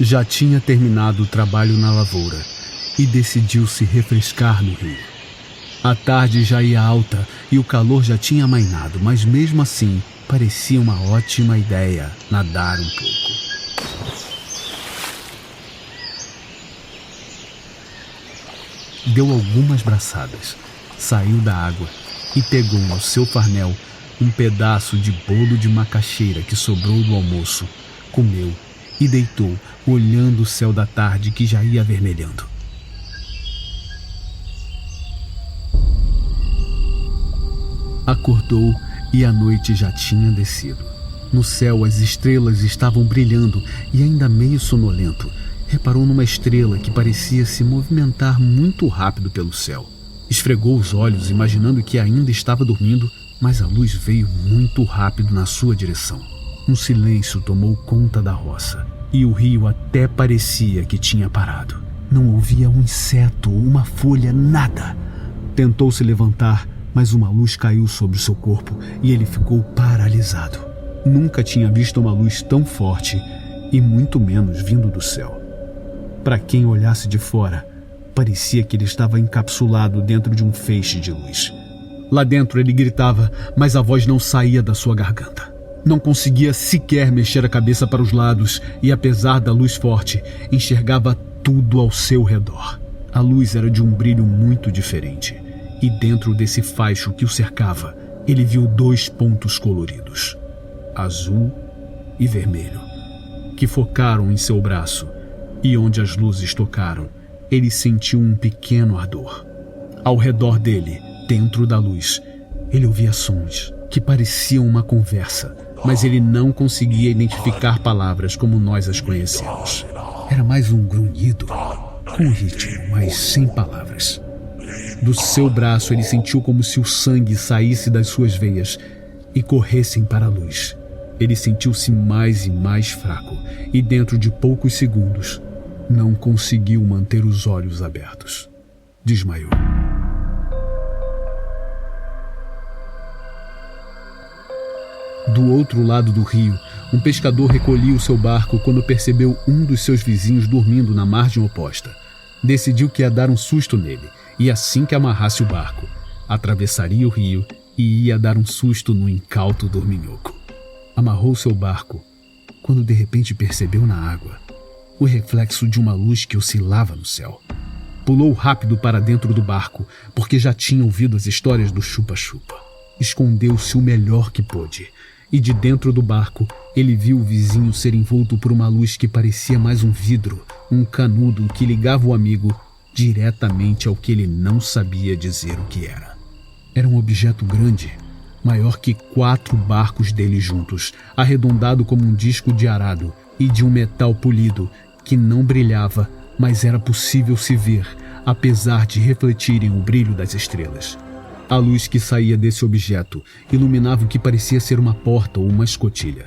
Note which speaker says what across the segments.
Speaker 1: Já tinha terminado o trabalho na lavoura e decidiu se refrescar no rio. A tarde já ia alta e o calor já tinha amainado, mas mesmo assim parecia uma ótima ideia nadar um pouco. Deu algumas braçadas, saiu da água e pegou no seu farnel um pedaço de bolo de macaxeira que sobrou do almoço, comeu e deitou, olhando o céu da tarde que já ia avermelhando. Acordou e a noite já tinha descido. No céu as estrelas estavam brilhando e, ainda meio sonolento, reparou numa estrela que parecia se movimentar muito rápido pelo céu. Esfregou os olhos, imaginando que ainda estava dormindo, mas a luz veio muito rápido na sua direção. Um silêncio tomou conta da roça e o rio até parecia que tinha parado. Não ouvia um inseto, uma folha, nada. Tentou se levantar, mas uma luz caiu sobre o seu corpo e ele ficou paralisado. Nunca tinha visto uma luz tão forte e muito menos vindo do céu. Para quem olhasse de fora, parecia que ele estava encapsulado dentro de um feixe de luz. Lá dentro ele gritava, mas a voz não saía da sua garganta. Não conseguia sequer mexer a cabeça para os lados e, apesar da luz forte, enxergava tudo ao seu redor. A luz era de um brilho muito diferente e dentro desse faixo que o cercava, ele viu 2 pontos coloridos, azul e vermelho, que focaram em seu braço e onde as luzes tocaram, ele sentiu um pequeno ardor. Ao redor dele, dentro da luz, ele ouvia sons que pareciam uma conversa, mas ele não conseguia identificar palavras como nós as conhecemos. Era mais um grunhido, com ritmo, mas sem palavras. Do seu braço ele sentiu como se o sangue saísse das suas veias e corressem para a luz. Ele sentiu-se mais e mais fraco e dentro de poucos segundos não conseguiu manter os olhos abertos. Desmaiou. Do outro lado do rio, um pescador recolhia o seu barco quando percebeu um dos seus vizinhos dormindo na margem oposta. Decidiu que ia dar um susto nele e, assim que amarrasse o barco, atravessaria o rio e ia dar um susto no incauto dorminhoco. Amarrou seu barco quando de repente percebeu na água o reflexo de uma luz que oscilava no céu. Pulou rápido para dentro do barco porque já tinha ouvido as histórias do chupa-chupa. Escondeu-se o melhor que pôde e de dentro do barco ele viu o vizinho ser envolto por uma luz que parecia mais um vidro, um canudo que ligava o amigo diretamente ao que ele não sabia dizer o que era. Era um objeto grande, maior que 4 barcos dele juntos, arredondado como um disco de arado e de um metal polido que não brilhava, mas era possível se ver, apesar de refletirem o brilho das estrelas. A luz que saía desse objeto iluminava o que parecia ser uma porta ou uma escotilha.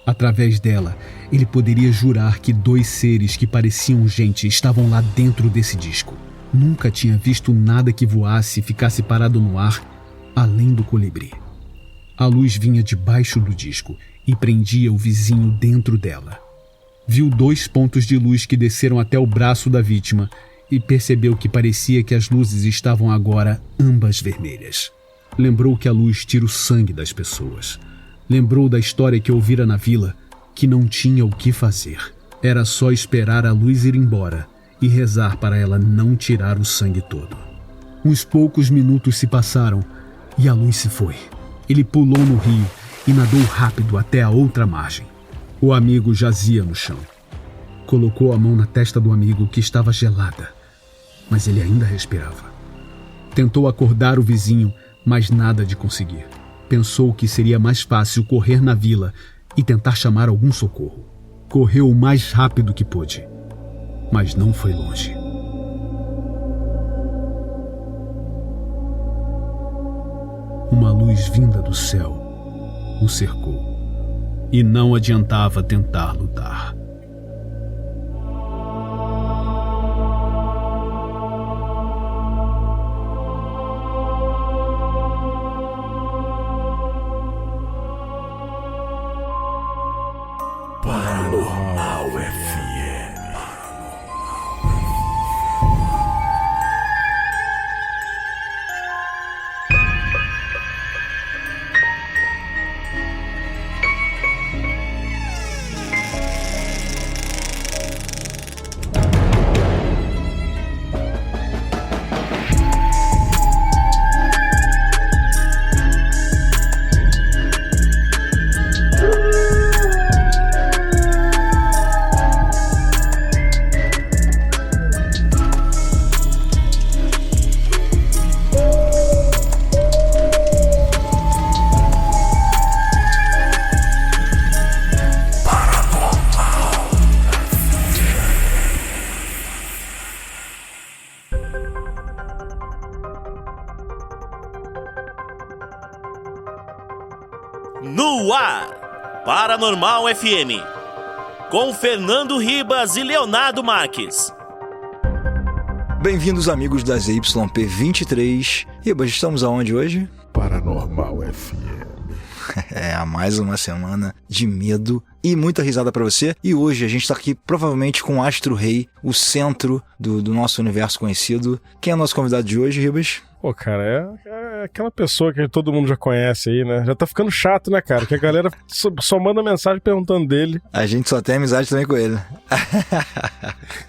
Speaker 1: Através dela, ele poderia jurar que 2 seres que pareciam gente estavam lá dentro desse disco. Nunca tinha visto nada que voasse e ficasse parado no ar, além do colibri. A luz vinha debaixo do disco e prendia o vizinho dentro dela. Viu 2 pontos de luz que desceram até o braço da vítima e percebeu que parecia que as luzes estavam agora ambas vermelhas. Lembrou que a luz tira o sangue das pessoas. Lembrou da história que ouvira na vila, que não tinha o que fazer. Era só esperar a luz ir embora e rezar para ela não tirar o sangue todo. Uns poucos minutos se passaram e a luz se foi. Ele pulou no rio e nadou rápido até a outra margem. O amigo jazia no chão. Colocou a mão na testa do amigo que estava gelada, mas ele ainda respirava. Tentou acordar o vizinho, mas nada de conseguir. Pensou que seria mais fácil correr na vila e tentar chamar algum socorro. Correu o mais rápido que pôde, mas não foi longe. Uma luz vinda do céu o cercou e não adiantava tentar lutar.
Speaker 2: Paranormal FM. No ar, Paranormal FM, com Fernando Ribas e Leonardo Marques.
Speaker 3: Bem-vindos, amigos da ZYP23. Ribas, estamos aonde hoje?
Speaker 4: Paranormal FM.
Speaker 3: Mais uma semana de medo e muita risada pra você. E hoje a gente tá aqui provavelmente com o Astro Rei, o centro do nosso universo conhecido. Quem é o nosso convidado de hoje, Ribas?
Speaker 4: Pô, cara, é aquela pessoa que todo mundo já conhece aí, né? Já tá ficando chato, né, cara? Que a galera só manda mensagem perguntando dele.
Speaker 3: A gente só tem amizade também com ele.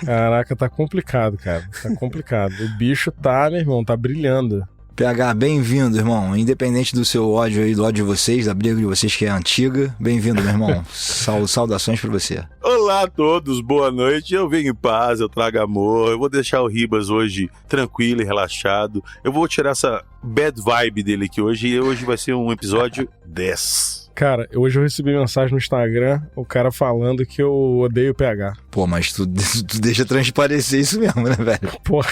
Speaker 4: Caraca, tá complicado, cara. Tá complicado. O bicho tá, meu irmão, tá brilhando.
Speaker 3: PH, bem-vindo, irmão. Independente do seu ódio aí, do ódio de vocês, da briga de vocês que é antiga, bem-vindo, meu irmão. Saudações pra você.
Speaker 5: Olá a todos, boa noite. Eu venho em paz, eu trago amor. Eu vou deixar o Ribas hoje tranquilo e relaxado. Eu vou tirar essa bad vibe dele aqui hoje e hoje vai ser um episódio 10.
Speaker 4: Cara, hoje eu recebi mensagem no Instagram, o cara falando que eu odeio o PH.
Speaker 3: Pô, mas tu deixa transparecer isso mesmo, né, velho?
Speaker 4: Porra.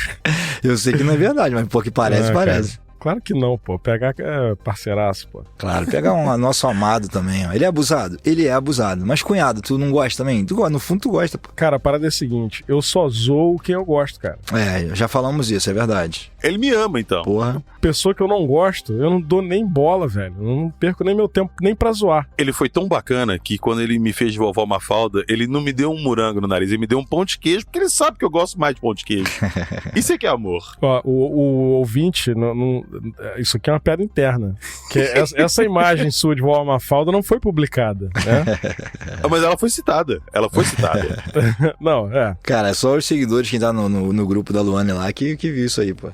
Speaker 3: Eu sei que não é verdade, mas pô, que parece, parece.
Speaker 4: Cara. Claro que não, pô. PH é parceiraço, pô.
Speaker 3: Claro, PH é um nosso amado também, ó. Ele é abusado? Ele é abusado. Mas, cunhado, tu não gosta também? No fundo, tu gosta, pô.
Speaker 4: Cara, a parada é a seguinte, eu só zoo quem eu gosto, cara.
Speaker 3: Já falamos isso, é verdade.
Speaker 5: Ele me ama, então.
Speaker 3: Porra.
Speaker 4: Pessoa que eu não gosto, eu não dou nem bola, velho. Eu não perco nem meu tempo, nem pra zoar.
Speaker 5: Ele foi tão bacana que quando ele me fez de vovó Mafalda, ele não me deu um morango no nariz, ele me deu um pão de queijo, porque ele sabe que eu gosto mais de pão de queijo. Isso é que é amor.
Speaker 4: Ó, o ouvinte, isso aqui é uma piada interna. Que essa imagem sua de vovó Mafalda não foi publicada, né?
Speaker 5: Mas ela foi citada.
Speaker 4: Não, é.
Speaker 3: Cara, é só os seguidores que tá no grupo da Luane lá que viu isso aí, pô.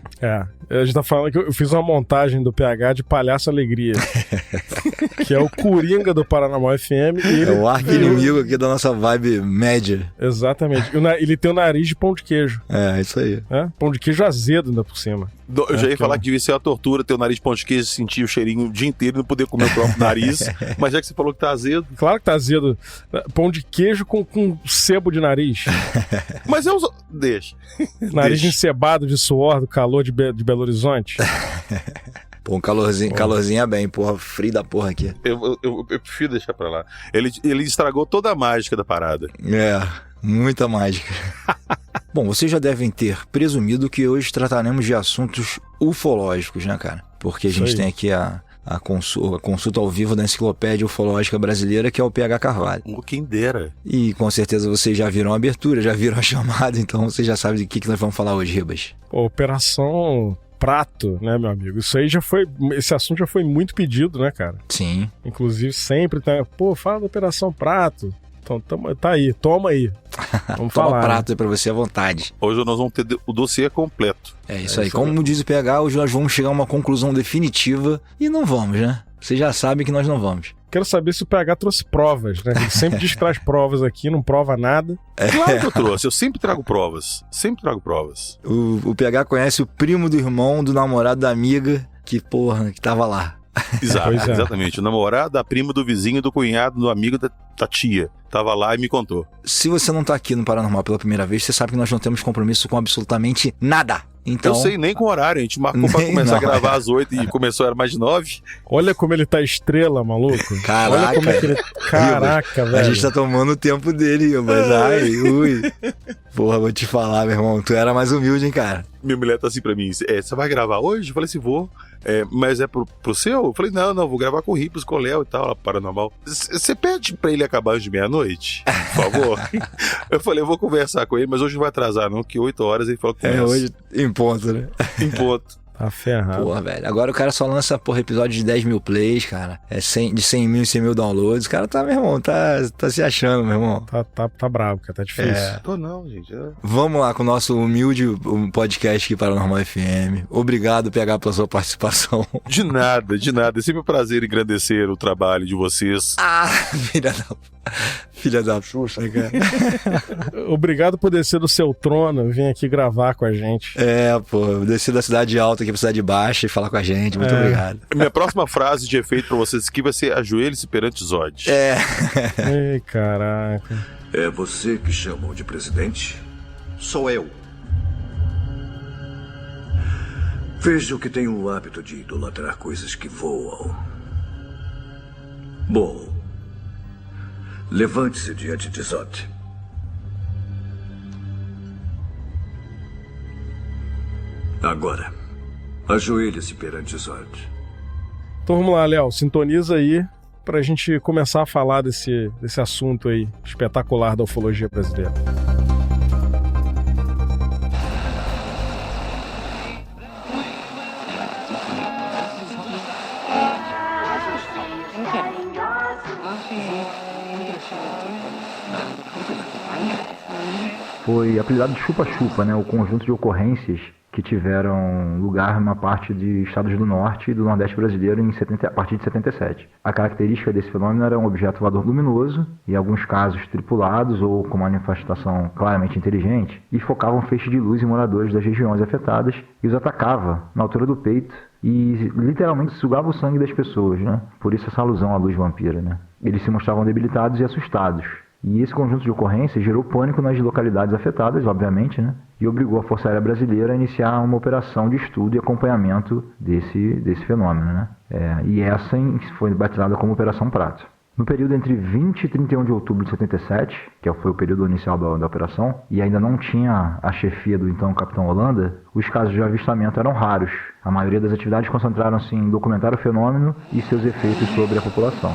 Speaker 4: A gente tá falando que eu fiz uma montagem do PH de Palhaço Alegria. Que é o Coringa do Paranormal FM. E ele,
Speaker 3: é o arqui-inimigo aqui da nossa vibe média.
Speaker 4: Exatamente. Ele tem o nariz de pão de queijo.
Speaker 3: Isso aí.
Speaker 4: Pão de queijo azedo ainda por cima.
Speaker 5: Eu já ia falar que devia ser uma tortura ter o nariz de pão de queijo, sentir o cheirinho o dia inteiro e não poder comer o próprio nariz. Mas já que você falou que tá azedo.
Speaker 4: Claro que tá azedo. Pão de queijo com sebo de nariz.
Speaker 5: Mas eu Deixa.
Speaker 4: Nariz encebado de suor do calor de Belo Horizonte.
Speaker 3: Pô, um calorzinho é bem, porra, frio da porra aqui.
Speaker 5: Eu prefiro deixar pra lá. Ele estragou toda a mágica da parada.
Speaker 3: Muita mágica. Bom, vocês já devem ter presumido que hoje trataremos de assuntos ufológicos, né, cara? Porque a gente tem aqui a consulta ao vivo da Enciclopédia Ufológica Brasileira, que é o PH Carvalho.
Speaker 5: Quem dera.
Speaker 3: E com certeza vocês já viram a abertura, já viram a chamada, então vocês já sabem do que nós vamos falar hoje, Ribas.
Speaker 4: Operação Prato, né, meu amigo? Esse assunto já foi muito pedido, né, cara?
Speaker 3: Sim.
Speaker 4: Inclusive sempre tá, fala da Operação Prato. Então, tá aí, toma aí. Vamos
Speaker 3: Toma
Speaker 4: falar.
Speaker 3: prato aí pra você à vontade.
Speaker 5: Hoje nós vamos ter o dossiê completo.
Speaker 3: É isso aí. Como diz o PH, hoje nós vamos chegar a uma conclusão definitiva e não vamos, né? Vocês já sabem que nós não vamos.
Speaker 4: Quero saber se o PH trouxe provas, né? Ele sempre diz que traz provas aqui, não prova nada.
Speaker 5: Claro que eu trouxe, eu sempre trago provas.
Speaker 3: O PH conhece o primo do irmão, do namorado da amiga, que tava lá.
Speaker 5: Exato, exatamente. O namorado, a prima do vizinho, do cunhado, do amigo da tia. Tava lá e me contou.
Speaker 3: Se você não tá aqui no Paranormal pela primeira vez, você sabe que nós não temos compromisso com absolutamente nada. Então,
Speaker 5: eu sei nem com horário, a gente marcou pra começar a gravar às 8 e começou, era mais de 9.
Speaker 4: Olha como ele tá estrela, maluco.
Speaker 3: Caraca.
Speaker 4: Olha como é que ele... Caraca, velho.
Speaker 3: A gente tá tomando o tempo dele, mas ui. Porra, vou te falar, meu irmão, tu era mais humilde, hein, cara.
Speaker 5: Minha mulher tá assim pra mim, você vai gravar hoje? Eu falei assim, vou. Mas é pro seu? Eu falei, não, vou gravar com o Ribas, com o Léo e tal, Paranormal. Você pede pra ele acabar antes de meia-noite, por favor? Eu falei, eu vou conversar com ele, mas hoje não vai atrasar não, que 8 horas ele falou que começa.
Speaker 3: Hoje em ponto, né?
Speaker 5: Em ponto.
Speaker 4: Tá ferrado.
Speaker 3: Porra, velho. Agora o cara só lança, episódio de 10 mil plays, cara. De 100 mil em 100 mil downloads. O cara tá, meu irmão, tá se achando, meu irmão.
Speaker 4: Tá bravo, cara. Tá difícil.
Speaker 5: Tô não, gente.
Speaker 3: Vamos lá com o nosso humilde podcast aqui para Paranormal FM. Obrigado, PH, pela sua participação.
Speaker 5: De nada. É sempre um prazer engrandecer o trabalho de vocês.
Speaker 3: Filha da Xuxa, cara.
Speaker 4: Obrigado por descer do seu trono e vir aqui gravar com a gente.
Speaker 3: Descer da cidade alta aqui pra cidade baixa e falar com a gente. Muito obrigado.
Speaker 5: Minha próxima frase de efeito pra vocês aqui vai ser: ajoelhe-se perante Zod.
Speaker 4: Ei, caraca.
Speaker 6: É você que chamam de presidente? Sou eu. Vejo que tenho o hábito de idolatrar coisas que voam. Bom, levante-se diante de Zod. Agora, ajoelhe-se perante Zod.
Speaker 4: Então vamos lá, Léo, sintoniza aí pra gente começar a falar desse assunto aí espetacular da ufologia brasileira.
Speaker 7: Foi apelidado de chupa-chupa, né, o conjunto de ocorrências que tiveram lugar numa parte de estados do norte e do nordeste brasileiro a partir de 77. A característica desse fenômeno era um objeto voador luminoso, em alguns casos tripulados ou com manifestação claramente inteligente, e focava um feixe de luz em moradores das regiões afetadas e os atacava na altura do peito e literalmente sugava o sangue das pessoas, né? Por isso essa alusão à luz vampira, né? Eles se mostravam debilitados e assustados. E esse conjunto de ocorrências gerou pânico nas localidades afetadas, obviamente, né? E obrigou a Força Aérea Brasileira a iniciar uma operação de estudo e acompanhamento desse fenômeno, né? E essa foi batizada como Operação Prato. No período entre 20 e 31 de outubro de 77, que foi o período inicial da operação, e ainda não tinha a chefia do então Capitão Holanda, os casos de avistamento eram raros. A maioria das atividades concentraram-se em documentar o fenômeno e seus efeitos sobre a população.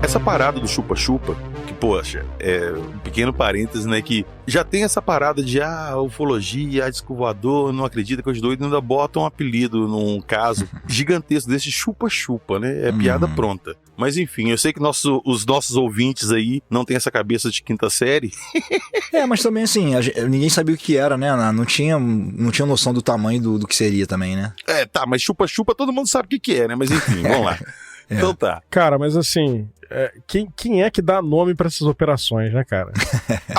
Speaker 5: Essa parada do chupa-chupa, que, poxa, um pequeno parênteses, né, que já tem essa parada de, ufologia, disco voador, não acredita que os doidos ainda botam um apelido num caso gigantesco desse chupa-chupa, né, é piada pronta. Mas enfim, eu sei que os nossos ouvintes aí não têm essa cabeça de quinta série.
Speaker 3: Mas também assim, ninguém sabia o que era, né? Não tinha noção do tamanho do que seria também, né?
Speaker 5: Mas chupa-chupa todo mundo sabe o que é, né? Mas enfim, vamos lá. Então tá.
Speaker 4: Cara, mas assim, quem é que dá nome pra essas operações, né, cara?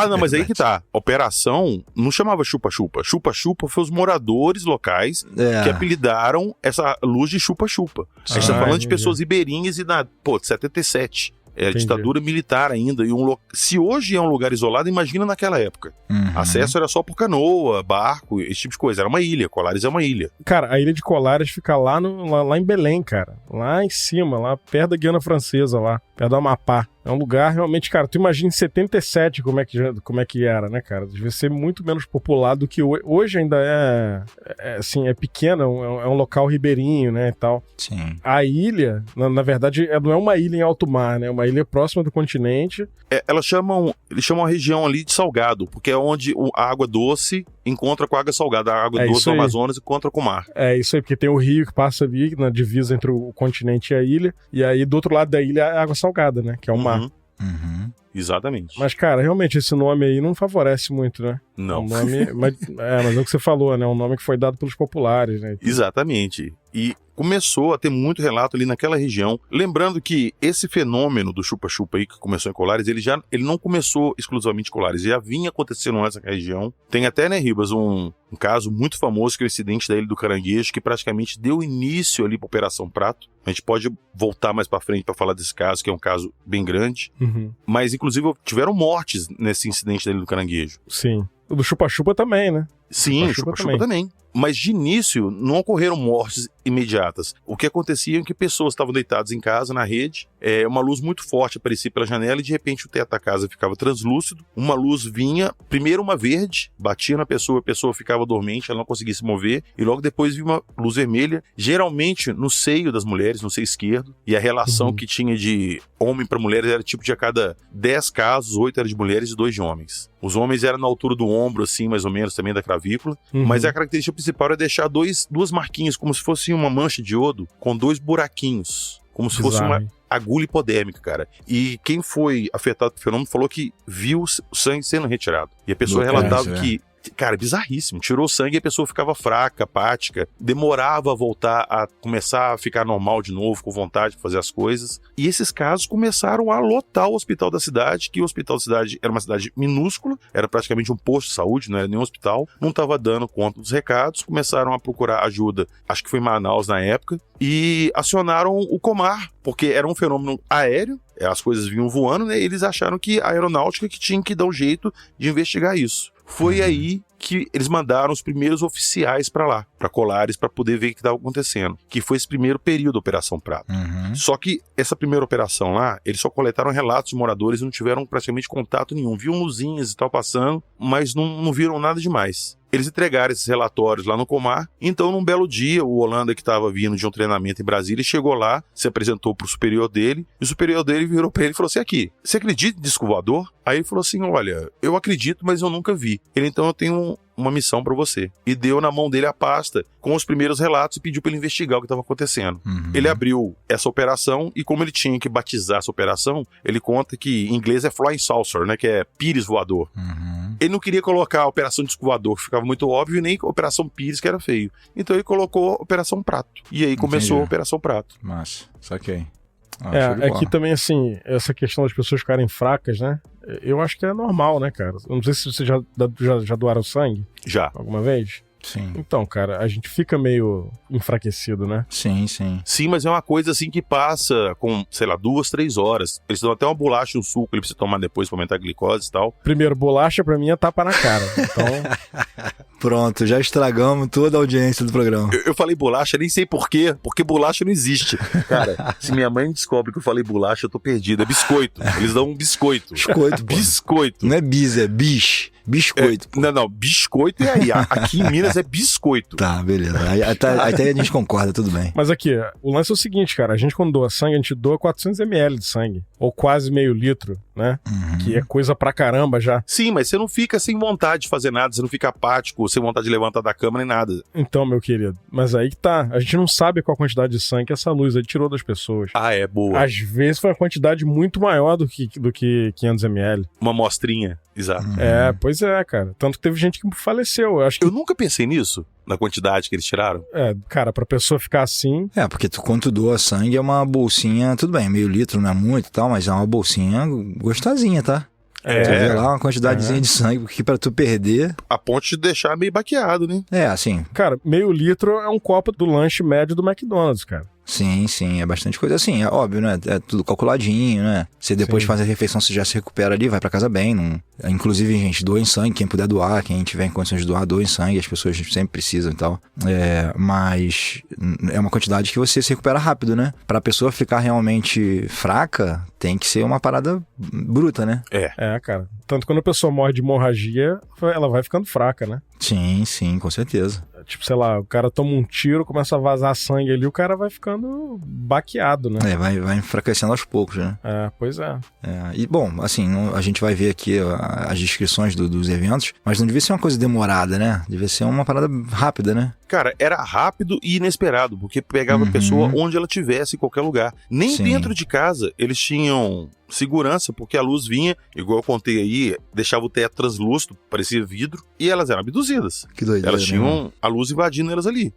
Speaker 5: Não, mas aí que tá. A operação não chamava chupa-chupa. Chupa-chupa foi os moradores locais que apelidaram essa luz de chupa-chupa. A gente tá falando de pessoas ribeirinhas e de 77. A ditadura militar ainda. Se hoje é um lugar isolado, imagina naquela época. Acesso era só por canoa, barco, esse tipo de coisa. Era uma ilha. Colares é uma ilha.
Speaker 4: Cara, a ilha de Colares fica lá em Belém, cara. Lá em cima, lá perto da Guiana Francesa, lá perto do Amapá. É um lugar realmente, cara, tu imagina em 77 como é que era, né, cara? Devia ser muito menos populado do que hoje ainda assim, é pequeno, é um local ribeirinho, né, e tal.
Speaker 3: Sim.
Speaker 4: A ilha, na verdade, não é uma ilha em alto mar, né? É uma ilha próxima do continente.
Speaker 5: Eles chamam a região ali de Salgado, porque é onde a água doce encontra com a água salgada. A água doce do Amazonas encontra com o mar. É
Speaker 4: isso aí, porque tem o rio que passa ali na divisa entre o continente e a ilha, e aí do outro lado da ilha é a água salgada, né, que é o mar.
Speaker 5: Exatamente.
Speaker 4: Mas, cara, realmente esse nome aí não favorece muito, né?
Speaker 5: Não.
Speaker 4: É um nome, mas é o que você falou, né? Um nome que foi dado pelos populares, né?
Speaker 5: Exatamente. E começou a ter muito relato ali naquela região. Lembrando que esse fenômeno do chupa-chupa aí que começou em Colares, ele não começou exclusivamente em Colares, já vinha acontecendo nessa região. Tem até, né, Ribas, um caso muito famoso que é o incidente da Ilha do Caranguejo, que praticamente deu início ali para a Operação Prato. A gente pode voltar mais para frente para falar desse caso, que é um caso bem grande. Mas, inclusive, tiveram mortes nesse incidente da Ilha do Caranguejo.
Speaker 4: Sim. O do chupa-chupa também, né?
Speaker 5: Sim, o chupa-chupa também. Mas de início não ocorreram mortes imediatas. O que acontecia é que pessoas estavam deitadas em casa, na rede, uma luz muito forte aparecia pela janela e de repente o teto da casa ficava translúcido, uma luz vinha, primeiro uma verde, batia na pessoa, a pessoa ficava dormente, ela não conseguia se mover, e logo depois vinha uma luz vermelha, geralmente no seio das mulheres, no seio esquerdo, e a relação que tinha de homem para mulheres era tipo de a cada 10 casos, 8 eram de mulheres e 2 de homens. Os homens eram na altura do ombro, assim, mais ou menos, também da cravícula, mas a característica principal era deixar duas marquinhas, como se fosse uma mancha de iodo, com 2 buraquinhos, como se fosse uma agulha hipodérmica, cara. E quem foi afetado pelo fenômeno falou que viu o sangue sendo retirado. E a pessoa relatava que, cara, bizarríssimo. Tirou o sangue e a pessoa ficava fraca, apática, demorava a voltar a começar a ficar normal de novo, com vontade de fazer as coisas. E esses casos começaram a lotar o hospital da cidade, que o hospital da cidade era uma cidade minúscula, era praticamente um posto de saúde, não era nenhum hospital, não estava dando conta dos recados, começaram a procurar ajuda, acho que foi em Manaus na época, e acionaram o Comar, porque era um fenômeno aéreo, as coisas vinham voando, né? E eles acharam que a aeronáutica que tinha que dar um jeito de investigar isso. Foi aí que eles mandaram os primeiros oficiais pra lá, pra Colares, pra poder ver o que estava acontecendo, que foi esse primeiro período da Operação Prato. Só que essa primeira operação lá, eles só coletaram relatos de moradores e não tiveram praticamente contato nenhum. Viam luzinhas e tal passando, mas não viram nada demais. Eles entregaram esses relatórios lá no Comar. Então, num belo dia, o Holanda, que estava vindo de um treinamento em Brasília, chegou lá, se apresentou pro superior dele, e o superior dele virou pra ele e falou assim: aqui, você acredita em disco voador? Aí ele falou assim: olha, eu acredito, mas eu nunca vi. Ele, então, eu tenho uma missão pra você. E deu na mão dele a pasta com os primeiros relatos e pediu pra ele investigar o que estava acontecendo. Ele abriu essa operação e, como ele tinha que batizar essa operação, ele conta que em inglês é Flying Saucer, né, que é pires voador. Ele não queria colocar a Operação Disco Voador, que ficava muito óbvio, e nem a Operação Pires, que era feio. Então ele colocou a Operação Prato. E aí começou a Operação Prato.
Speaker 3: Massa, saquei.
Speaker 4: Aqui também, assim, essa questão das pessoas ficarem fracas, né? Eu acho que é normal, né, cara? Eu não sei se você já doaram sangue.
Speaker 5: Já.
Speaker 4: Alguma vez?
Speaker 3: Sim.
Speaker 4: Então, cara, a gente fica meio enfraquecido, né?
Speaker 3: Sim, sim.
Speaker 5: Sim, mas é uma coisa assim que passa com, sei lá, 2, 3 horas. Eles dão até uma bolacha, um suco, ele precisa tomar depois pra aumentar a glicose e tal.
Speaker 4: Primeiro, bolacha pra mim é tapa na cara. Então...
Speaker 3: Pronto, já estragamos toda a audiência do programa.
Speaker 5: Eu falei bolacha, nem sei por quê, porque bolacha não existe. Cara, se minha mãe descobre que eu falei bolacha, eu tô perdido. É biscoito. Eles dão um biscoito.
Speaker 3: Biscoito, pô.
Speaker 5: Biscoito.
Speaker 3: Não é bis, é biscoito.
Speaker 5: Não, biscoito é aí. Aqui em Minas é biscoito.
Speaker 3: Tá, beleza. Aí até a gente concorda, tudo bem.
Speaker 4: Mas aqui, o lance é o seguinte, cara. A gente, quando doa sangue, a gente doa 400 ml de sangue. Ou quase meio litro, né? Que é coisa pra caramba já.
Speaker 5: Sim, mas você não fica sem vontade de fazer nada, você não fica apático, sem vontade de levantar da cama nem nada.
Speaker 4: Então, meu querido, mas aí que tá. A gente não sabe qual a quantidade de sangue que essa luz aí tirou das pessoas.
Speaker 5: Ah, é boa.
Speaker 4: Às vezes foi uma quantidade muito maior do que 500 ml.
Speaker 5: Uma amostrinha, exato.
Speaker 4: Pois é, cara. Tanto que teve gente que faleceu. Eu acho que...
Speaker 5: Eu nunca pensei nisso, na quantidade que eles tiraram.
Speaker 4: Cara, pra pessoa ficar assim...
Speaker 3: Porque quando tu doa sangue é uma bolsinha, tudo bem, meio litro não é muito e tal, mas é uma bolsinha gostosinha, tá? Tu vê lá uma quantidadezinha de sangue, porque pra tu perder...
Speaker 5: A ponto de deixar meio baqueado, né?
Speaker 3: Assim...
Speaker 4: Cara, meio litro é um copo do lanche médio do McDonald's, cara.
Speaker 3: Sim, é bastante coisa. Assim, é óbvio, né? É tudo calculadinho, né? Você depois de fazer a refeição, você já se recupera ali, vai pra casa bem. Não... Inclusive, gente, doem sangue, quem puder doar, quem tiver em condições de doar, doem sangue, as pessoas sempre precisam e tal. Mas é uma quantidade que você se recupera rápido, né? Pra pessoa ficar realmente fraca, tem que ser uma parada bruta, né?
Speaker 4: Cara. Tanto quando a pessoa morre de hemorragia, ela vai ficando fraca, né?
Speaker 3: Sim, com certeza.
Speaker 4: Tipo, sei lá, o cara toma um tiro, começa a vazar sangue ali, o cara vai ficando baqueado, né?
Speaker 3: Vai enfraquecendo aos poucos, né?
Speaker 4: Pois é.
Speaker 3: E, bom, assim, a gente vai ver aqui as descrições dos eventos, mas não devia ser uma coisa demorada, né? Devia ser uma parada rápida, né?
Speaker 5: Cara, era rápido e inesperado, porque pegava a pessoa onde ela estivesse, em qualquer lugar. Nem dentro de casa eles tinham segurança, porque a luz vinha, igual eu contei aí, deixava o teto translúcido, parecia vidro, e elas eram abduzidas.
Speaker 3: Que doideira,
Speaker 5: elas tinham a luz invadindo elas ali.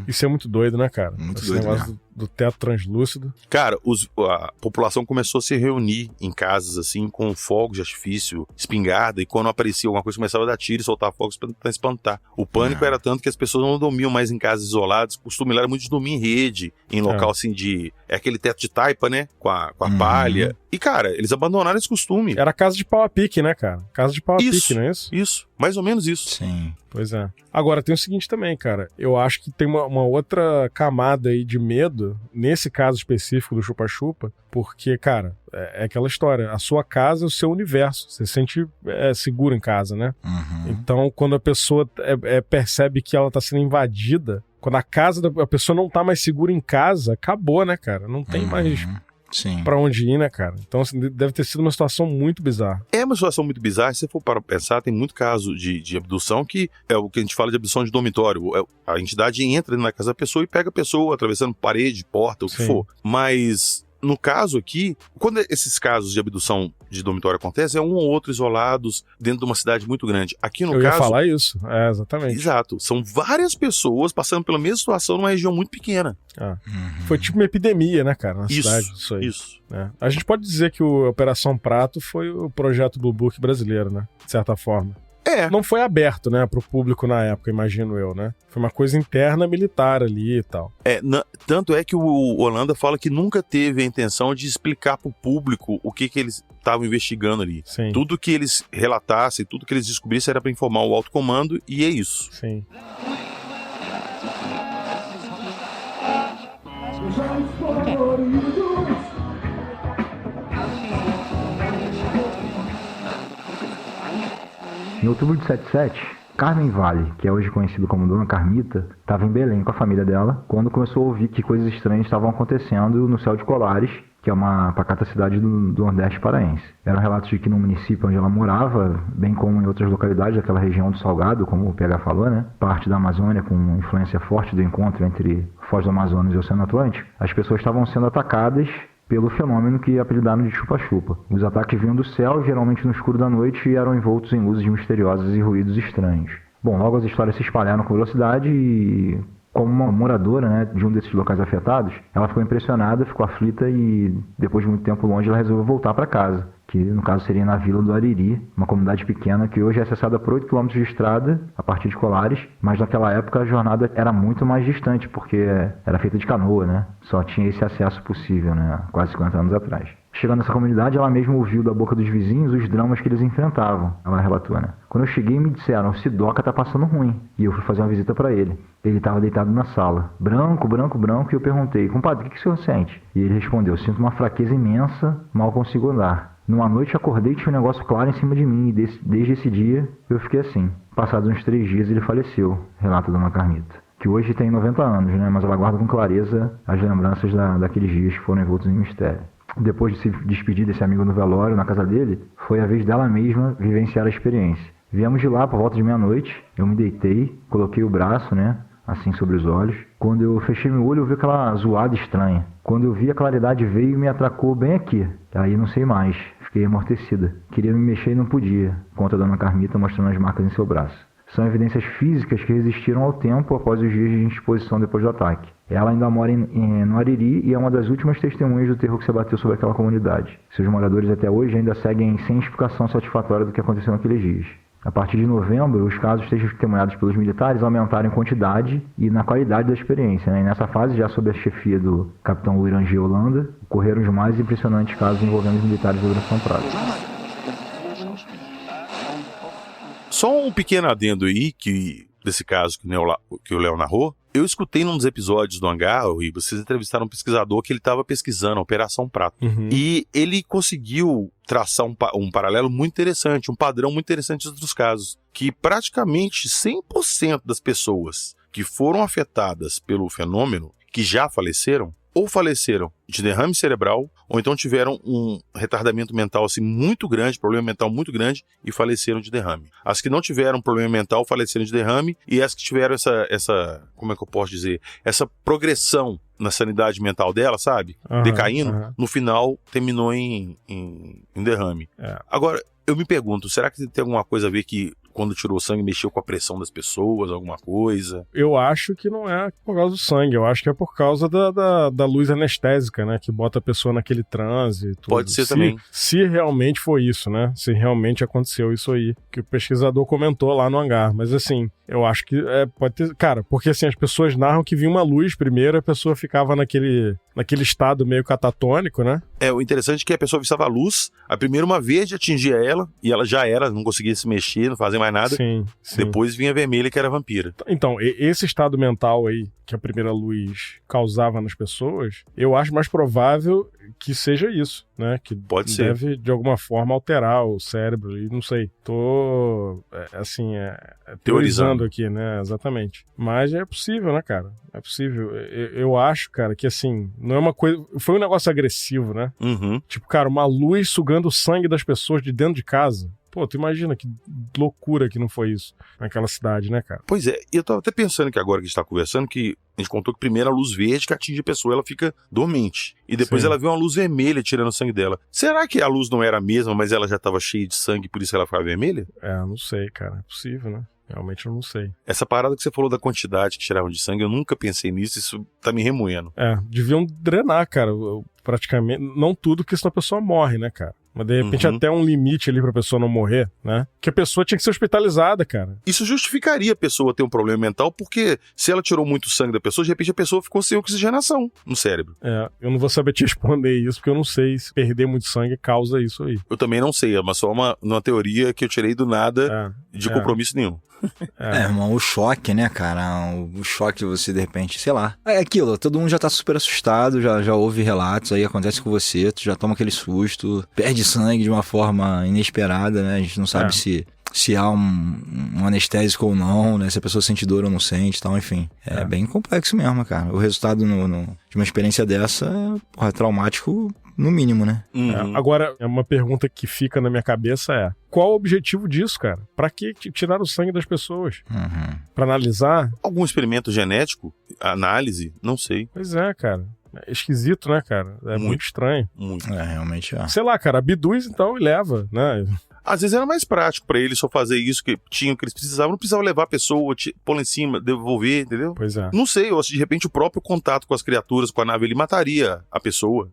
Speaker 4: Isso é muito doido, né, cara?
Speaker 3: Muito
Speaker 4: esse
Speaker 3: doido
Speaker 4: negócio
Speaker 3: mesmo.
Speaker 4: Do teto translúcido.
Speaker 5: Cara, a população começou a se reunir em casas, assim, com fogos de artifício, espingarda, e quando aparecia alguma coisa, começava a dar tiro e soltar fogos pra espantar. O pânico era tanto que as pessoas não dormiam mais em casas isoladas, costume era muito de dormir em rede, em local, assim, de... É aquele teto de taipa, né? Com a palha. E, cara, eles abandonaram esse costume.
Speaker 4: Era casa de pau a pique, né, cara? Casa de pau a pique, não é isso?
Speaker 5: Isso, mais ou menos isso.
Speaker 3: Sim.
Speaker 4: Pois é. Agora, tem o seguinte também, cara. Eu acho que tem uma outra camada aí de medo, nesse caso específico do chupa-chupa, porque, cara, é aquela história. A sua casa é o seu universo. Você se sente seguro em casa, né? Então, quando a pessoa percebe que ela tá sendo invadida, quando a pessoa não tá mais segura em casa, acabou, né, cara? Não tem mais...
Speaker 3: Sim.
Speaker 4: Pra onde ir, né, cara? Então, assim, deve ter sido uma situação muito bizarra.
Speaker 5: É uma situação muito bizarra. Se você for para pensar, tem muito caso de abdução que é o que a gente fala de abdução de dormitório. A entidade entra na casa da pessoa e pega a pessoa atravessando parede, porta, o que for. Mas... No caso aqui, quando esses casos de abdução de dormitório acontecem, é um ou outro isolados dentro de uma cidade muito grande. Aqui no caso...
Speaker 4: Eu ia falar isso, exatamente.
Speaker 5: Exato. São várias pessoas passando pela mesma situação numa região muito pequena.
Speaker 4: Foi tipo uma epidemia, né, cara, na cidade. Isso. A gente pode dizer que o Operação Prato foi o projeto Blue Book brasileiro, né, de certa forma. Não foi aberto, né, pro público na época, imagino eu, né? Foi uma coisa interna militar ali e tal.
Speaker 5: Tanto é que o Holanda fala que nunca teve a intenção de explicar pro público o que eles estavam investigando ali.
Speaker 4: Sim.
Speaker 5: Tudo que eles relatassem, tudo que eles descobrissem era para informar o alto comando, e é isso.
Speaker 4: Sim.
Speaker 7: Em outubro de 77, Carmen Vale, que é hoje conhecido como Dona Carmita, estava em Belém com a família dela, quando começou a ouvir que coisas estranhas estavam acontecendo no céu de Colares, que é uma pacata cidade do Nordeste paraense. Eram relatos de que no município onde ela morava, bem como em outras localidades daquela região do Salgado, como o PH falou, né, parte da Amazônia com influência forte do encontro entre Foz do Amazonas e o Oceano Atlântico, as pessoas estavam sendo atacadas pelo fenômeno que apelidaram de chupa-chupa. Os ataques vinham do céu, geralmente no escuro da noite, e eram envoltos em luzes misteriosas e ruídos estranhos. Bom, logo as histórias se espalharam com velocidade e, como uma moradora, né, de um desses locais afetados, ela ficou impressionada, ficou aflita e, depois de muito tempo longe, ela resolveu voltar para casa, que no caso seria na Vila do Ariri, uma comunidade pequena que hoje é acessada por 8 km de estrada a partir de Colares, mas naquela época a jornada era muito mais distante, porque era feita de canoa, né? Só tinha esse acesso possível, né? Quase 50 anos atrás. Chegando nessa comunidade, ela mesma ouviu da boca dos vizinhos os dramas que eles enfrentavam. Ela relatou, né? Quando eu cheguei, me disseram, o Sidoca tá passando ruim. E eu fui fazer uma visita para ele. Ele estava deitado na sala, branco, e eu perguntei, compadre, o que o senhor sente? E ele respondeu, sinto uma fraqueza imensa, mal consigo andar. Numa noite acordei e tinha um negócio claro em cima de mim, e desde esse dia eu fiquei assim. Passados uns 3 dias ele faleceu, relata a Dona Carmita, que hoje tem 90 anos, né? Mas ela guarda com clareza as lembranças daqueles dias que foram envoltos em mistério. Depois de se despedir desse amigo no velório, na casa dele, foi a vez dela mesma vivenciar a experiência. Viemos de lá por volta de meia-noite, eu me deitei, coloquei o braço, né, assim sobre os olhos. Quando eu fechei meu olho, eu vi aquela zoada estranha. Quando eu vi, a claridade veio e me atracou bem aqui. Aí não sei mais, fiquei amortecida. Queria me mexer e não podia, conta a Dona Carmita mostrando as marcas em seu braço. São evidências físicas que resistiram ao tempo após os dias de indisposição depois do ataque. Ela ainda mora no Ariri e é uma das últimas testemunhas do terror que se abateu sobre aquela comunidade. Seus moradores até hoje ainda seguem sem explicação satisfatória do que aconteceu naqueles dias. A partir de novembro, os casos testemunhados pelos militares aumentaram em quantidade e na qualidade da experiência, né? E nessa fase, já sob a chefia do capitão Irangê Holanda, ocorreram os mais impressionantes casos envolvendo os militares da Operação Praga.
Speaker 5: Só um pequeno adendo aí, desse caso que o Léo narrou. Eu escutei num dos episódios do Hangar, vocês entrevistaram um pesquisador que ele estava pesquisando a Operação Prato.
Speaker 4: Uhum.
Speaker 5: E ele conseguiu traçar um paralelo muito interessante, um padrão muito interessante dos outros casos. Que praticamente 100% das pessoas que foram afetadas pelo fenômeno, que já faleceram, ou faleceram de derrame cerebral, ou então tiveram um retardamento mental assim muito grande, problema mental muito grande, e faleceram de derrame. As que não tiveram problema mental faleceram de derrame, e as que tiveram essa como é que eu posso dizer, essa progressão na sanidade mental dela, sabe? Decaindo, no final terminou em derrame. Agora, eu me pergunto, será que tem alguma coisa a ver que quando tirou o sangue mexeu com a pressão das pessoas, alguma coisa?
Speaker 4: Eu acho que não é por causa do sangue, eu acho que é por causa da luz anestésica, né, que bota a pessoa naquele transe. Tudo.
Speaker 5: Pode ser também.
Speaker 4: Se realmente foi isso, né, se realmente aconteceu isso aí, que o pesquisador comentou lá no hangar, mas assim, eu acho que pode ter, cara, porque assim, as pessoas narram que vinha uma luz primeiro, a pessoa ficava naquele estado meio catatônico, né?
Speaker 5: O interessante é que a pessoa vistava a luz, a primeira uma vez atingia ela, e ela já era, não conseguia se mexer, não fazia mais nada.
Speaker 4: Sim.
Speaker 5: Depois vinha a vermelha, que era a vampira.
Speaker 4: Então, esse estado mental aí, que a primeira luz causava nas pessoas, eu acho mais provável que seja isso, né? Que
Speaker 5: pode
Speaker 4: deve,
Speaker 5: ser,
Speaker 4: de alguma forma, alterar o cérebro, e não sei. Tô, teorizando aqui, né? Exatamente. Mas é possível, né, cara? É possível. Eu acho, cara, que assim, não é uma coisa... Foi um negócio agressivo, né?
Speaker 5: Uhum.
Speaker 4: Tipo, cara, uma luz sugando o sangue das pessoas de dentro de casa. Pô, tu imagina que loucura que não foi isso naquela cidade, né, cara?
Speaker 5: Pois é, e eu tava até pensando que agora que a gente tá conversando, que a gente contou que primeiro a luz verde que atinge a pessoa, ela fica dormente. E depois ela vê uma luz vermelha tirando o sangue dela. Será que a luz não era a mesma, mas ela já tava cheia de sangue, por isso ela ficava vermelha?
Speaker 4: Não sei, cara. É possível, né? Realmente eu não sei.
Speaker 5: Essa parada que você falou da quantidade que tiravam de sangue, eu nunca pensei nisso, isso tá me remoendo.
Speaker 4: Deviam drenar, cara, praticamente, não tudo, porque senão a pessoa morre, né, cara? Mas de repente até um limite ali pra pessoa não morrer, né? Que a pessoa tinha que ser hospitalizada, cara.
Speaker 5: Isso justificaria a pessoa ter um problema mental, porque se ela tirou muito sangue da pessoa, de repente a pessoa ficou sem oxigenação no cérebro.
Speaker 4: Eu não vou saber te responder isso, porque eu não sei se perder muito sangue causa isso aí.
Speaker 5: Eu também não sei, é só uma teoria que eu tirei do nada, de compromisso nenhum.
Speaker 3: Irmão, o choque, né, cara? O choque de você, de repente, sei lá. É aquilo, todo mundo já tá super assustado, já ouve relatos, aí acontece com você, tu já toma aquele susto, perde sangue de uma forma inesperada, né? A gente não sabe se há um anestésico ou não, né? Se a pessoa sente dor ou não sente e tal, enfim. É bem complexo mesmo, cara. O resultado de uma experiência dessa é traumático no mínimo, né?
Speaker 4: Agora, uma pergunta que fica na minha cabeça qual o objetivo disso, cara? Pra que tirar o sangue das pessoas? Pra analisar?
Speaker 5: Algum experimento genético? Análise? Não sei.
Speaker 4: Pois é, cara. É esquisito, né, cara? É muito estranho.
Speaker 5: Muito.
Speaker 3: Realmente é.
Speaker 4: Sei lá, cara, abduz então e leva, né?
Speaker 5: Às vezes era mais prático pra eles só fazer isso que tinham, que eles precisavam. Não precisava levar a pessoa, pôr lá em cima, devolver, entendeu?
Speaker 4: Pois é.
Speaker 5: Não sei, ou se de repente o próprio contato com as criaturas, com a nave, ele mataria a pessoa.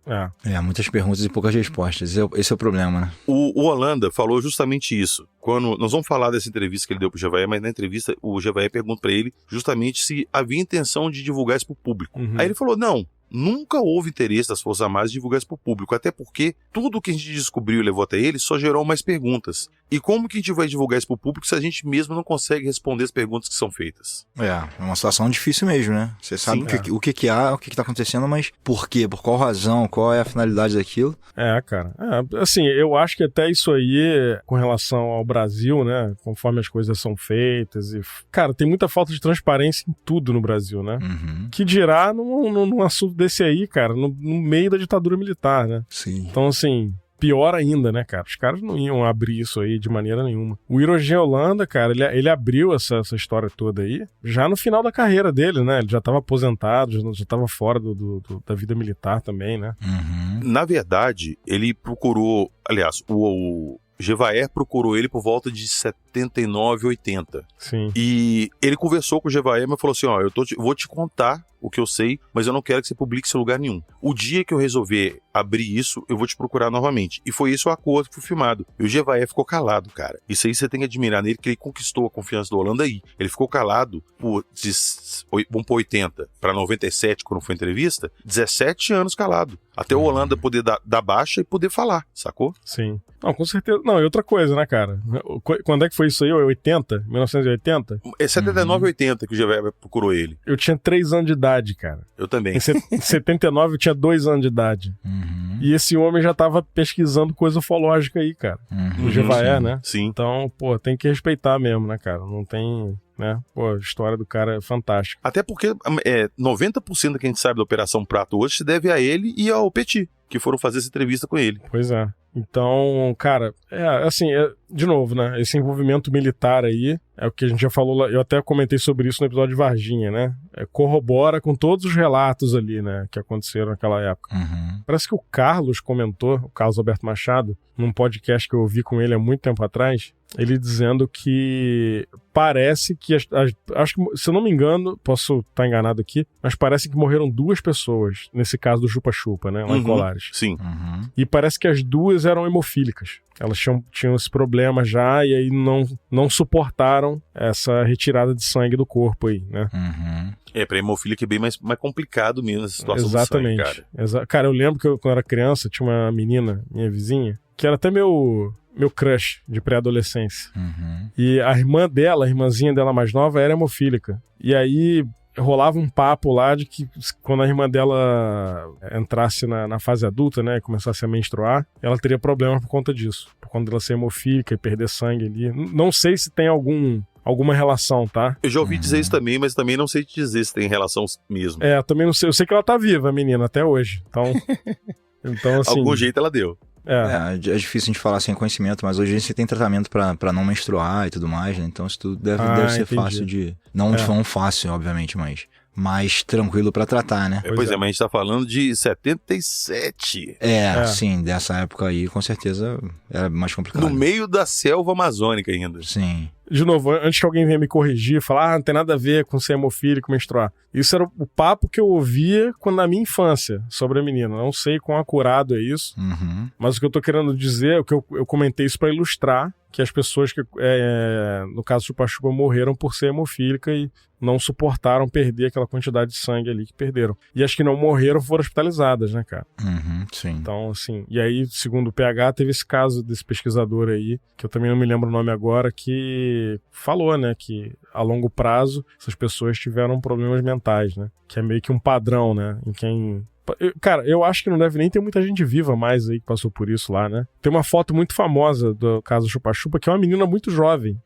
Speaker 3: Muitas perguntas e poucas respostas. Esse é o problema, né?
Speaker 5: O Holanda falou justamente isso. Quando nós vamos falar dessa entrevista que ele deu pro Gevaer, mas na entrevista o Gevaer pergunta pra ele justamente se havia intenção de divulgar isso pro público. Aí ele falou, não. Nunca houve interesse das Forças Armadas de divulgar isso para o público, até porque tudo que a gente descobriu e levou até ele só gerou mais perguntas. E como que a gente vai divulgar isso para o público se a gente mesmo não consegue responder as perguntas que são feitas?
Speaker 3: É uma situação difícil mesmo, né? Você sabe o que há, o que está acontecendo, mas por quê? Por qual razão? Qual é a finalidade daquilo?
Speaker 4: Cara. Assim, eu acho que até isso aí, com relação ao Brasil, né? Conforme as coisas são feitas e... Cara, tem muita falta de transparência em tudo no Brasil, né? Que dirá num assunto desse aí, cara, no meio da ditadura militar, né?
Speaker 3: Sim.
Speaker 4: Então, assim, pior ainda, né, cara? Os caras não iam abrir isso aí de maneira nenhuma. O Hirogen Holanda, cara, ele abriu essa história toda aí já no final da carreira dele, né? Ele já estava aposentado, já estava fora da vida militar também, né?
Speaker 5: Na verdade, ele procurou, aliás, o Gevaer procurou ele por volta de 79, 80.
Speaker 4: Sim.
Speaker 5: E ele conversou com o Gevaer, mas falou assim, vou te contar o que eu sei, mas eu não quero que você publique isso em lugar nenhum. O dia que eu resolver abrir isso, eu vou te procurar novamente. E foi esse o acordo que foi filmado. E o Gevaer ficou calado, cara. Isso aí você tem que admirar nele, que ele conquistou a confiança do Holanda aí. Ele ficou calado vamos por 80 para 97, quando foi entrevista, 17 anos calado. Até o Holanda poder dar baixa e poder falar, sacou?
Speaker 4: Sim. Não, com certeza. Não, e outra coisa, né, cara? Quando é que foi isso aí? 80? 1980?
Speaker 5: É 79, 80 que o Gevaer procurou ele.
Speaker 4: Eu tinha 3 anos de idade, cara.
Speaker 5: Eu também.
Speaker 4: Em 79 eu tinha 2 anos de idade. E esse homem já tava pesquisando coisa ufológica aí, cara. O Gevaer, né?
Speaker 5: Sim.
Speaker 4: Então, pô, tem que respeitar mesmo, né, cara? Não tem... né? Pô, a história do cara é fantástica.
Speaker 5: Até porque 90% do que a gente sabe da Operação Prato hoje se deve a ele e ao Petit, que foram fazer essa entrevista com ele.
Speaker 4: Pois é. Então, cara, assim, de novo, né? Esse envolvimento militar aí é o que a gente já falou lá. Eu até comentei sobre isso no episódio de Varginha, né? Corrobora com todos os relatos ali, né? Que aconteceram naquela época. Parece que o Carlos comentou, o Carlos Alberto Machado, num podcast que eu ouvi com ele há muito tempo atrás, ele dizendo que parece que, acho que, se eu não me engano, posso estar enganado aqui, mas parece que morreram 2 pessoas, nesse caso do Chupa-Chupa, né, lá em Colares.
Speaker 5: Sim.
Speaker 4: E parece que as 2 eram hemofílicas. Elas tinham esse problema já e aí não suportaram essa retirada de sangue do corpo aí, né?
Speaker 5: Pra hemofílica é bem mais complicado mesmo essa situação.
Speaker 4: Exatamente.
Speaker 5: do sangue, cara.
Speaker 4: Cara, eu lembro que quando eu era criança, tinha uma menina, minha vizinha, que era até meu crush de pré-adolescência. E a irmãzinha dela mais nova, era hemofílica. E aí rolava um papo lá de que quando a irmã dela entrasse na fase adulta, né, começasse a menstruar, ela teria problema por conta disso. Por conta dela ser hemofílica e perder sangue ali. Não sei se tem alguma relação, tá?
Speaker 5: Eu já ouvi dizer isso também, mas também não sei te dizer se tem relação mesmo.
Speaker 4: Eu também não sei. Eu sei que ela tá viva, a menina, até hoje. Então assim...
Speaker 5: Algum jeito ela deu.
Speaker 3: É difícil a gente falar sem conhecimento, mas hoje você tem tratamento pra não menstruar e tudo mais, né? Então isso tudo deve ser fácil de... Não tão fácil, obviamente, mas mais tranquilo pra tratar, né?
Speaker 5: Pois é, mas a gente tá falando de 77.
Speaker 3: Sim, dessa época aí, com certeza, era mais complicado.
Speaker 5: No meio da selva amazônica ainda.
Speaker 3: Sim.
Speaker 4: De novo, antes que alguém venha me corrigir, falar, não tem nada a ver com ser hemofílico, menstruar. Isso era o papo que eu ouvia na minha infância sobre a menina. Não sei quão acurado é isso, mas o que eu tô querendo dizer, o que eu comentei isso pra ilustrar, que as pessoas que, no caso chupa-chupa, morreram por ser hemofílica e não suportaram perder aquela quantidade de sangue ali que perderam. E as que não morreram foram hospitalizadas, né, cara?
Speaker 3: Sim.
Speaker 4: Então, assim, e aí, segundo o PH, teve esse caso desse pesquisador aí, que eu também não me lembro o nome agora, que falou, né, que a longo prazo essas pessoas tiveram problemas mentais, né? Que é meio que um padrão, né? Em quem... Cara, eu acho que não deve nem ter muita gente viva mais aí que passou por isso lá, né? Tem uma foto muito famosa do caso Chupa-Chupa, que é uma menina muito jovem,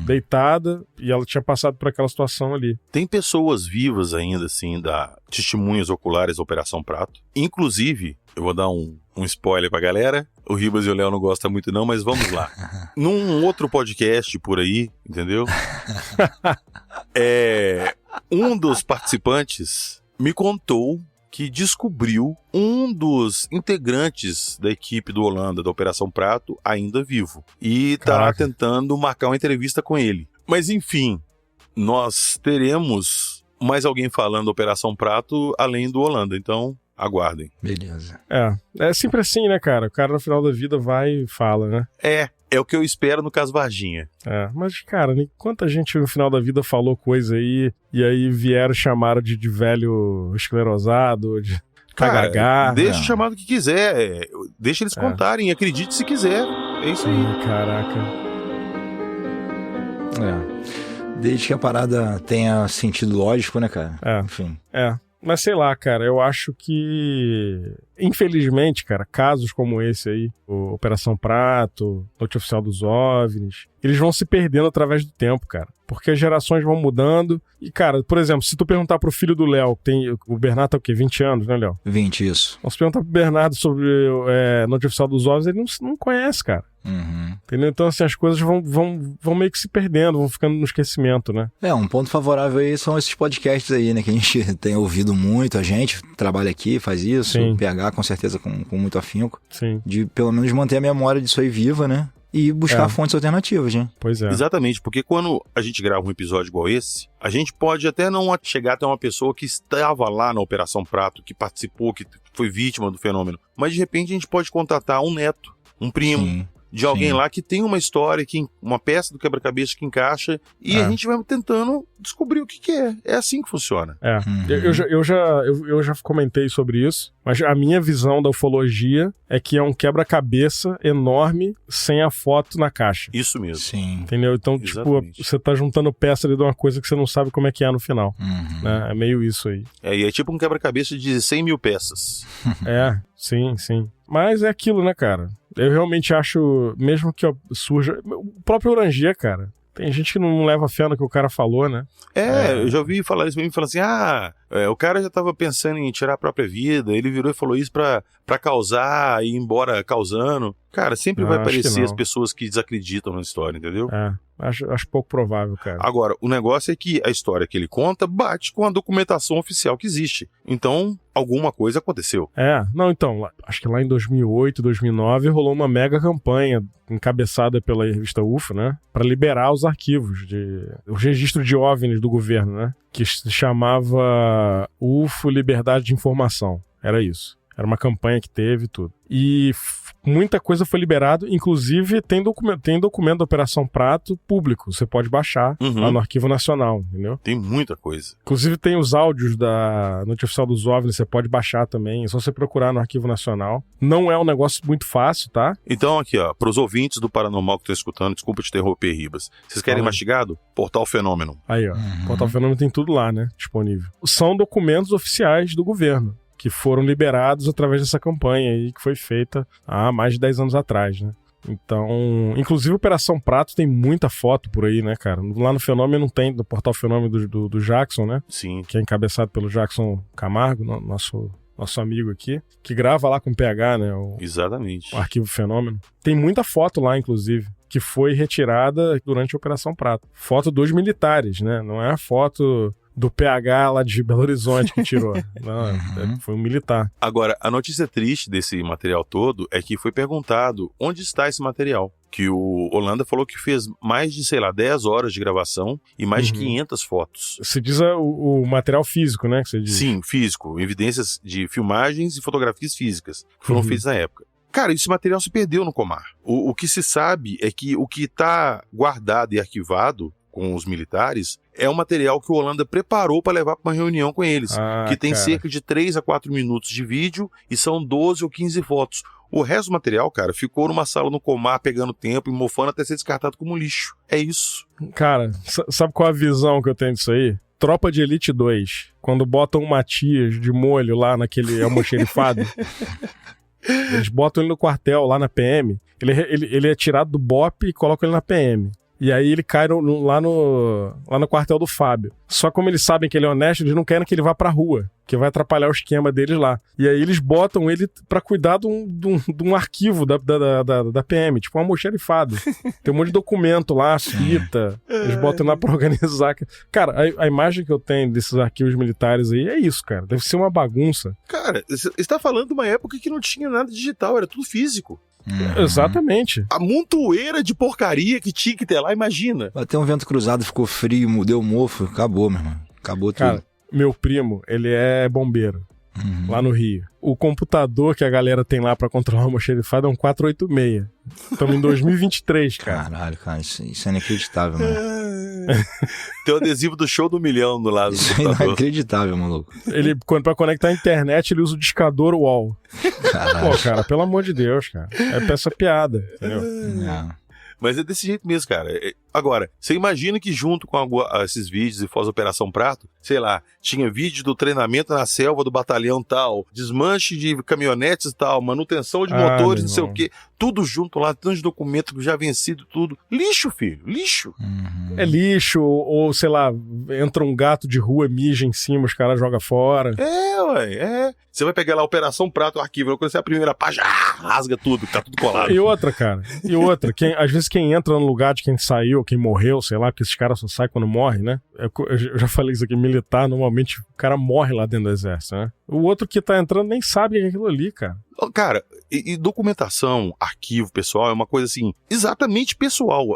Speaker 4: deitada, e ela tinha passado por aquela situação ali.
Speaker 5: Tem pessoas vivas ainda, assim, testemunhas oculares da Operação Prato. Inclusive, eu vou dar um spoiler pra galera. O Ribas e o Léo não gostam muito não, mas vamos lá. Num outro podcast por aí, entendeu? Um dos participantes me contou que descobriu um dos integrantes da equipe do Holanda, da Operação Prato, ainda vivo. E tá tentando marcar uma entrevista com ele. Mas enfim, nós teremos mais alguém falando da Operação Prato além do Holanda, então aguardem.
Speaker 3: Beleza.
Speaker 4: É sempre assim, né, cara? O cara no final da vida vai e fala, né?
Speaker 5: É o que eu espero no caso Varginha.
Speaker 4: Mas, cara, quanta gente no final da vida falou coisa aí, e aí vieram chamaram de velho esclerosado, de cagagá.
Speaker 5: Deixa o chamado que quiser, deixa eles contarem, acredite se quiser. É isso aí.
Speaker 4: Caraca.
Speaker 3: Desde que a parada tenha sentido lógico, né, cara? Enfim.
Speaker 4: Mas sei lá, cara, eu acho que, infelizmente, cara, casos como esse aí, o Operação Prato, Noite Oficial dos OVNIs, eles vão se perdendo através do tempo, cara. Porque as gerações vão mudando. E, cara, por exemplo, se tu perguntar pro filho do Léo, o Bernardo tá o quê? 20 anos, né, Léo?
Speaker 3: 20, isso.
Speaker 4: Então, se perguntar pro Bernardo sobre Noite Oficial dos OVNIs, ele não conhece, cara. Entendeu? Então, assim, as coisas vão meio que se perdendo, vão ficando no esquecimento, né?
Speaker 3: Um ponto favorável aí são esses podcasts aí, né? Que a gente tem ouvido muito, a gente trabalha aqui, faz isso,
Speaker 4: Sim.
Speaker 3: o PH com certeza com muito afinco.
Speaker 4: Sim.
Speaker 3: De pelo menos manter a memória disso aí viva, né? E buscar fontes alternativas, né?
Speaker 4: Pois é.
Speaker 5: Exatamente, porque quando a gente grava um episódio igual esse, a gente pode até não chegar até uma pessoa que estava lá na Operação Prato, que participou, que foi vítima do fenômeno. Mas de repente a gente pode contatar um neto, um primo. Sim. De alguém lá que tem uma história, uma peça do quebra-cabeça que encaixa, e a gente vai tentando descobrir o que é. É assim que funciona.
Speaker 4: Eu já comentei sobre isso, mas a minha visão da ufologia é que é um quebra-cabeça enorme sem a foto na caixa.
Speaker 5: Isso mesmo.
Speaker 3: Sim.
Speaker 4: Entendeu? Então,
Speaker 5: Exatamente.
Speaker 4: você tá juntando peça ali de uma coisa que você não sabe como é que é no final. Né? É meio isso aí.
Speaker 5: E é tipo um quebra-cabeça de 100 mil peças.
Speaker 4: Sim. Mas é aquilo, né, cara? Eu realmente acho, mesmo que surja... O próprio Orangia, cara. Tem gente que não leva fé no que o cara falou, né?
Speaker 5: Eu já ouvi falar isso pra mim, falando assim, o cara já tava pensando em tirar a própria vida, ele virou e falou isso pra causar e ir embora causando. Cara, sempre vai aparecer as pessoas que desacreditam na história, entendeu?
Speaker 4: Acho pouco provável, cara.
Speaker 5: Agora, o negócio é que a história que ele conta bate com a documentação oficial que existe. Então, alguma coisa aconteceu.
Speaker 4: Acho que lá em 2008, 2009, rolou uma mega campanha encabeçada pela revista UFO, né? Pra liberar os arquivos, os registros de OVNIs do governo, né? Que se chamava UFO Liberdade de Informação. Era isso. Era uma campanha que teve tudo. E muita coisa foi liberado, inclusive tem documento da Operação Prato público. Você pode baixar lá no Arquivo Nacional, entendeu?
Speaker 5: Tem muita coisa.
Speaker 4: Inclusive tem os áudios da Noite Oficial dos OVNIs, você pode baixar também. É só você procurar no Arquivo Nacional. Não é um negócio muito fácil, tá?
Speaker 5: Então aqui, pros ouvintes do Paranormal que estão escutando, desculpa te interromper, Ribas. Vocês querem mastigado? Portal Fenômeno.
Speaker 4: Aí, Portal Fenômeno tem tudo lá, né? Disponível. São documentos oficiais do governo, que foram liberados através dessa campanha aí que foi feita há mais de 10 anos atrás, né? Então, inclusive Operação Prato tem muita foto por aí, né, cara? Lá no Fenômeno tem, do Portal Fenômeno do Jackson, né?
Speaker 5: Sim.
Speaker 4: Que é encabeçado pelo Jackson Camargo, nosso amigo aqui, que grava lá com o PH, né?
Speaker 5: Exatamente.
Speaker 4: O Arquivo Fenômeno. Tem muita foto lá, inclusive, que foi retirada durante a Operação Prato. Foto dos militares, né? Não é a foto do PH lá de Belo Horizonte que tirou. Não, foi um militar.
Speaker 5: Agora, a notícia triste desse material todo é que foi perguntado onde está esse material. Que o Holanda falou que fez mais de, 10 horas de gravação e mais de 500 fotos.
Speaker 4: Você diz o material físico, né? Que você diz.
Speaker 5: Sim, físico. Evidências de filmagens e fotografias físicas que foram feitas na época. Cara, esse material se perdeu no Comar. O que se sabe é que o que está guardado e arquivado com os militares é um material que o Holanda preparou para levar para uma reunião com eles, que tem cerca de 3 a 4 minutos de vídeo e são 12 ou 15 fotos. O resto do material, cara, ficou numa sala no Comar pegando tempo e mofando até ser descartado como lixo. É isso.
Speaker 4: Cara, sabe qual a visão que eu tenho disso aí? Tropa de Elite 2, quando botam um Matias de molho lá naquele almoxerifado, eles botam ele no quartel, lá na PM, ele é tirado do BOP e colocam ele na PM. E aí ele cai lá no quartel do Fábio. Só como eles sabem que ele é honesto, eles não querem que ele vá pra rua, que vai atrapalhar o esquema deles lá. E aí eles botam ele pra cuidar de um arquivo da PM, tipo um almoxerifado. Tem um monte de documento lá, fita, eles botam lá pra organizar. Cara, a imagem que eu tenho desses arquivos militares aí é isso, cara. Deve ser uma bagunça.
Speaker 5: Cara, você tá falando de uma época que não tinha nada digital, era tudo físico.
Speaker 4: Exatamente.
Speaker 5: A montoeira de porcaria que tinha que ter lá, imagina.
Speaker 3: Bateu um vento cruzado, ficou frio, deu mofo, acabou, meu irmão. Acabou tudo.
Speaker 4: Cara, meu primo, ele é bombeiro, lá no Rio. O computador que a galera tem lá pra controlar o almoxerifado é um 486. Estamos em 2023, cara.
Speaker 3: Caralho, cara, isso é inacreditável, mano.
Speaker 5: Tem o adesivo do Show do Milhão do lado do
Speaker 3: Isso é
Speaker 5: computador.
Speaker 3: inacreditável, maluco.
Speaker 4: Pra conectar a internet, ele usa o discador UOL.
Speaker 3: Caralho.
Speaker 4: Pô, cara, pelo amor de Deus, cara. É peça piada, entendeu?
Speaker 5: Mas é desse jeito mesmo, cara. Agora, você imagina que junto com esses vídeos e pós-Operação Prato, sei lá, tinha vídeo do treinamento na selva do batalhão tal, desmanche de caminhonetes tal, manutenção de motores, não sei o quê. Tudo junto lá, tanto de documento já vencido, tudo. Lixo, filho, lixo.
Speaker 4: É lixo, ou sei lá, entra um gato de rua, mija em cima, os caras jogam fora.
Speaker 5: Ué. Você vai pegar lá Operação Prato, o arquivo, quando você é a primeira página, rasga tudo, tá tudo colado.
Speaker 4: E outra, cara, às vezes quem entra no lugar de quem saiu, quem morreu, sei lá, porque esses caras só saem quando morrem, né? Eu já falei isso aqui, militar, normalmente o cara morre lá dentro do exército, né? O outro que tá entrando nem sabe o que é aquilo ali, cara.
Speaker 5: Cara, e documentação, arquivo pessoal, é uma coisa assim, exatamente pessoal.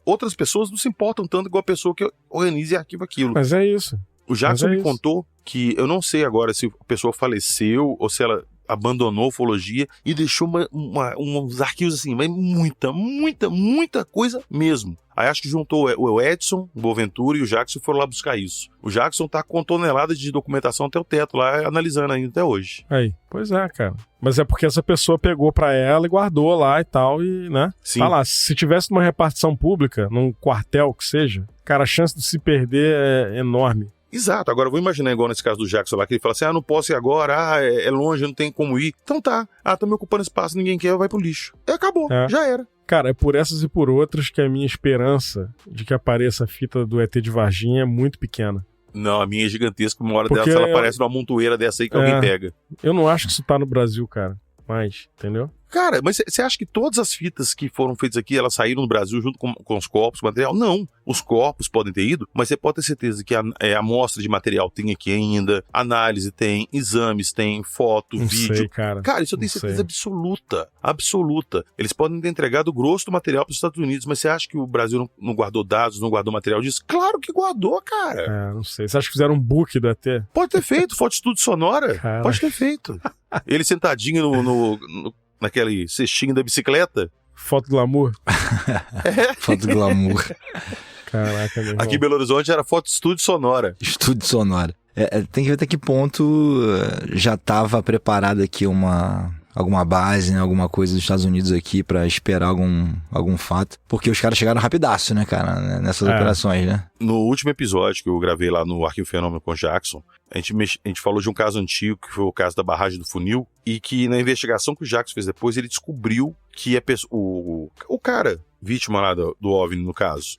Speaker 5: Outras pessoas não se importam tanto igual a pessoa que organiza e arquiva aquilo.
Speaker 4: Mas é isso.
Speaker 5: O Jackson me contou que, eu não sei agora se a pessoa faleceu ou se ela abandonou a ufologia e deixou uns arquivos assim, mas muita coisa mesmo. Aí acho que juntou o Edson, o Boaventura e o Jackson e foram lá buscar isso. O Jackson tá com toneladas de documentação até o teto lá, analisando ainda até hoje.
Speaker 4: Aí, pois é, cara. Mas é porque essa pessoa pegou pra ela e guardou lá e tal, e, né?
Speaker 5: Sim.
Speaker 4: Tá lá, se tivesse numa repartição pública, num quartel que seja, cara, a chance de se perder é enorme.
Speaker 5: Exato, agora eu vou imaginar igual nesse caso do Jackson lá, que ele fala assim, não posso ir agora, é longe, não tem como ir. Então tá, tá me ocupando espaço, ninguém quer, vai pro lixo. E acabou, já era.
Speaker 4: Cara, é por essas e por outras que a minha esperança de que apareça a fita do ET de Varginha é muito pequena.
Speaker 5: Não, a minha é gigantesca, uma hora dessa ela aparece numa montoeira dessa aí que alguém pega.
Speaker 4: Eu não acho que isso tá no Brasil, cara, mais, entendeu?
Speaker 5: Cara, mas você acha que todas as fitas que foram feitas aqui, elas saíram no Brasil junto com os corpos, com o material? Não. Os corpos podem ter ido, mas você pode ter certeza que a amostra de material tem aqui ainda, análise tem, exames tem, foto, vídeo.
Speaker 4: Não sei, cara.
Speaker 5: Cara, isso eu tenho certeza absoluta. Eles podem ter entregado o grosso do material para os Estados Unidos, mas você acha que o Brasil não guardou dados, não guardou material disso? Claro que guardou, cara.
Speaker 4: Não sei. Você acha que fizeram um book do ET?
Speaker 5: Pode ter feito, foto de estúdio sonora.
Speaker 4: Cara.
Speaker 5: Pode ter feito. Ele sentadinho naquele cestinho da bicicleta.
Speaker 4: Foto glamour?
Speaker 3: Foto glamour.
Speaker 4: Caraca, meu irmão.
Speaker 5: Aqui em Belo Horizonte era foto de estúdio sonora.
Speaker 3: Estúdio sonora. Tem que ver até que ponto já estava preparada aqui alguma base, né, alguma coisa dos Estados Unidos aqui pra esperar algum fato. Porque os caras chegaram rapidaço, né, cara, nessas operações, né?
Speaker 5: No último episódio que eu gravei lá no Arquivo Fenômeno com o Jackson, a gente falou de um caso antigo, que foi o caso da barragem do Funil, e que na investigação que o Jackson fez depois, ele descobriu que o cara, vítima lá do OVNI, no caso,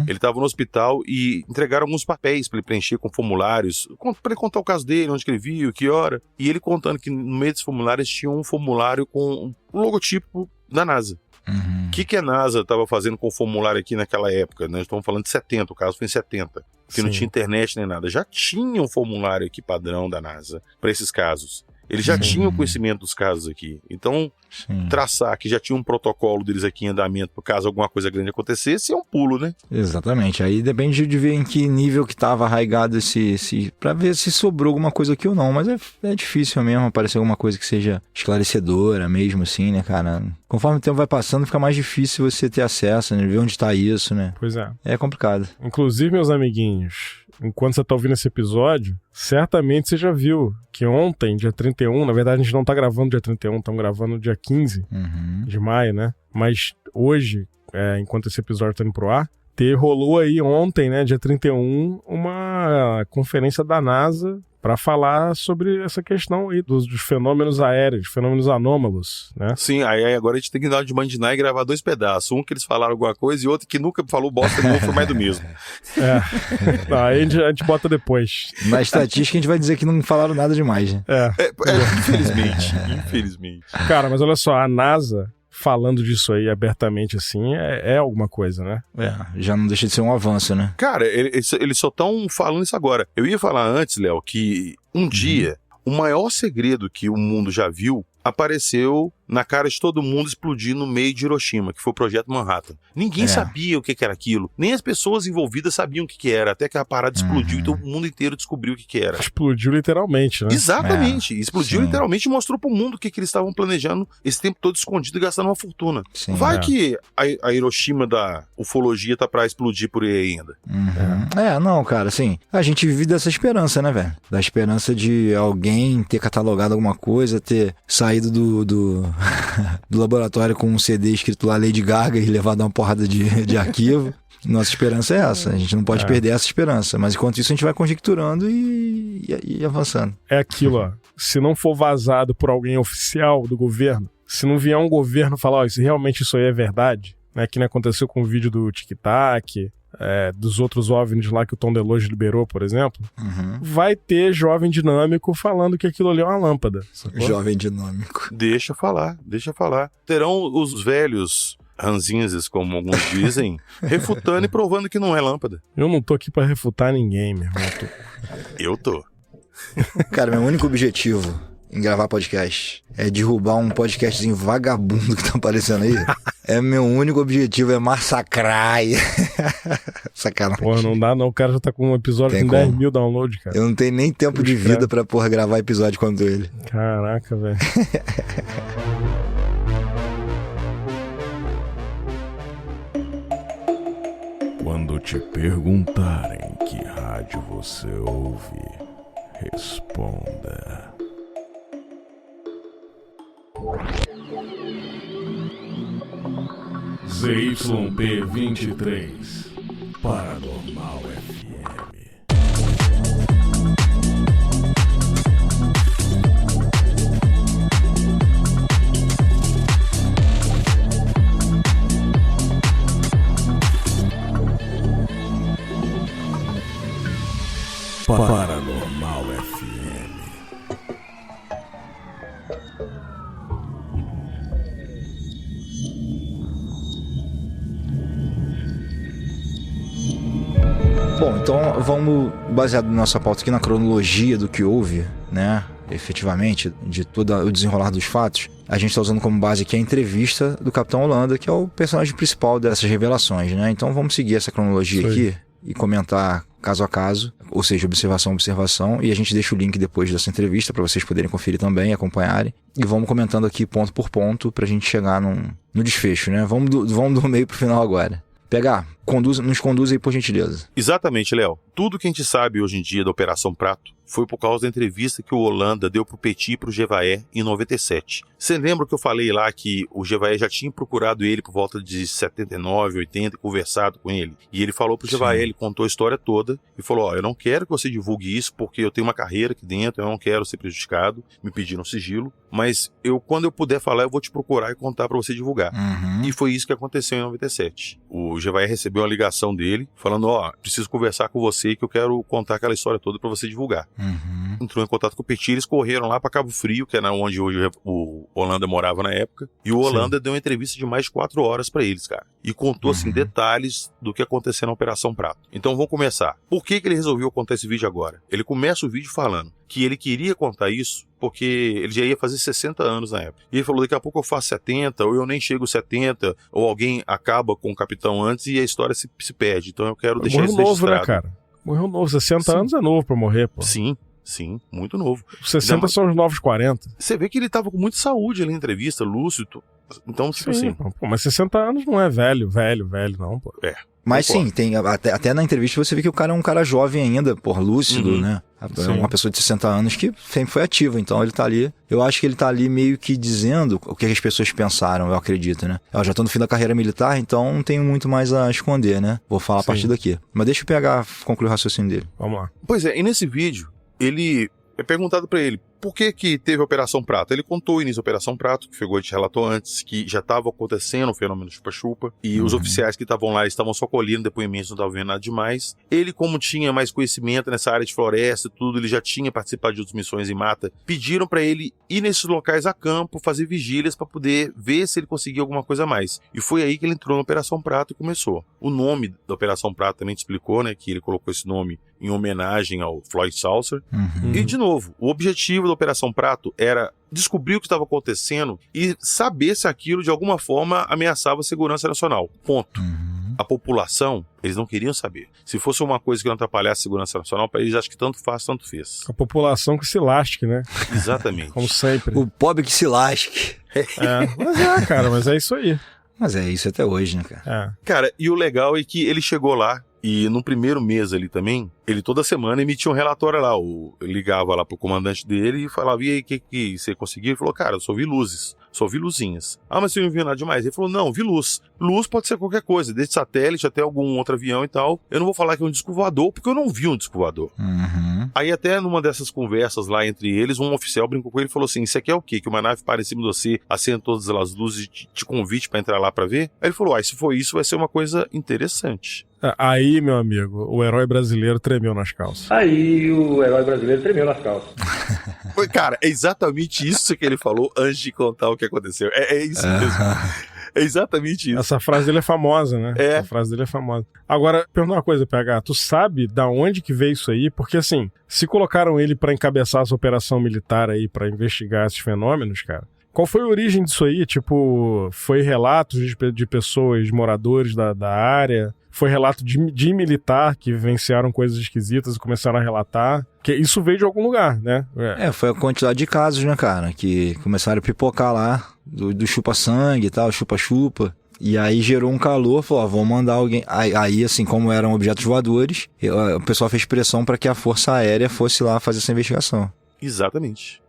Speaker 5: ele estava no hospital e entregaram alguns papéis para ele preencher com formulários, para ele contar o caso dele, onde que ele viu, que hora, e ele contando que no meio desses formulários tinha um formulário com o logotipo da NASA. O que a NASA estava fazendo com o formulário aqui naquela época? Nós estamos falando de 70, o caso foi em 70, que não tinha internet nem nada. Já tinha um formulário aqui padrão da NASA para esses casos. Eles já tinham conhecimento dos casos aqui. Então, traçar que já tinha um protocolo deles aqui em andamento por caso alguma coisa grande acontecesse é um pulo, né?
Speaker 3: Exatamente. Aí depende de ver em que nível que estava arraigado pra ver se sobrou alguma coisa aqui ou não. Mas é difícil mesmo aparecer alguma coisa que seja esclarecedora mesmo, assim, né, cara? Conforme o tempo vai passando, fica mais difícil você ter acesso, né? Ver onde está isso, né?
Speaker 4: Pois é.
Speaker 3: É complicado.
Speaker 4: Inclusive, meus amiguinhos, enquanto você tá ouvindo esse episódio, certamente você já viu que ontem, dia 31, na verdade a gente não tá gravando dia 31, estamos gravando dia 15 de maio, né? Mas hoje, enquanto esse episódio tá indo pro ar, rolou aí ontem, né, dia 31, uma conferência da NASA para falar sobre essa questão aí dos fenômenos aéreos, fenômenos anômalos, né?
Speaker 5: Sim, aí agora a gente tem que dar de mandinar e gravar 2 pedaços. Um que eles falaram alguma coisa e outro que nunca falou bosta nenhuma, foi mais do mesmo.
Speaker 4: Não, aí a gente bota depois.
Speaker 3: Na estatística a gente vai dizer que não falaram nada demais, né?
Speaker 5: Infelizmente.
Speaker 4: Cara, mas olha só, a NASA falando disso aí abertamente assim é alguma coisa, né?
Speaker 3: Já não deixa de ser um avanço, né?
Speaker 5: Cara, eles só estão falando isso agora. Eu ia falar antes, Léo, que um dia o maior segredo que o mundo já viu apareceu na cara de todo mundo explodir no meio de Hiroshima, que foi o Projeto Manhattan. Ninguém sabia o que era aquilo. Nem as pessoas envolvidas sabiam o que era, até que a parada explodiu e todo mundo inteiro descobriu o que era.
Speaker 4: Explodiu literalmente, né?
Speaker 5: Exatamente. Explodiu literalmente e mostrou pro mundo o que eles estavam planejando esse tempo todo escondido e gastando uma fortuna. Vai que a Hiroshima da ufologia tá pra explodir por aí ainda.
Speaker 3: Não, cara, assim, a gente vive dessa esperança, né, velho? Da esperança de alguém ter catalogado alguma coisa, ter saído do laboratório com um CD escrito lá Lady Gaga e levado uma porrada de arquivo. Nossa esperança é essa, a gente não pode perder essa esperança, mas enquanto isso a gente vai conjecturando e avançando.
Speaker 4: É aquilo, ó, se não for vazado por alguém oficial do governo, se não vier um governo falar, ó, se realmente isso aí é verdade, né, que nem aconteceu com o vídeo do Tic Tac, dos outros OVNIs lá que o Tom DeLonge liberou, por exemplo, vai ter jovem dinâmico falando que aquilo ali é uma lâmpada. Sacou?
Speaker 3: Jovem dinâmico.
Speaker 5: Deixa falar. Terão os velhos ranzinhas, como alguns dizem, refutando e provando que não é lâmpada.
Speaker 4: Eu não tô aqui pra refutar ninguém, meu irmão.
Speaker 5: Eu tô.
Speaker 3: Cara, meu único objetivo em gravar podcast é derrubar um podcastzinho vagabundo que tá aparecendo aí. Meu único objetivo é massacrar. Sacanagem.
Speaker 4: Porra, não dá não, o cara já tá com um episódio com 10 mil downloads, cara.
Speaker 3: Eu não tenho nem tempo de vida pra, gravar episódio quanto ele.
Speaker 4: Caraca, velho.
Speaker 8: Quando te perguntarem que rádio você ouve, responda. ZYP23 Paranormal FM. Paranormal FM.
Speaker 3: Bom, então vamos, baseado na nossa pauta aqui, na cronologia do que houve, né, efetivamente, de todo o desenrolar dos fatos, a gente está usando como base aqui a entrevista do Capitão Holanda, que é o personagem principal dessas revelações, né? Então vamos seguir essa cronologia aqui e comentar caso a caso, ou seja, observação a observação, e a gente deixa o link depois dessa entrevista para vocês poderem conferir também, acompanharem, e vamos comentando aqui ponto por ponto pra gente chegar no desfecho, né? Vamos do meio pro final agora. PH, nos conduz aí por gentileza.
Speaker 5: Exatamente, Léo. Tudo que a gente sabe hoje em dia da Operação Prato foi por causa da entrevista que o Holanda deu pro Petit e pro Gevaer em 97. Você lembra que eu falei lá que o Gevaer já tinha procurado ele por volta de 79, 80 e conversado com ele? E ele falou pro Gevaer, ele contou a história toda e falou, eu não quero que você divulgue isso porque eu tenho uma carreira aqui dentro, eu não quero ser prejudicado, me pediram sigilo, mas quando eu puder falar, eu vou te procurar e contar pra você divulgar. E foi isso que aconteceu em 97. O Gevaer recebeu uma ligação dele falando, preciso conversar com você que eu quero contar aquela história toda pra você divulgar. entrou em contato com o Petit, eles correram lá pra Cabo Frio, que era onde hoje o Holanda morava na época, e o Holanda deu uma entrevista de mais de 4 horas pra eles, cara, e contou, assim, detalhes do que aconteceu na Operação Prato. Então vamos começar. Por que ele resolveu contar esse vídeo agora? Ele começa o vídeo falando que ele queria contar isso porque ele já ia fazer 60 anos na época. E ele falou, daqui a pouco eu faço 70, ou eu nem chego 70, ou alguém acaba com o capitão antes e a história se perde. Então eu quero deixar isso
Speaker 4: novo,
Speaker 5: registrado.
Speaker 4: Né, cara? Morreu novo. 60 anos é novo pra morrer, pô.
Speaker 5: Sim, muito novo.
Speaker 4: 60 são os novos 40.
Speaker 5: Você vê que ele tava com muita saúde ali na entrevista, lúcido. Então, tipo assim...
Speaker 4: Pô, mas 60 anos não é velho, não, pô.
Speaker 3: Mas sim, tem, até na entrevista você vê que o cara é um cara jovem ainda, lúcido, né? É uma pessoa de 60 anos que sempre foi ativa, então ele tá ali. Eu acho que ele tá ali meio que dizendo o que as pessoas pensaram, eu acredito, né? Eu já tô no fim da carreira militar, então não tenho muito mais a esconder, né? Vou falar a partir daqui. Mas deixa eu concluir o raciocínio dele.
Speaker 4: Vamos lá.
Speaker 5: Pois é, e nesse vídeo, ele é perguntado pra ele, por que teve a Operação Prato? Ele contou o início da Operação Prato, que o Feigote relatou antes, que já estava acontecendo o fenômeno chupa-chupa, e os oficiais que estavam lá estavam só colhendo depoimentos, não estavam vendo nada demais. Ele, como tinha mais conhecimento nessa área de floresta e tudo, ele já tinha participado de outras missões em mata, pediram para ele ir nesses locais a campo, fazer vigílias para poder ver se ele conseguia alguma coisa a mais. E foi aí que ele entrou na Operação Prato e começou. O nome da Operação Prato também te explicou, né, que ele colocou esse nome em homenagem ao Floyd Salser. E, de novo, o objetivo da Operação Prato era descobrir o que estava acontecendo e saber se aquilo, de alguma forma, ameaçava a segurança nacional. Ponto. A população, eles não queriam saber. Se fosse uma coisa que não atrapalhasse a segurança nacional, para eles acho que tanto faz, tanto fez.
Speaker 4: A população que se lasque, né?
Speaker 5: Exatamente.
Speaker 4: Como sempre.
Speaker 3: O pobre que se lasque.
Speaker 4: Mas é isso aí.
Speaker 3: Mas é isso até hoje, né, cara?
Speaker 5: Cara, e o legal é que ele chegou lá e no primeiro mês ali também, ele toda semana emitia um relatório lá. Ele ligava lá pro comandante dele e falava, e aí, o que você conseguiu? Ele falou, cara, eu só vi luzes, só vi luzinhas. Ah, mas você não viu nada demais? Ele falou, não, vi luz. Luz pode ser qualquer coisa, desde satélite até algum outro avião e tal. Eu não vou falar que é um disco voador, porque eu não vi um disco voador. Aí até numa dessas conversas lá entre eles, um oficial brincou com ele e falou assim, isso aqui é o quê? Que uma nave para em cima de você, acenda todas as luzes e te convite pra entrar lá pra ver? Aí ele falou, se for isso, vai ser uma coisa interessante.
Speaker 4: Aí, meu amigo, o herói brasileiro tremeu nas calças.
Speaker 5: Cara, é exatamente isso que ele falou antes de contar o que aconteceu. É isso mesmo. É exatamente isso.
Speaker 4: Essa frase dele é famosa, né?
Speaker 5: É.
Speaker 4: Essa frase dele é famosa. Agora, pergunta uma coisa, PH. Tu sabe da onde que veio isso aí? Porque, assim, se colocaram ele pra encabeçar essa operação militar aí, pra investigar esses fenômenos, cara, qual foi a origem disso aí? Tipo, foi relatos de pessoas, moradores da área? Foi relato de militar que vivenciaram coisas esquisitas e começaram a relatar? Porque isso veio de algum lugar, né?
Speaker 3: Foi a quantidade de casos, né, cara? Que começaram a pipocar lá, do chupa-sangue e tal, chupa-chupa. E aí gerou um calor, falou, vamos mandar alguém. Aí, assim, como eram objetos voadores, o pessoal fez pressão para que a Força Aérea fosse lá fazer essa investigação.
Speaker 5: Exatamente.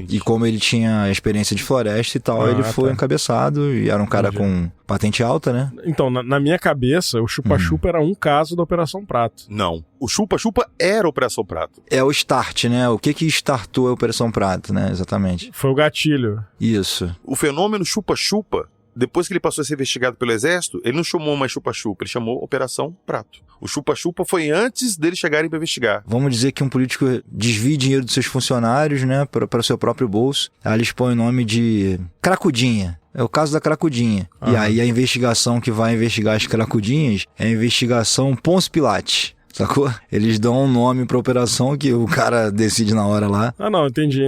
Speaker 3: E como ele tinha experiência de floresta e tal, ele foi encabeçado e era um cara com patente alta, né?
Speaker 4: Então, na minha cabeça, o chupa-chupa era um caso da Operação Prato.
Speaker 5: Não, o chupa-chupa era a Operação Prato.
Speaker 3: É o start, né? O que startou a Operação Prato, né? Exatamente.
Speaker 4: Foi o gatilho.
Speaker 3: Isso.
Speaker 5: O fenômeno chupa-chupa, depois que ele passou a ser investigado pelo Exército, ele não chamou mais chupa-chupa, ele chamou Operação Prato. O chupa-chupa foi antes deles chegarem para investigar.
Speaker 3: Vamos dizer que um político desvia dinheiro dos seus funcionários, né, para o seu próprio bolso. Aí eles põem o nome de Cracudinha. É o caso da Cracudinha. E aí a investigação que vai investigar as Cracudinhas é a investigação Ponce Pilate. Sacou? Eles dão um nome pra operação que o cara decide na hora lá.
Speaker 4: Não, entendi.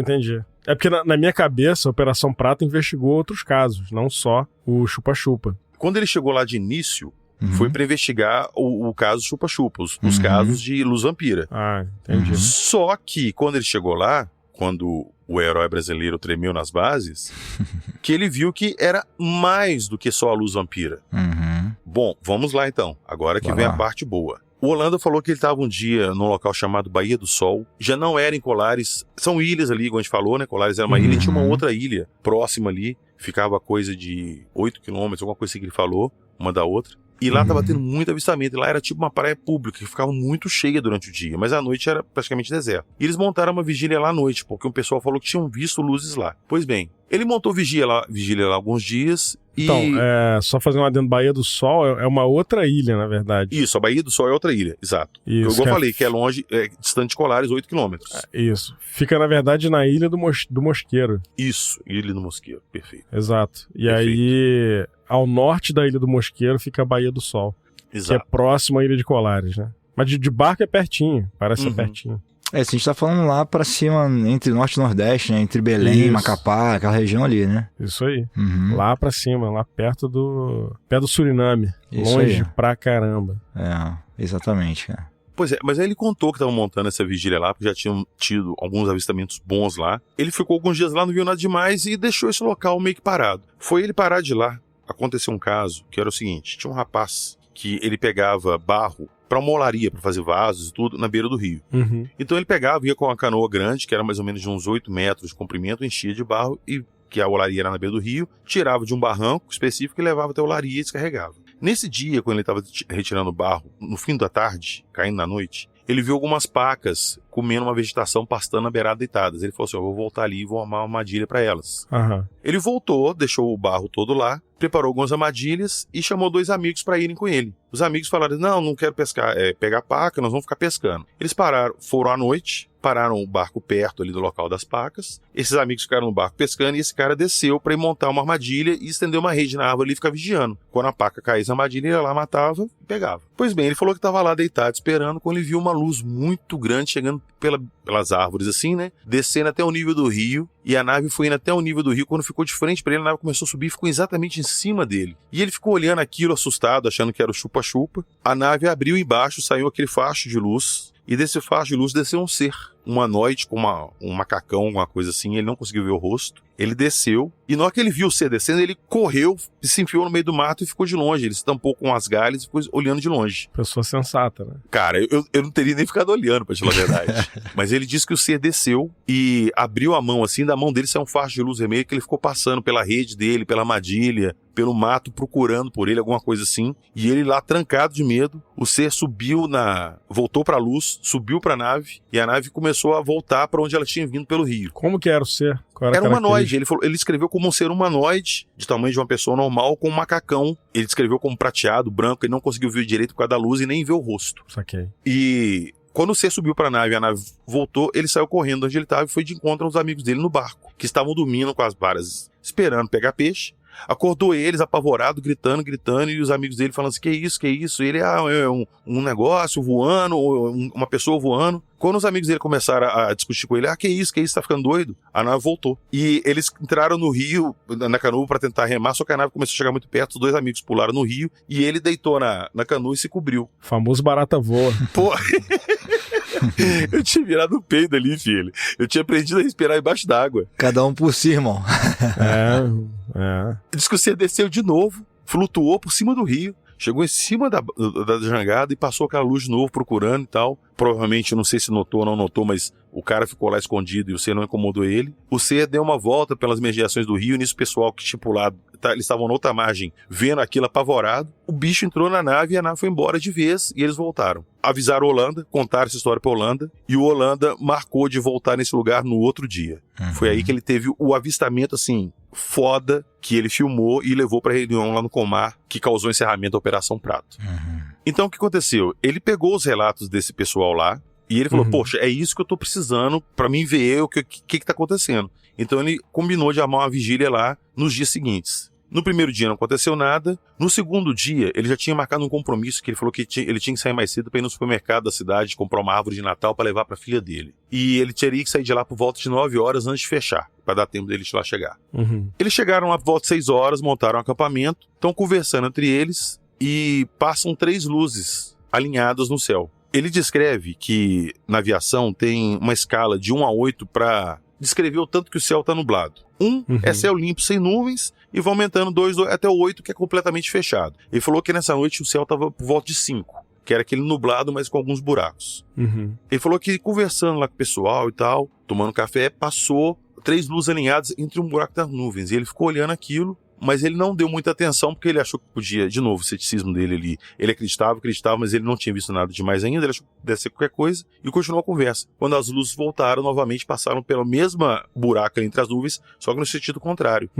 Speaker 4: É porque na minha cabeça a Operação Prato investigou outros casos, não só o chupa-chupa.
Speaker 5: Quando ele chegou lá de início, foi para investigar o caso chupa-chupa, os casos de luz vampira.
Speaker 4: Entendi.
Speaker 5: Só que quando ele chegou lá, quando o herói brasileiro tremeu nas bases, que ele viu que era mais do que só a luz vampira. Bom, vamos lá então. Agora que vem a parte boa. O Holanda falou que ele estava um dia num local chamado Baía do Sol. Já não era em Colares. São ilhas ali, como a gente falou, né? Colares era uma ilha e tinha uma outra ilha próxima ali. Ficava coisa de 8 quilômetros, alguma coisa assim que ele falou, uma da outra. E lá tava tendo muito avistamento. E lá era tipo uma praia pública, que ficava muito cheia durante o dia. Mas à noite era praticamente deserto. E eles montaram uma vigília lá à noite, porque o pessoal falou que tinham visto luzes lá. Pois bem, Ele montou vigília lá alguns dias e...
Speaker 4: Então, só fazer um adendo, Baía do Sol é uma outra ilha, na verdade.
Speaker 5: Isso, a Baía do Sol é outra ilha, exato.
Speaker 4: Isso,
Speaker 5: eu falei que é longe, distante de Colares, 8 quilômetros.
Speaker 4: Isso. Fica, na verdade, na Ilha do Mosqueiro.
Speaker 5: Isso, Ilha do Mosqueiro, perfeito.
Speaker 4: Exato. E
Speaker 5: Perfeito.
Speaker 4: aí, ao norte da Ilha do Mosqueiro fica a Baía do Sol.
Speaker 5: Exato.
Speaker 4: Que é próximo à Ilha de Colares, né? Mas de barco é pertinho, parece ser pertinho.
Speaker 3: Se a gente tá falando lá pra cima, entre norte e nordeste, né? Entre Belém,
Speaker 4: Isso.
Speaker 3: Macapá, aquela região ali, né?
Speaker 4: Isso aí.
Speaker 3: Uhum.
Speaker 4: Lá pra cima, lá perto do Suriname.
Speaker 3: Isso
Speaker 4: Longe
Speaker 3: aí.
Speaker 4: pra caramba.
Speaker 3: Exatamente, cara.
Speaker 5: Pois é, mas aí ele contou que estavam montando essa vigília lá, porque já tinham tido alguns avistamentos bons lá. Ele ficou alguns dias lá, não viu nada demais e deixou esse local meio que parado. Foi ele parar de lá, aconteceu um caso, que era o seguinte, tinha um rapaz que ele pegava barro pra uma olaria, pra fazer vasos e tudo, na beira do rio.
Speaker 4: Uhum.
Speaker 5: Então ele pegava, ia com uma canoa grande, que era mais ou menos de uns 8 metros de comprimento, enchia de barro, e que a olaria era na beira do rio, tirava de um barranco específico e levava até a olaria e descarregava. Nesse dia, quando ele estava retirando o barro, no fim da tarde, caindo na noite, ele viu algumas pacas comendo uma vegetação, pastando na beirada deitadas. Ele falou assim, eu vou voltar ali e vou armar uma armadilha para elas.
Speaker 4: Aham.
Speaker 5: Ele voltou, deixou o barro todo lá, preparou algumas armadilhas e chamou 2 amigos para irem com ele. Os amigos falaram, não quero pescar, pegar paca, nós vamos ficar pescando. Eles foram à noite, pararam o barco perto ali do local das pacas. Esses amigos ficaram no barco pescando e esse cara desceu para ir montar uma armadilha e estender uma rede na árvore ali e ficar vigiando. Quando a paca caísse na armadilha, ele ia lá, matava e pegava. Pois bem, ele falou que estava lá deitado esperando quando ele viu uma luz muito grande chegando pelas árvores assim, né? Descendo até o nível do rio. E a nave foi indo até o nível do rio. Quando ficou de frente para ele, a nave começou a subir e ficou exatamente em cima dele. E ele ficou olhando aquilo assustado, achando que era o chupa-chupa. A nave abriu embaixo, saiu aquele facho de luz. E desse facho de luz desceu um ser humanoide com um macacão, alguma coisa assim. Ele não conseguiu ver o rosto. Ele desceu. E na hora que ele viu o ser descendo, ele correu, se enfiou no meio do mato e ficou de longe. Ele se tampou com as galhas e ficou olhando de longe.
Speaker 4: Pessoa sensata, né?
Speaker 5: Cara, eu não teria nem ficado olhando, pra te falar a verdade. Mas ele disse que o ser desceu e abriu a mão assim. Da mão dele saiu um facho de luz vermelha que ele ficou passando pela rede dele, pela armadilha, pelo mato, procurando por ele, alguma coisa assim. E ele lá, trancado de medo, o ser voltou pra luz, subiu pra nave e a nave começou a voltar pra onde ela tinha vindo pelo rio.
Speaker 4: Como que era o ser? Qual
Speaker 5: Era humanoide. Ele escreveu como um ser humanoide, de tamanho de uma pessoa normal, com um macacão. Ele descreveu como prateado, branco, ele não conseguiu ver direito por causa da luz e nem ver o rosto.
Speaker 4: Saquei.
Speaker 5: E quando o ser subiu pra nave e a nave voltou, ele saiu correndo onde ele estava e foi de encontro aos amigos dele no barco, que estavam dormindo com as varas, esperando pegar peixe. Acordou eles, apavorado, gritando, e os amigos dele falando assim, que isso? E ele, é um negócio voando, uma pessoa voando. Quando os amigos dele começaram a discutir com ele, que isso, tá ficando doido? A nave voltou. E eles entraram no rio, na canoa, pra tentar remar, só que a nave começou a chegar muito perto, os 2 amigos pularam no rio, e ele deitou na canoa e se cobriu.
Speaker 4: Famoso barata voa.
Speaker 5: Pô... Eu tinha virado o peido ali, filho. Eu tinha aprendido a respirar embaixo d'água.
Speaker 3: Cada um por si, irmão.
Speaker 5: Diz que o ser desceu de novo, flutuou por cima do rio, chegou em cima da jangada e passou aquela luz de novo procurando e tal. Provavelmente, eu não sei se notou ou não notou, mas o cara ficou lá escondido e o ser não incomodou ele. O ser deu uma volta pelas mediações do rio, nisso o pessoal que tipo lá, eles estavam na outra margem, vendo aquilo apavorado. O bicho entrou na nave e a nave foi embora de vez e eles voltaram. Avisaram a Holanda, contaram essa história pra Holanda e o Holanda marcou de voltar nesse lugar no outro dia.
Speaker 3: Uhum.
Speaker 5: Foi aí que ele teve o avistamento, assim, foda, que ele filmou e levou pra reunião lá no Comar, que causou o encerramento da Operação Prato.
Speaker 3: Uhum.
Speaker 5: Então o que aconteceu? Ele pegou os relatos desse pessoal lá e ele falou, poxa, é isso que eu tô precisando pra mim ver o que tá acontecendo. Então ele combinou de armar uma vigília lá nos dias seguintes. No primeiro dia não aconteceu nada. No segundo dia, ele já tinha marcado um compromisso que ele falou que ele tinha que sair mais cedo para ir no supermercado da cidade comprar uma árvore de Natal para levar para a filha dele. E ele teria que sair de lá por volta de 9 horas antes de fechar, para dar tempo dele de lá chegar.
Speaker 4: Uhum.
Speaker 5: Eles chegaram lá por volta de 6 horas, montaram um acampamento, estão conversando entre eles e passam 3 luzes alinhadas no céu. Ele descreve que na aviação tem uma escala de 1 a 8 para descrever o tanto que o céu está nublado. 1 é céu limpo, sem nuvens, e vai aumentando 2 até o 8, que é completamente fechado. Ele falou que nessa noite o céu estava por volta de 5, que era aquele nublado, mas com alguns buracos.
Speaker 4: Uhum.
Speaker 5: Ele falou que conversando lá com o pessoal e tal, tomando café, passou 3 luzes alinhadas entre um buraco das nuvens. E ele ficou olhando aquilo, mas ele não deu muita atenção porque ele achou que podia, de novo, o ceticismo dele ali. Ele acreditava, mas ele não tinha visto nada demais ainda, ele achou que deve ser qualquer coisa e continuou a conversa. Quando as luzes voltaram, novamente passaram pela mesma buraca entre as nuvens, só que no sentido contrário.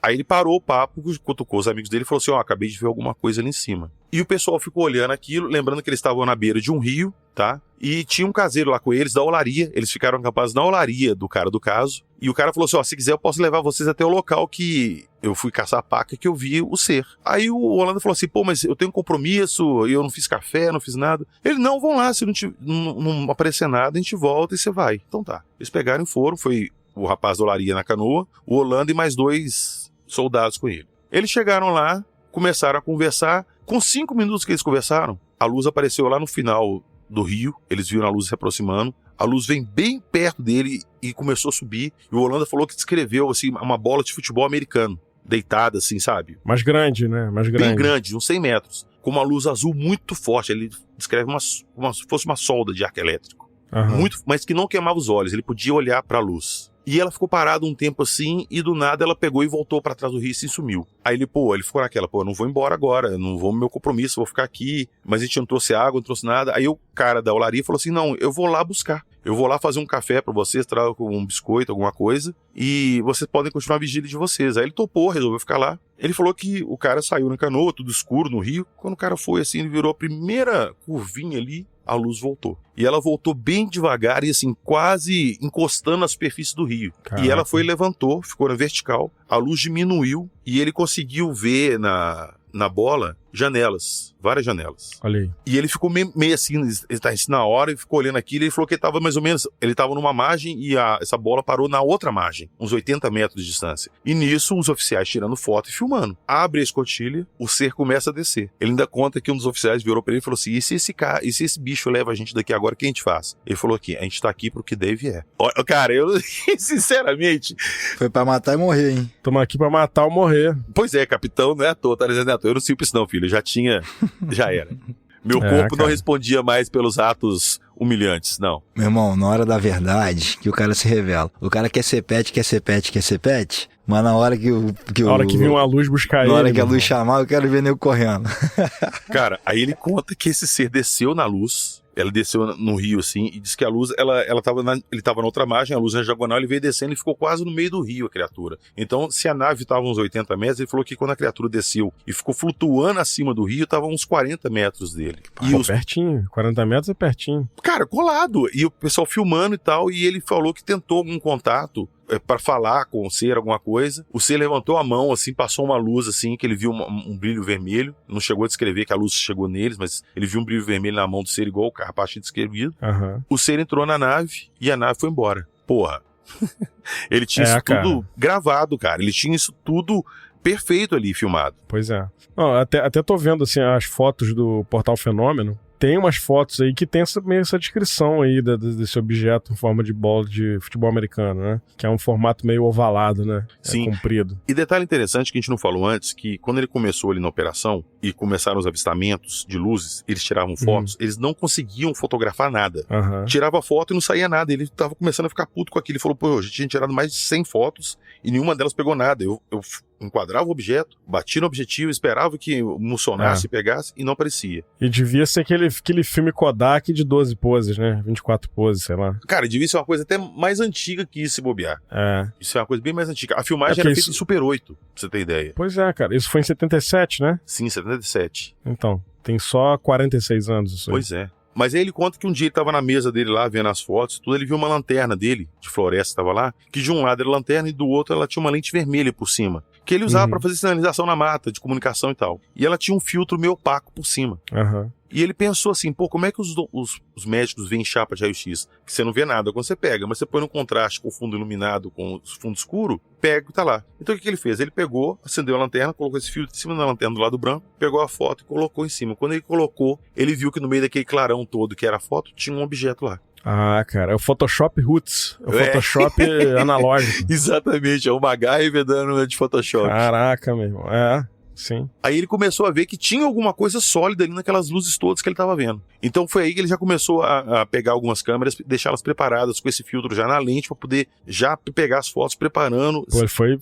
Speaker 5: Aí ele parou o papo, cutucou os amigos dele e falou assim, acabei de ver alguma coisa ali em cima. E o pessoal ficou olhando aquilo, lembrando que eles estavam na beira de um rio, tá? E tinha um caseiro lá com eles, da olaria. Eles ficaram acampados na olaria do cara do caso. E o cara falou assim, se quiser eu posso levar vocês até o local que eu fui caçar a paca, que eu vi o ser. Aí o Holanda falou assim, mas eu tenho um compromisso, eu não fiz café, não fiz nada. Ele, não, vão lá, se não aparecer nada, a gente volta e você vai. Então tá. Eles pegaram e foram, foi o rapaz da olaria na canoa, o Holanda e mais 2 soldados com ele. Eles chegaram lá, começaram a conversar. Com 5 minutos que eles conversaram, a luz apareceu lá no final do rio, eles viram a luz se aproximando, a luz vem bem perto dele e começou a subir, e o Holanda falou que descreveu assim, uma bola de futebol americano, deitada assim, sabe?
Speaker 4: Mais grande, né? Mais grande.
Speaker 5: Bem grande, uns 100 metros, com uma luz azul muito forte, ele descreve como se fosse uma solda de arco elétrico, muito, mas que não queimava os olhos, ele podia olhar para a luz. E ela ficou parada um tempo assim, e do nada ela pegou e voltou pra trás do rio e se sumiu. Aí ele ficou naquela, eu não vou embora agora, eu não vou no meu compromisso, vou ficar aqui. Mas a gente não trouxe água, não trouxe nada. Aí o cara da olaria falou assim, não, eu vou lá buscar. Eu vou lá fazer um café pra vocês, trago um biscoito, alguma coisa, e vocês podem continuar a vigília de vocês. Aí ele topou, resolveu ficar lá. Ele falou que o cara saiu na canoa, tudo escuro no rio. Quando o cara foi assim, ele virou a primeira curvinha ali, a luz voltou. E ela voltou bem devagar e assim, quase encostando na superfície do rio. Caraca. E ela levantou, ficou na vertical, a luz diminuiu e ele conseguiu ver na bola janelas, várias janelas.
Speaker 4: Olha aí.
Speaker 5: E ele ficou meio assim, ele tá na hora, e ficou olhando aquilo, e ele falou que ele tava mais ou menos, ele tava numa margem e essa bola parou na outra margem, uns 80 metros de distância. E nisso, os oficiais tirando foto e filmando. Abre a escotilha, o ser começa a descer. Ele ainda conta que um dos oficiais virou pra ele e falou assim, e se esse bicho leva a gente daqui agora, o que a gente faz? Ele falou aqui, a gente tá aqui pro que deve é. Cara, eu, sinceramente...
Speaker 3: Foi pra matar e morrer, hein?
Speaker 4: Tamo aqui pra matar ou morrer.
Speaker 5: Pois é, capitão, não é à toa, tá dizendo, eu não sinto isso não, filho, já era. Meu corpo não respondia mais pelos atos humilhantes, não.
Speaker 3: Meu irmão, na hora da verdade, que o cara se revela. O cara quer ser pet, mas na hora
Speaker 4: na hora que viu uma luz buscar ele.
Speaker 3: Na hora que a luz chamar, eu quero ver nego correndo.
Speaker 5: Cara, aí ele conta que esse ser desceu na luz. Ela desceu no rio, assim, e disse que a luz, ele tava na outra margem, a luz na diagonal, ele veio descendo e ficou quase no meio do rio, a criatura. Então, se a nave tava uns 80 metros, ele falou que quando a criatura desceu e ficou flutuando acima do rio, tava uns 40 metros dele.
Speaker 4: Pertinho, 40 metros é pertinho.
Speaker 5: Cara, colado. E o pessoal filmando e tal, e ele falou que tentou algum contato para falar com o ser, alguma coisa. O ser levantou a mão, assim, passou uma luz, assim, que ele viu um brilho vermelho. Não chegou a descrever que a luz chegou neles, mas ele viu um brilho vermelho na mão do ser, igual o rapaz tinha descrevido. O ser entrou na nave e a nave foi embora. Porra. Ele tinha isso tudo gravado, cara. Ele tinha isso tudo perfeito ali, filmado.
Speaker 4: Pois é. Não, até tô vendo, assim, as fotos do Portal Fenômeno. Tem umas fotos aí que tem essa descrição aí desse objeto em forma de bola de futebol americano, né? Que é um formato meio ovalado, né?
Speaker 5: Sim.
Speaker 4: Comprido.
Speaker 5: E detalhe interessante que a gente não falou antes, que quando ele começou ali na operação e começaram os avistamentos de luzes, eles tiravam fotos, eles não conseguiam fotografar nada. Tirava foto e não saía nada. Ele tava começando a ficar puto com aquilo. Ele falou, a gente tinha tirado mais de 100 fotos e nenhuma delas pegou nada. Eu enquadrava o objeto, batia no objetivo, esperava que emulsionasse e pegasse e não aparecia.
Speaker 4: E devia ser aquele filme Kodak de 12 poses, né? 24 poses, sei lá.
Speaker 5: Cara, devia ser uma coisa até mais antiga que isso, se bobear. Isso é uma coisa bem mais antiga. A filmagem era feita em Super 8, pra você ter ideia.
Speaker 4: Pois é, cara. Isso foi em 77, né?
Speaker 5: Sim, 77.
Speaker 4: Então, tem só 46 anos isso aí.
Speaker 5: Pois é. Mas aí ele conta que um dia ele tava na mesa dele lá, vendo as fotos, tudo, ele viu uma lanterna dele, de floresta, tava lá, que de um lado era lanterna e do outro ela tinha uma lente vermelha por cima, que ele usava pra fazer sinalização na mata, de comunicação e tal. E ela tinha um filtro meio opaco por cima. E ele pensou assim, como é que os médicos veem chapa de raio-x? Que você não vê nada quando você pega, mas você põe no contraste com o fundo iluminado, com o fundo escuro, pega e tá lá. Então o que ele fez? Ele pegou, acendeu a lanterna, colocou esse filtro em cima da lanterna do lado branco, pegou a foto e colocou em cima. Quando ele colocou, ele viu que no meio daquele clarão todo que era a foto, tinha um objeto lá.
Speaker 4: Ah, cara, é o Photoshop Roots, é o Photoshop analógico.
Speaker 5: Exatamente, é o MacGyver dando de Photoshop.
Speaker 4: Caraca, meu irmão, sim.
Speaker 5: Aí ele começou a ver que tinha alguma coisa sólida ali naquelas luzes todas que ele estava vendo. Então foi aí que ele já começou a pegar algumas câmeras, deixá-las preparadas com esse filtro já na lente para poder já pegar as fotos preparando.
Speaker 4: Pô, ele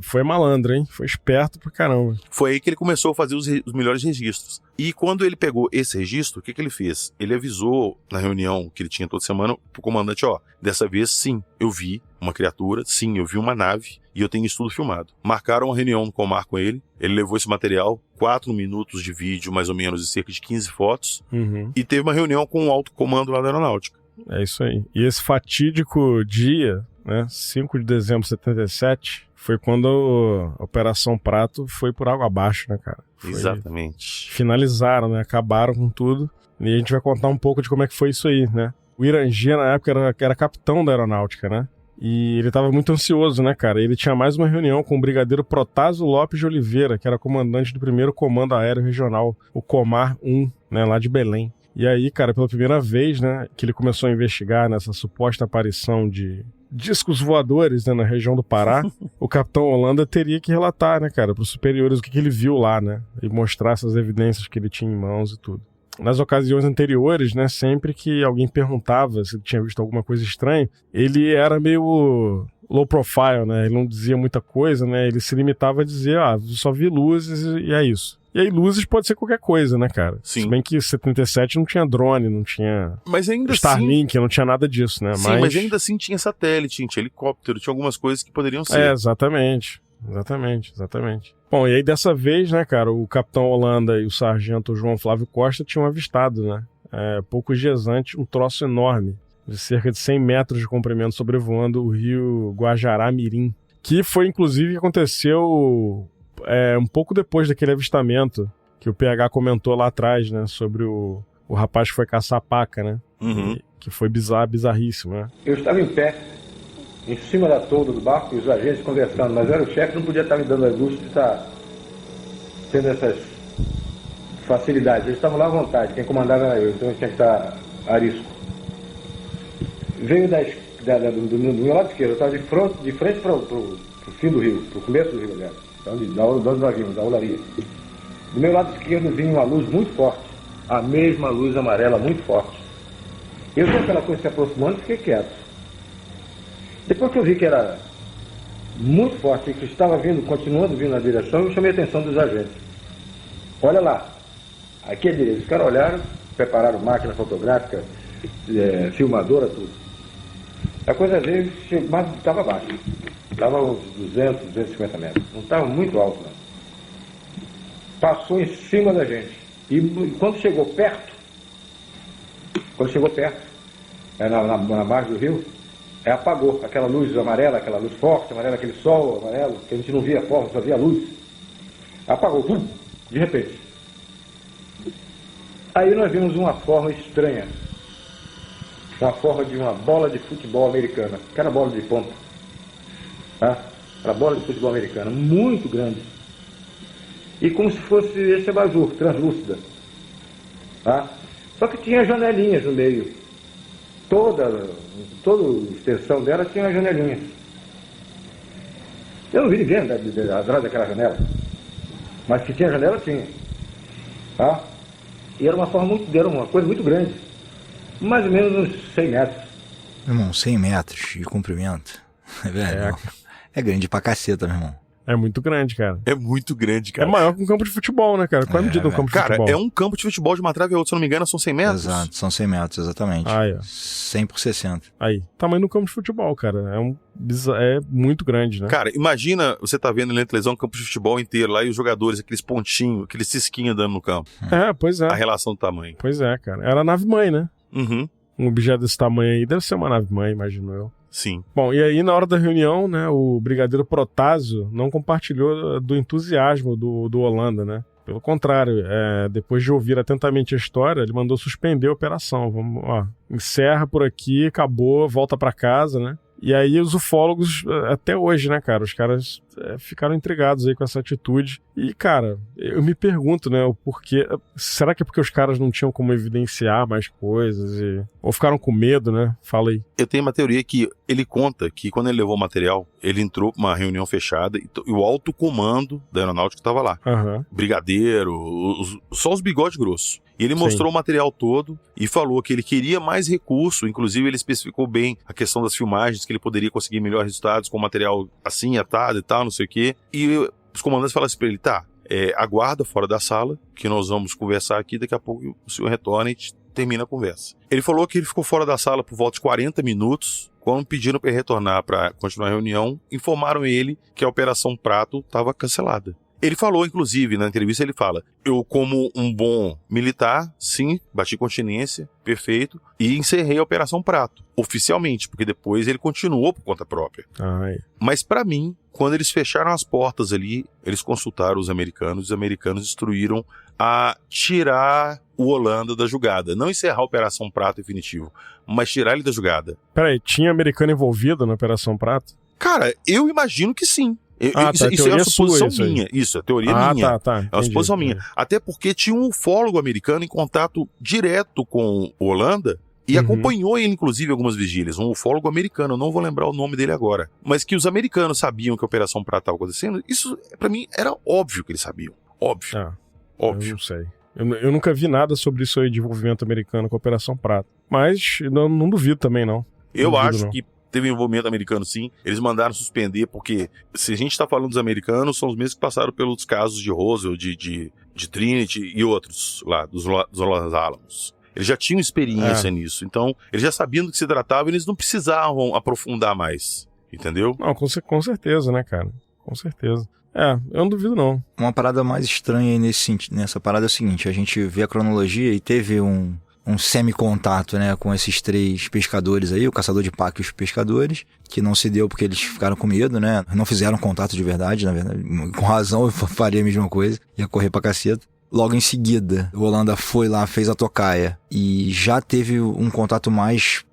Speaker 4: foi malandro, hein? Foi esperto pra caramba.
Speaker 5: Foi aí que ele começou a fazer os melhores registros. E quando ele pegou esse registro, o que ele fez? Ele avisou na reunião que ele tinha toda semana pro comandante, dessa vez sim, eu vi uma criatura, sim, eu vi uma nave e eu tenho isso tudo filmado. Marcaram uma reunião no Comar com ele levou esse material, 4 minutos de vídeo, mais ou menos, e cerca de 15 fotos, e teve uma reunião com o alto comando lá da aeronáutica.
Speaker 4: É isso aí. E esse fatídico dia, né, 5 de dezembro de 77, foi quando a Operação Prato foi por água abaixo, né, cara?
Speaker 5: Exatamente.
Speaker 4: Finalizaram, né? Acabaram com tudo. E a gente vai contar um pouco de como é que foi isso aí, né? O Irangia, na época, era capitão da aeronáutica, né? E ele estava muito ansioso, né, cara? Ele tinha mais uma reunião com o brigadeiro Protásio Lopes de Oliveira, que era comandante do 1º Comando Aéreo Regional, o Comar 1, né, lá de Belém. E aí, cara, pela primeira vez, né, que ele começou a investigar nessa suposta aparição de discos voadores, né, na região do Pará, o capitão Holanda teria que relatar, né, cara, para os superiores o que ele viu lá, né, e mostrar essas evidências que ele tinha em mãos e tudo. Nas ocasiões anteriores, né, sempre que alguém perguntava se ele tinha visto alguma coisa estranha, ele era meio low profile, né, ele não dizia muita coisa, né, ele se limitava a dizer, só vi luzes e é isso. E aí luzes pode ser qualquer coisa, né, cara?
Speaker 5: Sim.
Speaker 4: Se bem que em 77 não tinha drone, não tinha
Speaker 5: mas ainda
Speaker 4: Starlink, não tinha nada disso, né?
Speaker 5: Sim, mas ainda assim tinha satélite, tinha helicóptero, tinha algumas coisas que poderiam ser.
Speaker 4: Exatamente. Bom, e aí dessa vez, né, cara, o capitão Holanda e o sargento João Flávio Costa tinham avistado, né, poucos dias antes, um troço enorme, de cerca de 100 metros de comprimento, sobrevoando o rio Guajará-Mirim, que foi, inclusive, que aconteceu um pouco depois daquele avistamento que o PH comentou lá atrás, né, sobre o rapaz que foi caçar a paca, né, que foi bizarríssimo, né.
Speaker 9: Eu estava em pé, em cima da tolda do barco, e os agentes conversando, mas era o chefe, não podia estar me dando a luz de estar tendo essas facilidades. Eles estavam lá à vontade, quem comandava era eu, então eu tinha que estar arisco. Veio do meu lado esquerdo, eu estava de frente para o fim do rio, para o começo do rio, aliás, de onde nós vimos, da olaria. Do meu lado esquerdo vinha uma luz muito forte, a mesma luz amarela muito forte. Eu vi aquela coisa se aproximando e fiquei quieto. Depois que eu vi que era muito forte e que estava continuando vindo na direção, eu chamei a atenção dos agentes. Olha lá, aqui é direito. Os caras olharam, prepararam máquina fotográfica, filmadora, tudo. A coisa veio, mas estava baixo. Estava uns 200, 250 metros. Não estava muito alto, não. Passou em cima da gente. E quando chegou perto, na margem do rio, apagou aquela luz amarela, aquela luz forte, amarela, aquele sol amarelo, que a gente não via a forma, só via a luz. Apagou, de repente. Aí nós vimos uma forma estranha. Uma forma de uma bola de futebol americana. Aquela bola de ponta. Tá? Aquela bola de futebol americana, muito grande. E como se fosse esse abajur, translúcida. Tá? Só que tinha janelinhas no meio. Toda a extensão dela tinha uma janelinha. Eu não vi ninguém atrás daquela janela. Mas que tinha janela, tinha. Tá? E era uma coisa muito grande. Mais ou menos uns 100 metros.
Speaker 3: Irmão, 100 metros de comprimento. É grande pra caceta, meu irmão.
Speaker 4: É muito grande, cara.
Speaker 5: É muito grande, cara.
Speaker 4: É maior que um campo de futebol, né, cara? Qual é a medida de um campo de futebol?
Speaker 5: Cara, é um campo de futebol de uma trave a outra, se eu não me engano, são 100 metros.
Speaker 3: Exato, são 100 metros, exatamente. 100 por 60.
Speaker 4: Aí, tamanho do campo de futebol, cara. É muito grande, né?
Speaker 5: Cara, imagina você tá vendo na televisão um campo de futebol inteiro lá e os jogadores, aqueles pontinhos, aqueles cisquinhos andando no campo.
Speaker 4: Pois é.
Speaker 5: A relação do tamanho.
Speaker 4: Pois é, cara. Era a nave-mãe, né?
Speaker 5: Um
Speaker 4: objeto desse tamanho aí deve ser uma nave-mãe, imagino eu.
Speaker 5: Sim.
Speaker 4: Bom, e aí na hora da reunião, né, o brigadeiro Protásio não compartilhou do entusiasmo do Holanda, né? Pelo contrário, depois de ouvir atentamente a história, ele mandou suspender a operação. Encerra por aqui, acabou, volta pra casa, né? E aí os ufólogos, até hoje, né, cara, os caras ficaram intrigados aí com essa atitude. E, cara, eu me pergunto, né, o porquê. Será que é porque os caras não tinham como evidenciar mais coisas? Ou ficaram com medo, né? Fala aí.
Speaker 5: Eu tenho uma teoria que ele conta que quando ele levou o material, ele entrou pra uma reunião fechada e o alto comando da aeronáutica estava lá.
Speaker 4: Uhum.
Speaker 5: Brigadeiro, só os bigodes grossos. E ele mostrou o material todo e falou que ele queria mais recurso, inclusive ele especificou bem a questão das filmagens, que ele poderia conseguir melhores resultados com material assim, atado e tal, não sei o quê. E os comandantes falaram assim pra ele, tá, aguarda fora da sala, que nós vamos conversar aqui, daqui a pouco o senhor retorna e a gente termina a conversa. Ele falou que ele ficou fora da sala por volta de 40 minutos, quando pediram para ele retornar para continuar a reunião, informaram ele que a Operação Prato estava cancelada. Ele falou, inclusive, na entrevista ele fala, eu como um bom militar, sim, bati continência, perfeito, e encerrei a Operação Prato, oficialmente, porque depois ele continuou por conta própria.
Speaker 4: Ai.
Speaker 5: Mas para mim, quando eles fecharam as portas ali, eles consultaram os americanos instruíram a tirar o Holanda da jogada. Não encerrar a Operação Prato definitivo, mas tirar ele da jogada.
Speaker 4: Peraí, tinha americano envolvido na Operação Prato?
Speaker 5: Cara, eu imagino que sim.
Speaker 4: Isso
Speaker 5: é uma suposição minha. Isso, é teoria minha.
Speaker 4: Tá.
Speaker 5: É uma suposição minha. Até porque tinha um ufólogo americano em contato direto com o Holanda e acompanhou ele, inclusive, algumas vigílias. Um ufólogo americano, eu não vou lembrar o nome dele agora. Mas que os americanos sabiam que a Operação Prato estava acontecendo, isso, pra mim, era óbvio que eles sabiam. Óbvio. Óbvio.
Speaker 4: Eu não sei. Eu nunca vi nada sobre isso aí de envolvimento americano com a Operação Prato. Mas não duvido também, não.
Speaker 5: Eu acho que teve envolvimento americano, sim. Eles mandaram suspender, porque se a gente está falando dos americanos, são os mesmos que passaram pelos casos de Roswell, de Trinity e outros lá, dos Los Alamos. Eles já tinham experiência nisso. Então, eles já sabiam do que se tratava e eles não precisavam aprofundar mais. Entendeu?
Speaker 4: Não, com certeza, né, cara? Com certeza. Eu não duvido, não.
Speaker 3: Uma parada mais estranha aí nessa parada é o seguinte, a gente vê a cronologia e teve um semi-contato, né, com esses 3 pescadores aí, o caçador de paca e os pescadores, que não se deu porque eles ficaram com medo, né, não fizeram contato de verdade, na verdade, com razão eu faria a mesma coisa, ia correr pra caceta. Logo em seguida, o Holanda foi lá, fez a tocaia e já teve um contato mais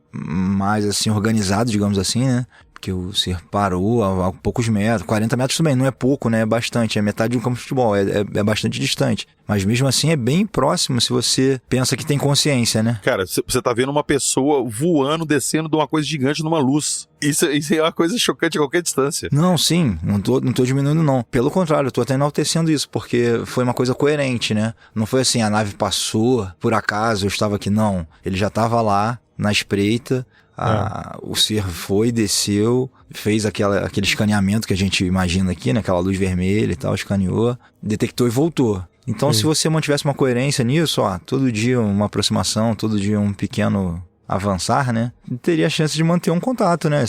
Speaker 3: assim, organizado, digamos assim, né, porque o ser parou a poucos metros, 40 metros também, não é pouco, né, é bastante, é metade de um campo de futebol, é bastante distante. Mas mesmo assim é bem próximo se você pensa que tem consciência, né?
Speaker 5: Cara, você tá vendo uma pessoa voando, descendo de uma coisa gigante numa luz. Isso é uma coisa chocante a qualquer distância.
Speaker 3: Não, sim, não tô diminuindo não. Pelo contrário, eu tô até enaltecendo isso, porque foi uma coisa coerente, né? Não foi assim, a nave passou, por acaso eu estava aqui, não. Ele já tava lá, na espreita, o ser foi, desceu, fez aquele escaneamento que a gente imagina aqui, né? Aquela luz vermelha e tal, escaneou, detectou e voltou. Então, se você mantivesse uma coerência nisso, todo dia uma aproximação, todo dia um pequeno avançar, né? Teria a chance de manter um contato, né?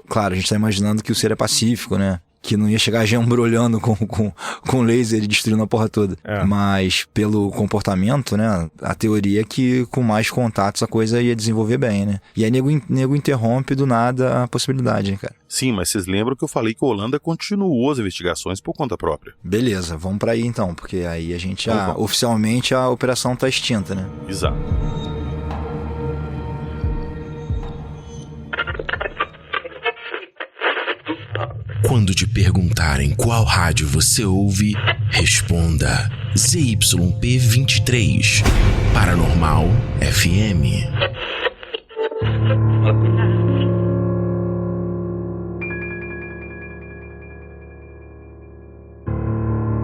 Speaker 3: Claro, a gente tá imaginando que o ser é pacífico, né? Que não ia chegar já embrulhando com laser e destruindo a porra toda. Mas pelo comportamento, né? A teoria é que com mais contatos a coisa ia desenvolver bem, né? E aí nego interrompe do nada a possibilidade, né, cara?
Speaker 5: Sim, mas vocês lembram que eu falei que a Holanda continuou as investigações por conta própria.
Speaker 3: Beleza, vamos pra aí então, porque aí a gente oficialmente a operação tá extinta, né?
Speaker 5: Exato.
Speaker 10: Quando te perguntarem qual rádio você ouve, responda ZYP23, Paranormal FM.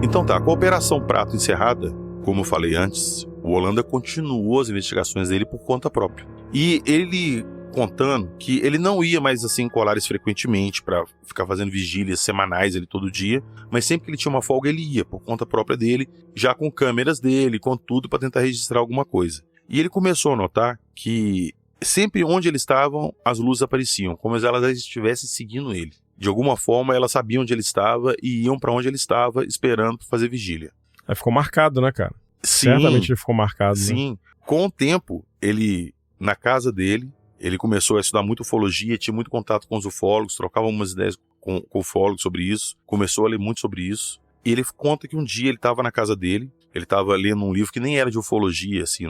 Speaker 5: Então tá, com a Operação Prato encerrada, como eu falei antes, o Holanda continuou as investigações dele por conta própria. E ele contando que ele não ia mais assim em Colares frequentemente para ficar fazendo vigílias semanais ele todo dia, mas sempre que ele tinha uma folga ele ia por conta própria dele, já com câmeras dele, com tudo para tentar registrar alguma coisa. E ele começou a notar que sempre onde eles estavam as luzes apareciam, como se elas estivessem seguindo ele. De alguma forma elas sabiam onde ele estava e iam para onde ele estava esperando para fazer vigília.
Speaker 4: Aí ficou marcado, né, cara?
Speaker 5: Sim,
Speaker 4: certamente ele ficou marcado.
Speaker 5: Sim, né? Com o tempo ele na casa dele ele começou a estudar muito ufologia, tinha muito contato com os ufólogos, trocava umas ideias com ufólogos sobre isso, começou a ler muito sobre isso. E ele conta que um dia ele estava na casa dele, ele estava lendo um livro que nem era de ufologia, assim,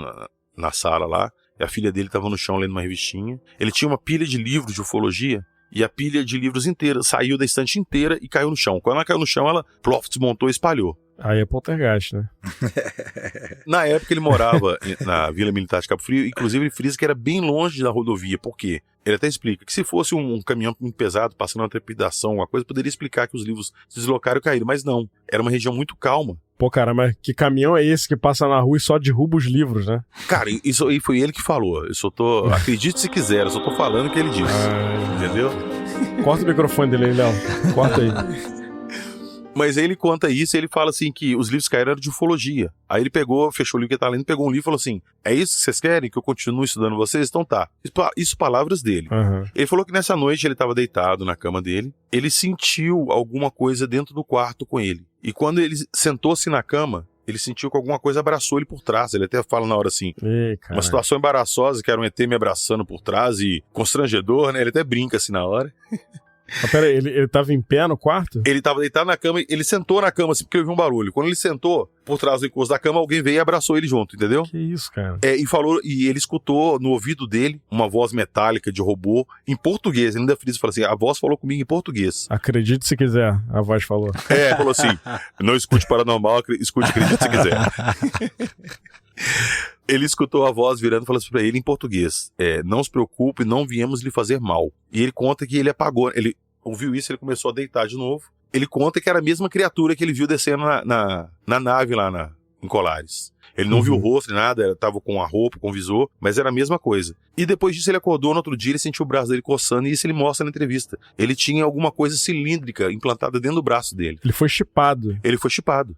Speaker 5: na sala lá. e a filha dele estava no chão lendo uma revistinha. Ele tinha uma pilha de livros de ufologia, e a pilha de livros inteira saiu da estante inteira e caiu no chão. Quando ela caiu no chão, ela desmontou e espalhou.
Speaker 4: Aí é poltergeist, né?
Speaker 5: Na época ele morava na Vila Militar de Cabo Frio, inclusive ele frisa que era bem longe da rodovia, por quê? Ele até explica que se fosse um caminhão pesado, passando uma trepidação, uma coisa, poderia explicar que os livros se deslocaram e caíram, mas não. Era uma região muito calma.
Speaker 4: Pô, cara, mas que caminhão é esse que passa na rua e só derruba os livros, né?
Speaker 5: Cara, isso aí foi ele que falou. Eu só tô... Acredite se quiser, eu só tô falando o que ele disse. Entendeu?
Speaker 4: Corta o microfone dele aí, Léo. Corta aí.
Speaker 5: Mas aí ele conta isso e ele fala assim que os livros caíram de ufologia. Aí ele pegou, fechou o livro que ele tá lendo, pegou um livro e falou assim, é isso que vocês querem? Que eu continue estudando vocês? Então tá. Isso palavras dele.
Speaker 4: Uhum.
Speaker 5: Ele falou que nessa noite ele tava deitado na cama dele, ele sentiu alguma coisa dentro do quarto com ele. E quando ele sentou-se na cama, ele sentiu que alguma coisa abraçou ele por trás. Ele até fala na hora assim, uma situação embaraçosa, que era um ET me abraçando por trás e constrangedor, né? Ele até brinca assim na hora.
Speaker 4: Mas pera aí, ele tava em pé no quarto?
Speaker 5: Ele tava deitado na cama, ele sentou na cama assim, porque ouviu um barulho. Quando ele sentou, por trás do encosto da cama, alguém veio e abraçou ele junto, entendeu?
Speaker 4: Que isso, cara?
Speaker 5: E ele escutou no ouvido dele uma voz metálica de robô em português. Ele ainda frisa e falou assim, a voz falou comigo em português.
Speaker 4: Acredite se quiser, a voz falou.
Speaker 5: Falou assim, não escute paranormal, escute, acredite se quiser. Ele escutou a voz virando e falou assim pra ele em português, não se preocupe, não viemos lhe fazer mal. E ele conta que ele apagou, ele ouviu isso, ele começou a deitar de novo. Ele conta que era a mesma criatura que ele viu descendo na nave lá em Colares. Ele não viu o rosto nem nada, tava com a roupa, com o visor, mas era a mesma coisa. E depois disso ele acordou no outro dia, ele sentiu o braço dele coçando, e isso ele mostra na entrevista. Ele tinha alguma coisa cilíndrica implantada dentro do braço dele.
Speaker 4: Ele foi chipado.
Speaker 5: Ele foi chipado.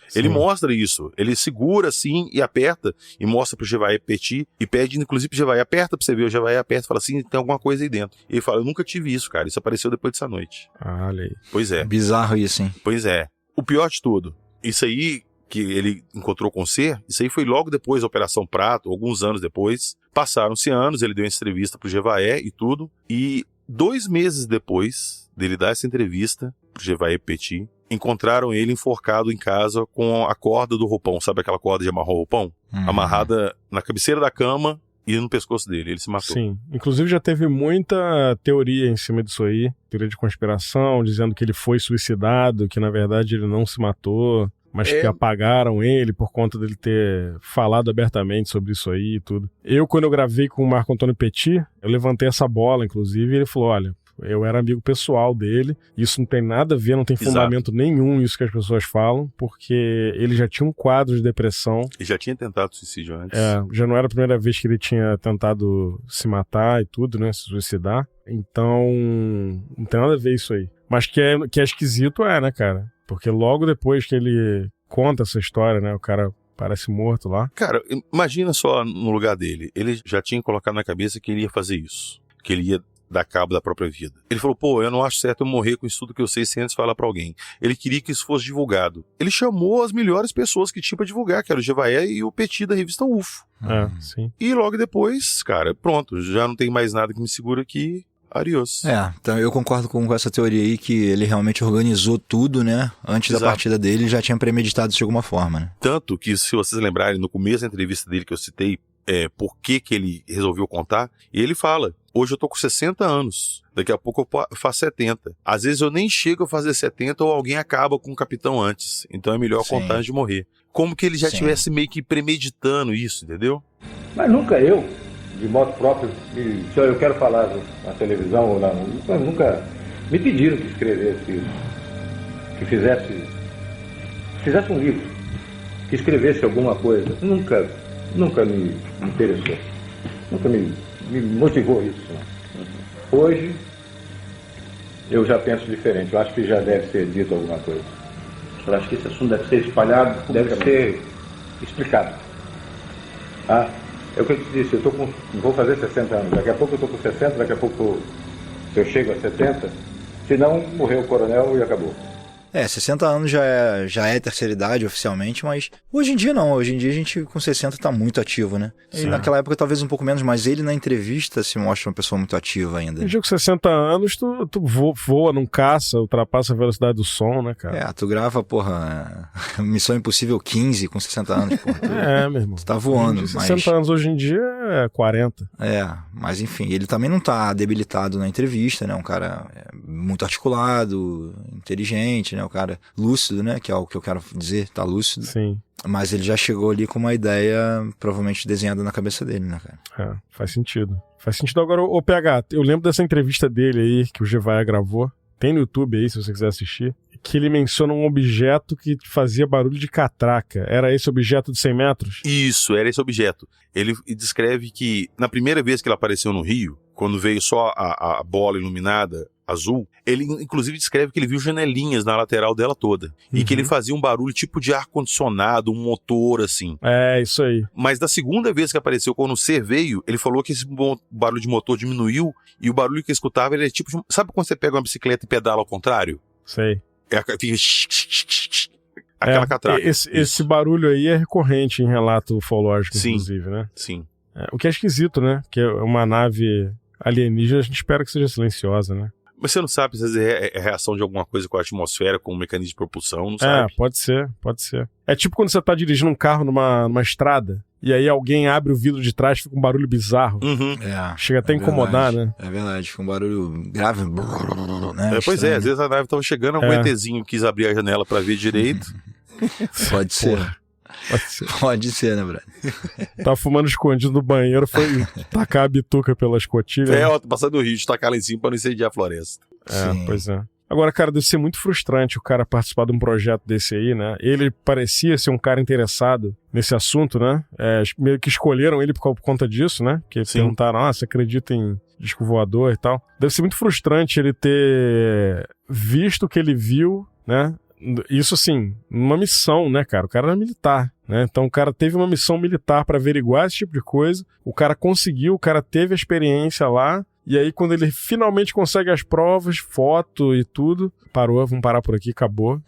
Speaker 5: Sim. Ele mostra isso. Ele segura assim e aperta, e mostra pro Jevaé Petit, e pede, inclusive, pro Jevaé, aperta pra você ver. O Jevaé aperta e fala assim, tem alguma coisa aí dentro. E ele fala, eu nunca tive isso, cara. Isso apareceu depois dessa noite.
Speaker 4: Olha aí.
Speaker 5: Pois é.
Speaker 3: Bizarro isso, hein?
Speaker 5: Pois é. O pior de tudo, isso aí que ele encontrou com o ser, isso aí foi logo depois da Operação Prato, alguns anos depois. Passaram-se anos, ele deu uma entrevista pro Jevaé e tudo, e 2 meses depois dele dar essa entrevista pro Jevaé Petit, encontraram ele enforcado em casa com a corda do roupão, sabe aquela corda de amarrar o roupão? Amarrada na cabeceira da cama e no pescoço dele, ele se matou.
Speaker 4: Sim, inclusive já teve muita teoria em cima disso aí, teoria de conspiração, dizendo que ele foi suicidado, que na verdade ele não se matou, mas que apagaram ele por conta dele ter falado abertamente sobre isso aí e tudo. Quando eu gravei com o Marco Antônio Petit, eu levantei essa bola, inclusive, e ele falou, olha, eu era amigo pessoal dele, isso não tem nada a ver, não tem fundamento nenhum isso que as pessoas falam, porque ele já tinha um quadro de depressão.
Speaker 5: E já tinha tentado suicídio antes.
Speaker 4: Já não era a primeira vez que ele tinha tentado se matar e tudo, né, se suicidar. Então, não tem nada a ver isso aí. Mas que é esquisito né, cara? Porque logo depois que ele conta essa história, né, o cara parece morto lá.
Speaker 5: Cara, imagina só no lugar dele. Ele já tinha colocado na cabeça que ele ia fazer isso. Que ele ia dar cabo da própria vida. Ele falou, pô, eu não acho certo eu morrer com isso tudo que eu sei sem antes falar pra alguém. Ele queria que isso fosse divulgado. Ele chamou as melhores pessoas que tinha pra divulgar, que era o Jevaé e o Petit da revista UFO.
Speaker 4: Sim.
Speaker 5: E logo depois, cara, pronto, já não tem mais nada que me segura aqui. Arios.
Speaker 3: Então eu concordo com essa teoria aí, que ele realmente organizou tudo, né? Antes da partida dele, ele já tinha premeditado isso de alguma forma, né?
Speaker 5: Tanto que, se vocês lembrarem, no começo da entrevista dele que eu citei, por que ele resolveu contar, e ele fala, hoje eu tô com 60 anos, daqui a pouco eu faço 70. Às vezes eu nem chego a fazer 70 ou alguém acaba com o capitão antes, então é melhor contar antes de morrer. Como que ele já estivesse meio que premeditando isso, entendeu?
Speaker 9: Mas nunca eu, de modo próprio, se eu quero falar na televisão ou nunca me pediram que escrevesse isso, que fizesse um livro, que escrevesse alguma coisa. Nunca me interessou, nunca me motivou isso. Hoje eu já penso diferente, eu acho que já deve ser dito alguma coisa. Eu acho que esse assunto deve ser espalhado, deve ser explicado. É o que eu te disse, vou fazer 60 anos, daqui a pouco eu estou com 60, daqui a pouco se eu chego a 70, se não, morreu o coronel e acabou.
Speaker 3: 60 anos já é terceira idade oficialmente, mas hoje em dia não. Hoje em dia a gente com 60 tá muito ativo, né? E naquela época talvez um pouco menos, mas ele na entrevista se mostra uma pessoa muito ativa ainda.
Speaker 4: Eu digo que 60 anos tu voa, não caça, ultrapassa a velocidade do som, né, cara?
Speaker 3: Tu grava, Missão Impossível 15 com 60 anos, porra.
Speaker 4: Meu irmão.
Speaker 3: Tu tá voando.
Speaker 4: 60 anos hoje em dia é 40.
Speaker 3: Mas enfim, ele também não tá debilitado na entrevista, né? Um cara muito articulado, inteligente, né? Um cara lúcido, né? Que é o que eu quero dizer, tá lúcido.
Speaker 4: Sim.
Speaker 3: Mas ele já chegou ali com uma ideia provavelmente desenhada na cabeça dele, né, cara?
Speaker 4: Faz sentido. Faz sentido. Agora, ô PH, eu lembro dessa entrevista dele aí, que o Gevaia gravou. Tem no YouTube aí, se você quiser assistir. Que ele menciona um objeto que fazia barulho de catraca. Era esse objeto de 100 metros?
Speaker 5: Isso, era esse objeto. Ele descreve que na primeira vez que ele apareceu no Rio, quando veio só a bola iluminada azul, ele inclusive descreve que ele viu janelinhas na lateral dela toda. E que ele fazia um barulho tipo de ar-condicionado, um motor assim.
Speaker 4: Isso aí.
Speaker 5: Mas da segunda vez que apareceu, quando o ser veio, ele falou que esse barulho de motor diminuiu e o barulho que ele escutava era tipo de... Sabe quando você pega uma bicicleta e pedala ao contrário?
Speaker 4: Sei.
Speaker 5: Fica... Aquela catraca.
Speaker 4: Esse barulho aí é recorrente em relato ufológico, inclusive, né?
Speaker 5: Sim.
Speaker 4: O que é esquisito, né? Que é uma nave alienígena, a gente espera que seja silenciosa, né?
Speaker 5: Mas você não sabe se é reação de alguma coisa com a atmosfera, com o mecanismo de propulsão, não sabe?
Speaker 4: Pode ser. É tipo quando você tá dirigindo um carro numa estrada, e aí alguém abre o vidro de trás e fica um barulho bizarro. Chega até a incomodar, né?
Speaker 3: É verdade, fica um barulho grave. Né?
Speaker 5: Pois às vezes a nave tava chegando, algum ETzinho quis abrir a janela pra ver direito.
Speaker 3: Pode ser. Pode ser, né, brother?
Speaker 4: Tá fumando escondido no banheiro, foi tacar a bituca pela escotilha.
Speaker 5: Passando o rio, tacar lá em cima pra não incendiar a floresta.
Speaker 4: Pois é. Agora, cara, deve ser muito frustrante o cara participar de um projeto desse aí, né? Ele parecia ser um cara interessado nesse assunto, né? Meio que escolheram ele por conta disso, né? Que perguntaram, você acredita em disco voador e tal. Deve ser muito frustrante ele ter visto o que ele viu, né? Isso assim, numa missão, né, cara? O cara era militar, né? Então o cara teve uma missão militar pra averiguar esse tipo de coisa. O cara conseguiu, o cara teve a experiência lá. E aí quando ele finalmente consegue as provas, foto e tudo, vamos parar por aqui, acabou.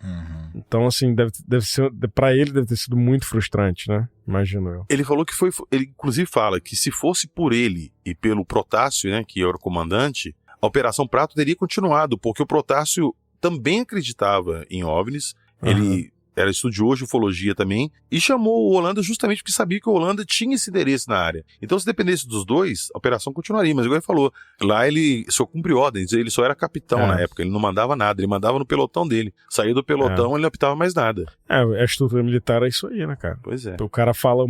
Speaker 4: Então assim, deve ser, pra ele deve ter sido muito frustrante, né? Imagino eu.
Speaker 5: Ele falou que ele inclusive fala que se fosse por ele e pelo Protássio, né, que era o comandante, a Operação Prato teria continuado, porque o Protássio também acreditava em OVNIs, ele era estudioso de ufologia também, e chamou o Holanda justamente porque sabia que o Holanda tinha esse interesse na área. Então, se dependesse dos dois, a operação continuaria, mas igual ele falou, lá ele só cumpriu ordens, ele só era capitão na época, ele não mandava nada, ele mandava no pelotão dele. Saía do pelotão, ele não apitava mais nada.
Speaker 4: A estrutura militar é isso aí, né, cara?
Speaker 5: Pois é.
Speaker 4: Então, o cara fala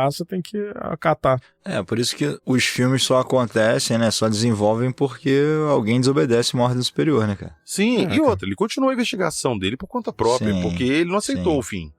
Speaker 4: A, você tem que acatar.
Speaker 3: Por isso que os filmes só acontecem, né, só desenvolvem porque alguém desobedece uma ordem superior, né, cara?
Speaker 5: Sim, e outra, ele continuou a investigação dele por conta própria, porque ele não aceitou o fim.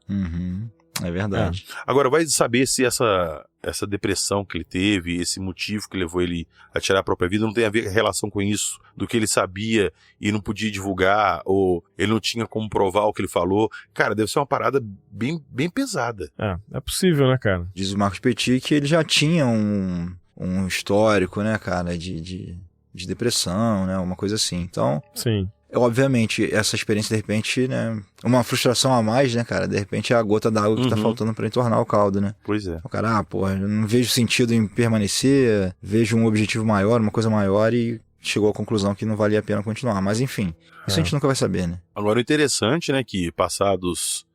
Speaker 3: É verdade.
Speaker 5: Agora, vai saber se essa depressão que ele teve, esse motivo que levou ele a tirar a própria vida, não tem a ver relação com isso, do que ele sabia e não podia divulgar, ou ele não tinha como provar o que ele falou. Cara, deve ser uma parada bem, bem pesada.
Speaker 4: É possível, né, cara?
Speaker 3: Diz o Marcos Petit que ele já tinha um histórico, né, cara, de depressão, né, uma coisa assim. Então...
Speaker 4: Sim.
Speaker 3: Obviamente, essa experiência, de repente, né, uma frustração a mais, né, cara? De repente é a gota d'água que tá faltando pra entornar o caldo, né?
Speaker 5: Pois é.
Speaker 3: O cara, eu não vejo sentido em permanecer, vejo um objetivo maior, uma coisa maior e chegou à conclusão que não valia a pena continuar. Mas enfim, isso a gente nunca vai saber, né?
Speaker 5: Agora, o interessante, né, que passados,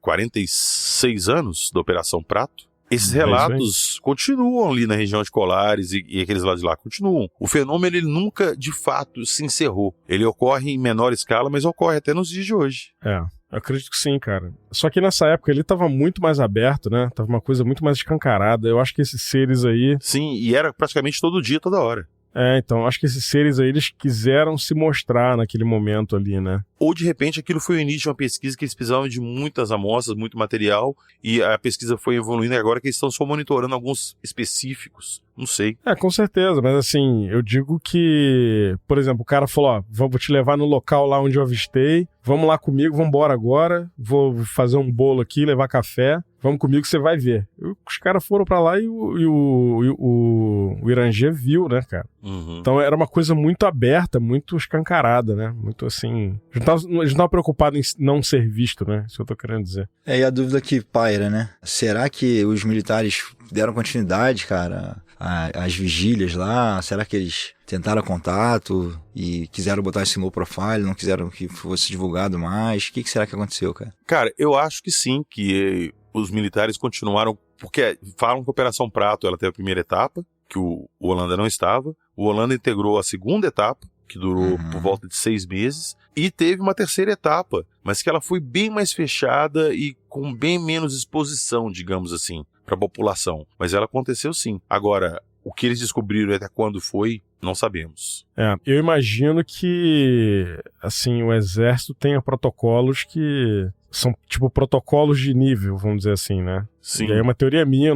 Speaker 5: 46 anos da Operação Prato, esses relatos continuam ali na região de Colares e aqueles lados de lá continuam. O fenômeno, ele nunca, de fato, se encerrou. Ele ocorre em menor escala, mas ocorre até nos dias de hoje.
Speaker 4: Eu acredito que sim, cara. Só que nessa época ele tava muito mais aberto, né? Tava uma coisa muito mais escancarada. Eu acho que esses seres aí...
Speaker 5: Sim, e era praticamente todo dia, toda hora.
Speaker 4: Então, acho que esses seres aí, eles quiseram se mostrar naquele momento ali, né?
Speaker 5: Ou, de repente, aquilo foi o início de uma pesquisa que eles precisavam de muitas amostras, muito material, e a pesquisa foi evoluindo, e agora que eles estão só monitorando alguns específicos. Não sei.
Speaker 4: Com certeza, mas assim, eu digo que, por exemplo, o cara falou, vou te levar no local lá onde eu avistei, vamos lá comigo, vamos embora agora, vou fazer um bolo aqui, levar café, vamos comigo que você vai ver. Os caras foram pra lá e o Irangê viu, né, cara? Então era uma coisa muito aberta, muito escancarada, né? Muito assim... A gente não tava preocupado em não ser visto, né? Isso que eu tô querendo dizer.
Speaker 3: E a dúvida que paira, né? Será que os militares deram continuidade, cara, às vigílias lá? Será que eles tentaram contato e quiseram botar esse low profile, não quiseram que fosse divulgado mais? O que será que aconteceu, cara?
Speaker 5: Cara, eu acho que sim, que os militares continuaram, porque falam que a Operação Prato ela teve a primeira etapa, que o Holanda não estava, o Holanda integrou a segunda etapa, que durou por volta de 6 meses, e teve uma terceira etapa, mas que ela foi bem mais fechada e com bem menos exposição, digamos assim, para a população. Mas ela aconteceu sim. Agora, o que eles descobriram e até quando foi, não sabemos.
Speaker 4: Eu imagino que, assim, o exército tenha protocolos que são, tipo, protocolos de nível, vamos dizer assim, né?
Speaker 5: Sim.
Speaker 4: E aí é uma teoria minha,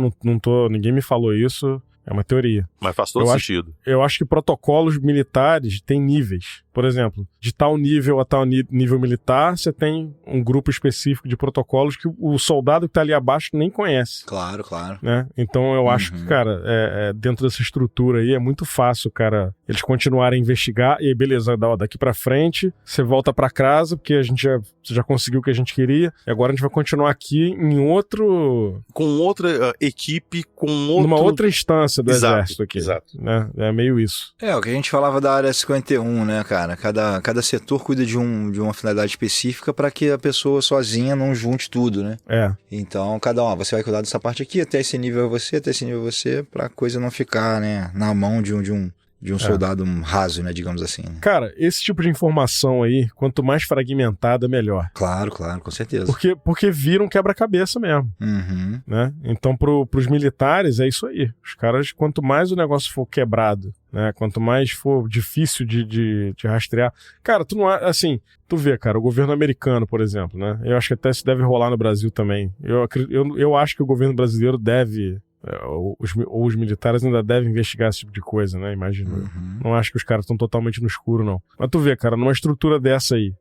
Speaker 4: ninguém me falou isso, é uma teoria.
Speaker 5: Mas faz todo sentido.
Speaker 4: Eu acho que protocolos militares têm níveis. Por exemplo, de tal nível a tal nível militar, você tem um grupo específico de protocolos que o soldado que tá ali abaixo nem conhece.
Speaker 3: Claro, claro.
Speaker 4: Né? Então eu acho que, cara, dentro dessa estrutura aí é muito fácil, cara, eles continuarem a investigar e aí, beleza, daqui pra frente, você volta pra casa, porque a gente já conseguiu o que a gente queria, e agora a gente vai continuar aqui em outro...
Speaker 5: Com outra equipe,
Speaker 4: numa outra instância do exército aqui.
Speaker 5: Exato.
Speaker 4: Né? É meio isso.
Speaker 3: O que a gente falava da área 51, né, cara? Cada setor cuida de uma finalidade específica para que a pessoa sozinha não junte tudo, né? Então, cada um, você vai cuidar dessa parte aqui, até esse nível é você, até esse nível é você, pra coisa não ficar, né, na mão de um soldado raso, né, digamos assim. Né?
Speaker 4: Cara, esse tipo de informação aí, quanto mais fragmentada, melhor.
Speaker 3: Claro, com certeza.
Speaker 4: Porque vira um quebra-cabeça mesmo. Né? Então, pros militares, é isso aí. Os caras, quanto mais o negócio for quebrado, né, quanto mais for difícil de rastrear... Cara, tu não... Assim, tu vê, cara, o governo americano, por exemplo, né? Eu acho que até isso deve rolar no Brasil também. Eu acho que o governo brasileiro deve... Os militares ainda devem investigar esse tipo de coisa, né? Imagino. Não acho que os caras estão totalmente no escuro, não. Mas tu vê, cara, numa estrutura dessa aí.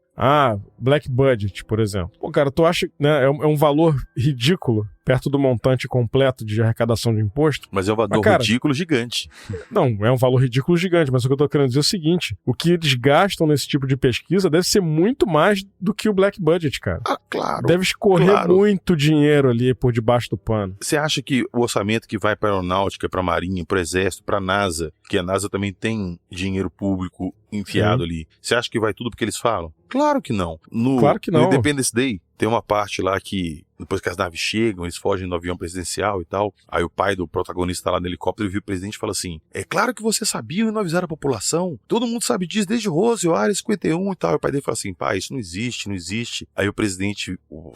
Speaker 4: Black Budget, por exemplo. Pô, cara, tu acha, né? É um valor ridículo perto do montante completo de arrecadação de imposto.
Speaker 5: Mas é um valor ridículo gigante.
Speaker 4: Não, é um valor ridículo gigante, mas o que eu tô querendo dizer é o seguinte: o que eles gastam nesse tipo de pesquisa deve ser muito mais do que o Black Budget, cara.
Speaker 5: Claro.
Speaker 4: Deve escorrer muito dinheiro ali por debaixo do pano.
Speaker 5: Você acha que o orçamento que vai para a aeronáutica, para a marinha, para o exército, para a NASA, que a NASA também tem dinheiro público enfiado ali, você acha que vai tudo porque eles falam? Claro que não.
Speaker 4: Claro que não.
Speaker 5: No Independence Day, tem uma parte lá que, depois que as naves chegam, eles fogem do avião presidencial e tal, aí o pai do protagonista tá lá no helicóptero e viu o presidente e fala assim: é claro que você sabia e não avisaram a população, todo mundo sabe disso desde Roswell, Área 51 e tal. E o pai dele fala assim: pai, isso não existe. Aí o presidente, o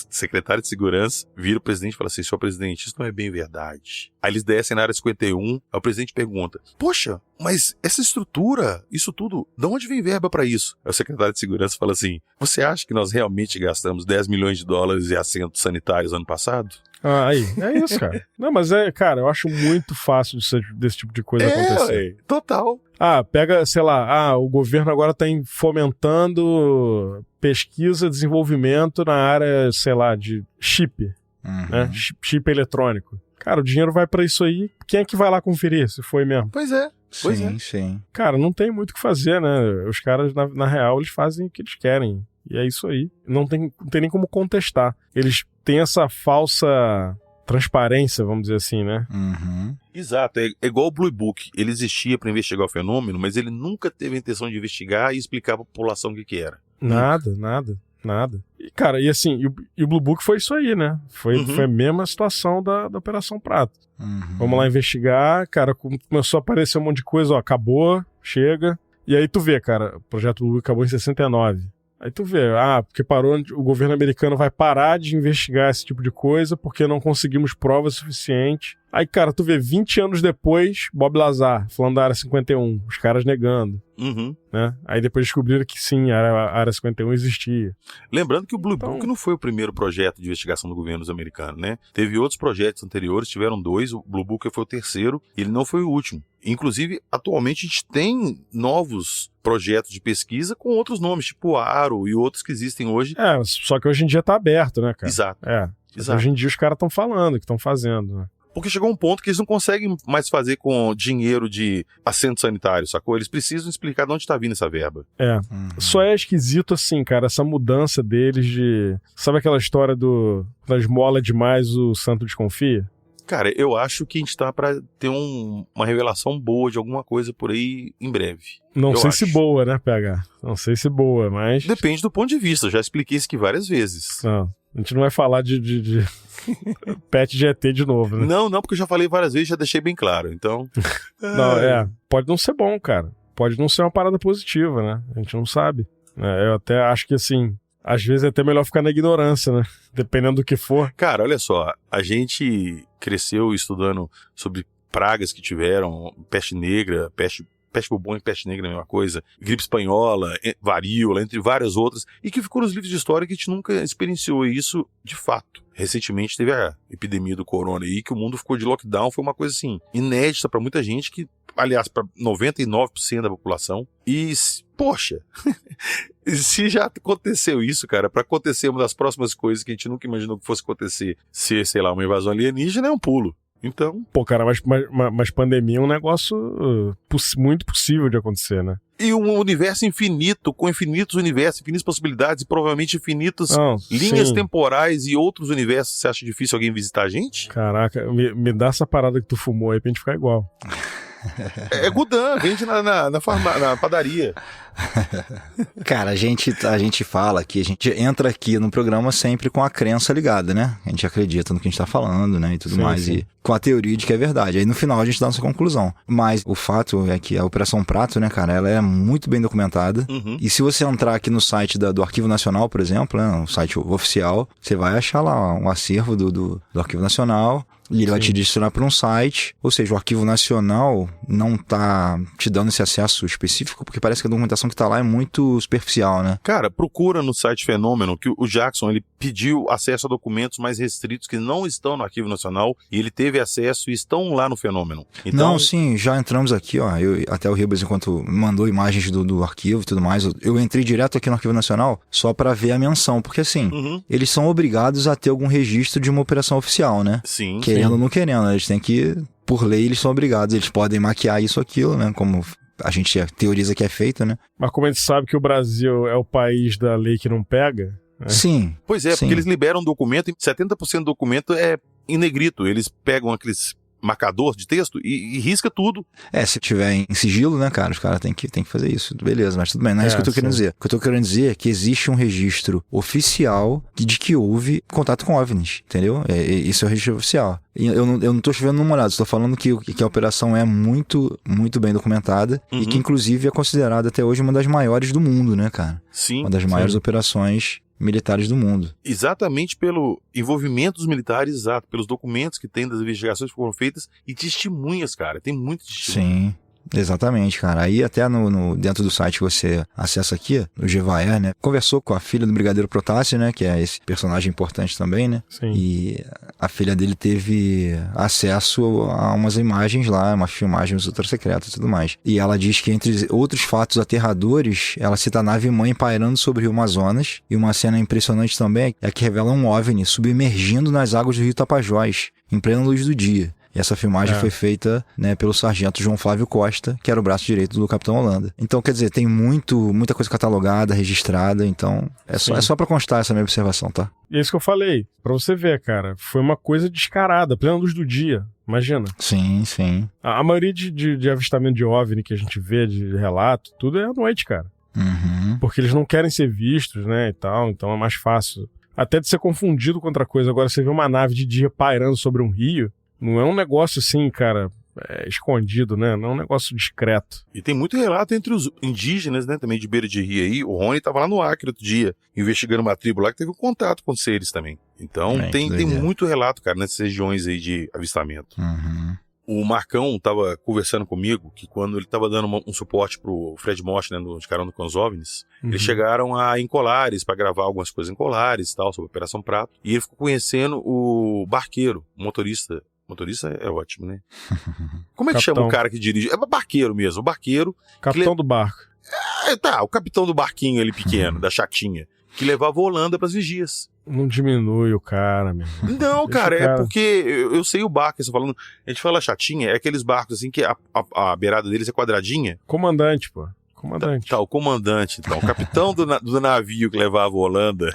Speaker 5: secretário de segurança, vira o presidente e fala assim: senhor presidente, isso não é bem verdade. Aí eles descem na Área 51, aí o presidente pergunta: poxa, mas essa estrutura, isso tudo, de onde vem verba pra isso? Aí o secretário de segurança fala assim: você acha que nós realmente gastamos $10 milhões em assentos sanitários ano passado?
Speaker 4: Aí, é isso, cara. Não, mas cara, eu acho muito fácil desse tipo de coisa acontecer.
Speaker 5: Total.
Speaker 4: Pega, sei lá, o governo agora tá fomentando pesquisa, desenvolvimento na área, sei lá, de chip, né? Chip eletrônico. Cara, o dinheiro vai pra isso aí. Quem é que vai lá conferir se foi mesmo?
Speaker 5: Pois é.
Speaker 3: Sim.
Speaker 4: Cara, não tem muito o que fazer, né? Os caras, na real, eles fazem o que eles querem. E é isso aí. Não tem nem como contestar. Eles têm essa falsa transparência, vamos dizer assim, né?
Speaker 5: Exato. É igual o Blue Book. Ele existia para investigar o fenômeno, mas ele nunca teve a intenção de investigar e explicar pra população o que era.
Speaker 4: Nada. E, cara, e o Blue Book foi isso aí, né? Foi a mesma situação da Operação Prato. Vamos lá investigar, cara, começou a aparecer um monte de coisa, acabou, chega. E aí tu vê, cara, o Projeto Blue Book acabou em 69. Aí tu vê, porque parou, o governo americano vai parar de investigar esse tipo de coisa porque não conseguimos provas suficientes. Aí, cara, tu vê 20 anos depois, Bob Lazar, falando da Área 51, os caras negando. Né? Aí depois descobriram que sim, a Área 51 existia.
Speaker 5: Lembrando que o Blue Book não foi o primeiro projeto de investigação do governo americano, né? Teve outros projetos anteriores, tiveram 2, o Blue Book foi o terceiro, e ele não foi o último. Inclusive, atualmente a gente tem novos projetos de pesquisa com outros nomes, tipo Aro e outros que existem hoje.
Speaker 4: Só que hoje em dia tá aberto, né, cara?
Speaker 5: Exato. Exato.
Speaker 4: Hoje em dia os caras estão falando que estão fazendo, né?
Speaker 5: Porque chegou um ponto que eles não conseguem mais fazer com dinheiro de assento sanitário, sacou? Eles precisam explicar de onde tá vindo essa verba.
Speaker 4: Só é esquisito assim, cara, essa mudança deles de... Sabe aquela história do... Da esmola demais, o santo desconfia?
Speaker 5: Cara, eu acho que a gente tá pra ter uma revelação boa de alguma coisa por aí em breve.
Speaker 4: Não sei
Speaker 5: acho.
Speaker 4: se boa, né, PH? Não sei se boa, mas...
Speaker 5: Depende do ponto de vista, eu já expliquei isso aqui várias vezes.
Speaker 4: Não, a gente não vai falar de pet de ET de novo, né?
Speaker 5: Não, porque eu já falei várias vezes, já deixei bem claro, então...
Speaker 4: Não, pode não ser bom, cara. Pode não ser uma parada positiva, né? A gente não sabe. Eu até acho que, assim, às vezes é até melhor ficar na ignorância, né? Dependendo do que for.
Speaker 5: Cara, olha só, a gente cresceu estudando sobre pragas que tiveram, peste negra, peste bubônica e peste negra é a mesma coisa, gripe espanhola, varíola, entre várias outras, e que ficou nos livros de história que a gente nunca experienciou isso de fato. Recentemente teve a epidemia do corona aí, que o mundo ficou de lockdown, foi uma coisa assim, inédita pra muita gente, que, aliás, pra 99% da população, e, poxa, se já aconteceu isso, cara, pra acontecer uma das próximas coisas que a gente nunca imaginou que fosse acontecer, ser, sei lá, uma invasão alienígena, é um pulo. Então...
Speaker 4: Pô, cara, mas pandemia é um negócio muito possível de acontecer, né?
Speaker 5: E um universo infinito, com infinitos universos, infinitas possibilidades e provavelmente infinitas linhas temporais e outros universos. Você acha difícil alguém visitar a gente?
Speaker 4: Caraca, me dá essa parada que tu fumou aí pra gente ficar igual.
Speaker 5: É Gudan, vende na padaria.
Speaker 3: Cara, a gente fala que a gente entra aqui no programa sempre com a crença ligada, né? A gente acredita no que a gente tá falando, né? E tudo mais. Sim. E com a teoria de que é verdade. Aí no final a gente dá a nossa conclusão. Mas o fato é que a Operação Prato, né, cara, ela é muito bem documentada.
Speaker 5: Uhum.
Speaker 3: E se você entrar aqui no site do Arquivo Nacional, por exemplo, né, um site oficial, você vai achar lá um acervo do Arquivo Nacional. E ele vai te direcionar para um site, ou seja, o Arquivo Nacional não tá te dando esse acesso específico, porque parece que a documentação que tá lá é muito superficial, né?
Speaker 5: Cara, procura no site Fenômeno, que o Jackson, ele pediu acesso a documentos mais restritos que não estão no Arquivo Nacional, e ele teve acesso e estão lá no Fenômeno. Então... Não,
Speaker 3: sim, já entramos aqui, ó, até o Ribas, enquanto mandou imagens do arquivo e tudo mais, eu entrei direto aqui no Arquivo Nacional só para ver a menção, porque assim, eles são obrigados a ter algum registro de uma operação oficial, né?
Speaker 5: Sim.
Speaker 3: Querendo ou não querendo, eles têm que, por lei, eles são obrigados, eles podem maquiar isso ou aquilo, né, como a gente teoriza que é feito, né.
Speaker 4: Mas como a gente sabe que o Brasil é o país da lei que não pega... né?
Speaker 3: Sim.
Speaker 5: Pois é, porque eles liberam um documento e 70% do documento é em negrito, eles pegam aqueles marcador de texto e risca tudo.
Speaker 3: Se tiver em sigilo, né, cara, os caras têm que fazer isso. Beleza, mas tudo bem, não é isso que eu tô querendo dizer. O que eu tô querendo dizer é que existe um registro oficial de que houve contato com OVNIs, entendeu? Isso é o registro oficial. Eu não tô chovendo no molhado, estou falando que a operação é muito, muito bem documentada e que, inclusive, é considerada até hoje uma das maiores do mundo, né, cara?
Speaker 5: Sim.
Speaker 3: Uma das maiores operações militares do mundo.
Speaker 5: Exatamente pelo envolvimento dos militares, exato, pelos documentos que tem das investigações que foram feitas e testemunhas, cara, tem muito testemunha.
Speaker 3: Sim, exatamente, cara. Aí até dentro do site que você acessa aqui, o Gevaer, né, conversou com a filha do Brigadeiro Protásio, né, que é esse personagem importante também, né?
Speaker 4: Sim.
Speaker 3: E a filha dele teve acesso a umas imagens lá, umas filmagens ultra-secretas e tudo mais. E ela diz que entre outros fatos aterradores, ela cita a nave-mãe pairando sobre o Rio Amazonas, e uma cena impressionante também é que revela um OVNI submergindo nas águas do Rio Tapajós, em plena luz do dia. E essa filmagem foi feita, né, pelo sargento João Flávio Costa, que era o braço direito do Capitão Holanda. Então, quer dizer, tem muita coisa catalogada, registrada, então é só pra constar essa minha observação, tá?
Speaker 4: E é isso que eu falei, pra você ver, cara, foi uma coisa descarada, plena luz do dia, imagina.
Speaker 3: Sim, sim.
Speaker 4: A maioria de avistamento de OVNI que a gente vê, de relato, tudo é à noite, cara.
Speaker 3: Uhum.
Speaker 4: Porque eles não querem ser vistos, né, e tal, então é mais fácil. Até de ser confundido com outra coisa. Agora, você vê uma nave de dia pairando sobre um rio, não é um negócio assim, cara, escondido, né? Não é um negócio discreto.
Speaker 5: E tem muito relato entre os indígenas, né? Também de beira de rio aí. O Rony tava lá no Acre outro dia, investigando uma tribo lá que teve um contato com seres também. Então tem muito relato, cara, nessas regiões aí de avistamento.
Speaker 3: Uhum.
Speaker 5: O Marcão tava conversando comigo que quando ele tava dando um suporte pro Fred Mosch, né, de Carona com os OVNIs, eles chegaram em Colares para gravar algumas coisas em Colares e tal, sobre a Operação Prato. E ele ficou conhecendo o barqueiro, o motorista. Motorista é ótimo, né? Como é que chama o cara que dirige? É barqueiro mesmo, o barqueiro.
Speaker 4: Capitão do barco.
Speaker 5: O capitão do barquinho ali pequeno, da chatinha. que levava a Holanda pras vigias.
Speaker 4: Não diminui o cara, meu.
Speaker 5: Não, cara, é porque eu sei o barco que você tá falando. A gente fala chatinha, é aqueles barcos assim que a beirada deles é quadradinha.
Speaker 4: Comandante, pô. Comandante.
Speaker 5: Tá, o comandante, então. O capitão do navio que levava a Holanda.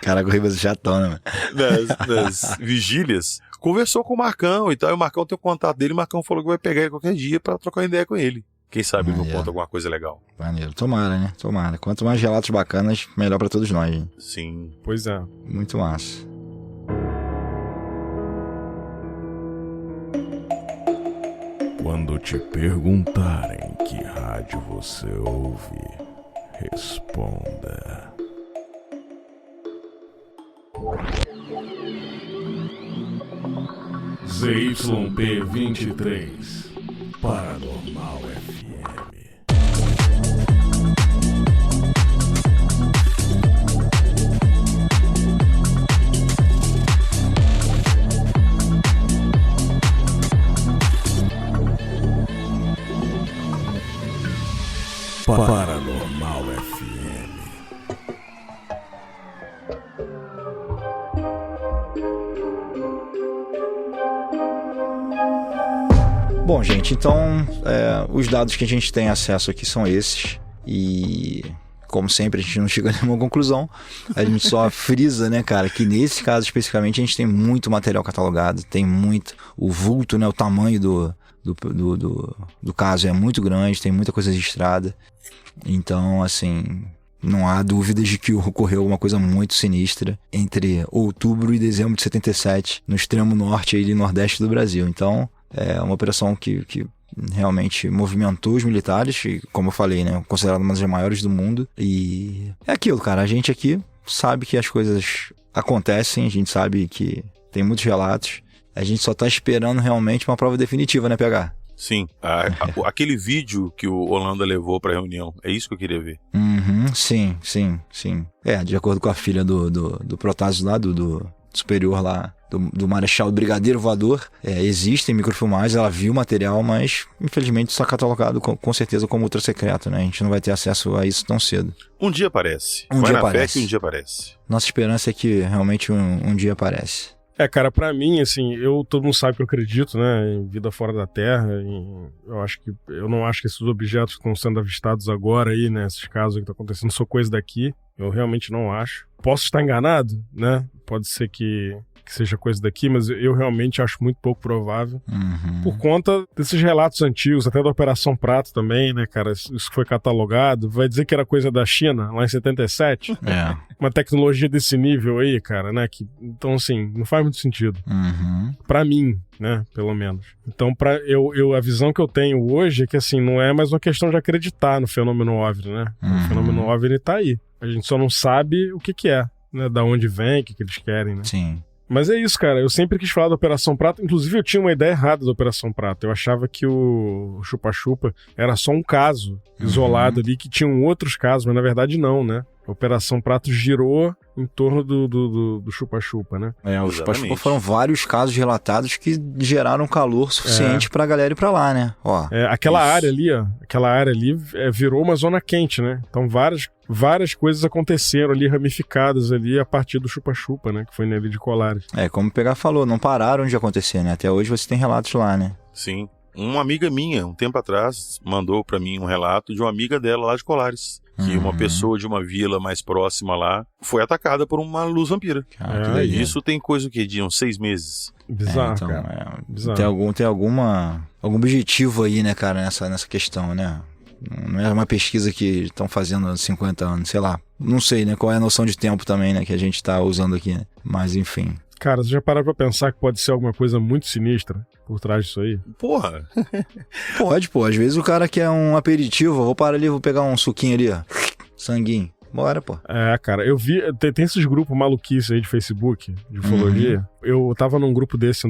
Speaker 3: Caraca, o Ribas é chatão, né, mano?
Speaker 5: Nas vigílias, conversou com o Marcão e tal. E o Marcão tem o contato dele. O Marcão falou que vai pegar ele qualquer dia pra trocar uma ideia com ele. Quem sabe ele não conta alguma coisa legal.
Speaker 3: Maneiro. Tomara, né? Tomara. Quanto mais relatos bacanas, melhor pra todos nós, hein?
Speaker 5: Sim.
Speaker 4: Pois é.
Speaker 3: Muito massa.
Speaker 8: Quando te perguntarem que rádio você ouve, responda. ZYP23 Paranormal FM. Paranormal FM.
Speaker 3: Bom, gente, então os dados que a gente tem acesso aqui são esses. E, como sempre, a gente não chega a nenhuma conclusão. A gente só frisa, né, cara, que nesse caso especificamente a gente tem muito material catalogado, tem muito. O vulto, né, o tamanho do caso é muito grande, tem muita coisa registrada. Então, assim, não há dúvidas de que ocorreu alguma coisa muito sinistra entre outubro e dezembro de 77, no extremo norte e nordeste do Brasil. Então, é uma operação que realmente movimentou os militares, e, como eu falei, né, considerado uma das maiores do mundo. E é aquilo, cara, a gente aqui sabe que as coisas acontecem, a gente sabe que tem muitos relatos, a gente só tá esperando realmente uma prova definitiva, né, PH?
Speaker 5: Sim, aquele vídeo que o Holanda levou pra reunião, é isso que eu queria ver.
Speaker 3: Sim. De acordo com a filha do Protásio lá, do superior lá, do Marechal do Brigadeiro Voador, existem microfilmagens, ela viu o material, mas infelizmente está catalogado com certeza como ultra secreto, né? A gente não vai ter acesso a isso tão cedo.
Speaker 5: Um dia aparece.
Speaker 3: Um dia aparece.
Speaker 5: Um dia aparece.
Speaker 3: Nossa esperança é que realmente um dia aparece.
Speaker 4: Cara, pra mim, assim, todo mundo sabe que eu acredito, né, em vida fora da Terra, eu não acho que esses objetos que estão sendo avistados agora aí, né, esses casos que estão acontecendo, são coisa daqui, eu realmente não acho. Posso estar enganado, né, pode ser que seja coisa daqui, mas eu realmente acho muito pouco provável, por conta desses relatos antigos, até da Operação Prato também, né, cara, isso foi catalogado, vai dizer que era coisa da China, lá em 77? Uma tecnologia desse nível aí, cara, né, então assim, não faz muito sentido. Pra mim, né, pelo menos. Então, a visão que eu tenho hoje é que, assim, não é mais uma questão de acreditar no fenômeno OVNI, né, o fenômeno OVNI tá aí, a gente só não sabe o que é, né, da onde vem, o que eles querem, né.
Speaker 3: Sim.
Speaker 4: Mas é isso, cara. Eu sempre quis falar da Operação Prato. Inclusive, eu tinha uma ideia errada da Operação Prato. Eu achava que o Chupa-Chupa era só um caso isolado ali, que tinham outros casos, mas na verdade não, né? A Operação Prato girou em torno do Chupa-Chupa, né?
Speaker 3: Os Chupa-Chupa foram vários casos relatados que geraram calor suficiente pra galera ir pra lá, né?
Speaker 4: Aquela área ali virou uma zona quente, né? Então várias coisas aconteceram ali, ramificadas ali, a partir do Chupa-Chupa, né? Que foi nele de Colares.
Speaker 3: Como o PH falou, não pararam de acontecer, né? Até hoje você tem relatos lá, né?
Speaker 5: Sim. Uma amiga minha, um tempo atrás, mandou pra mim um relato de uma amiga dela lá de Colares. Que uma pessoa de uma vila mais próxima lá foi atacada por uma luz vampira. Isso tem coisa de uns 6 meses.
Speaker 4: Bizarro,
Speaker 3: então,
Speaker 4: cara. Bizarro.
Speaker 3: Tem algum objetivo aí, né, cara, nessa questão, né? Não é uma pesquisa que estão fazendo há 50 anos, sei lá. Não sei, né, qual é a noção de tempo também, né, que a gente tá usando aqui, né? Mas, enfim.
Speaker 4: Cara, você já parou pra pensar que pode ser alguma coisa muito sinistra por trás disso aí?
Speaker 5: Porra!
Speaker 3: Pode, pô. Às vezes o cara quer um aperitivo, vou parar ali, vou pegar um suquinho ali, ó. Sanguinho. Bora, pô.
Speaker 4: Cara, eu vi... Tem esses grupos maluquices aí de Facebook, de ufologia. Eu tava num grupo desse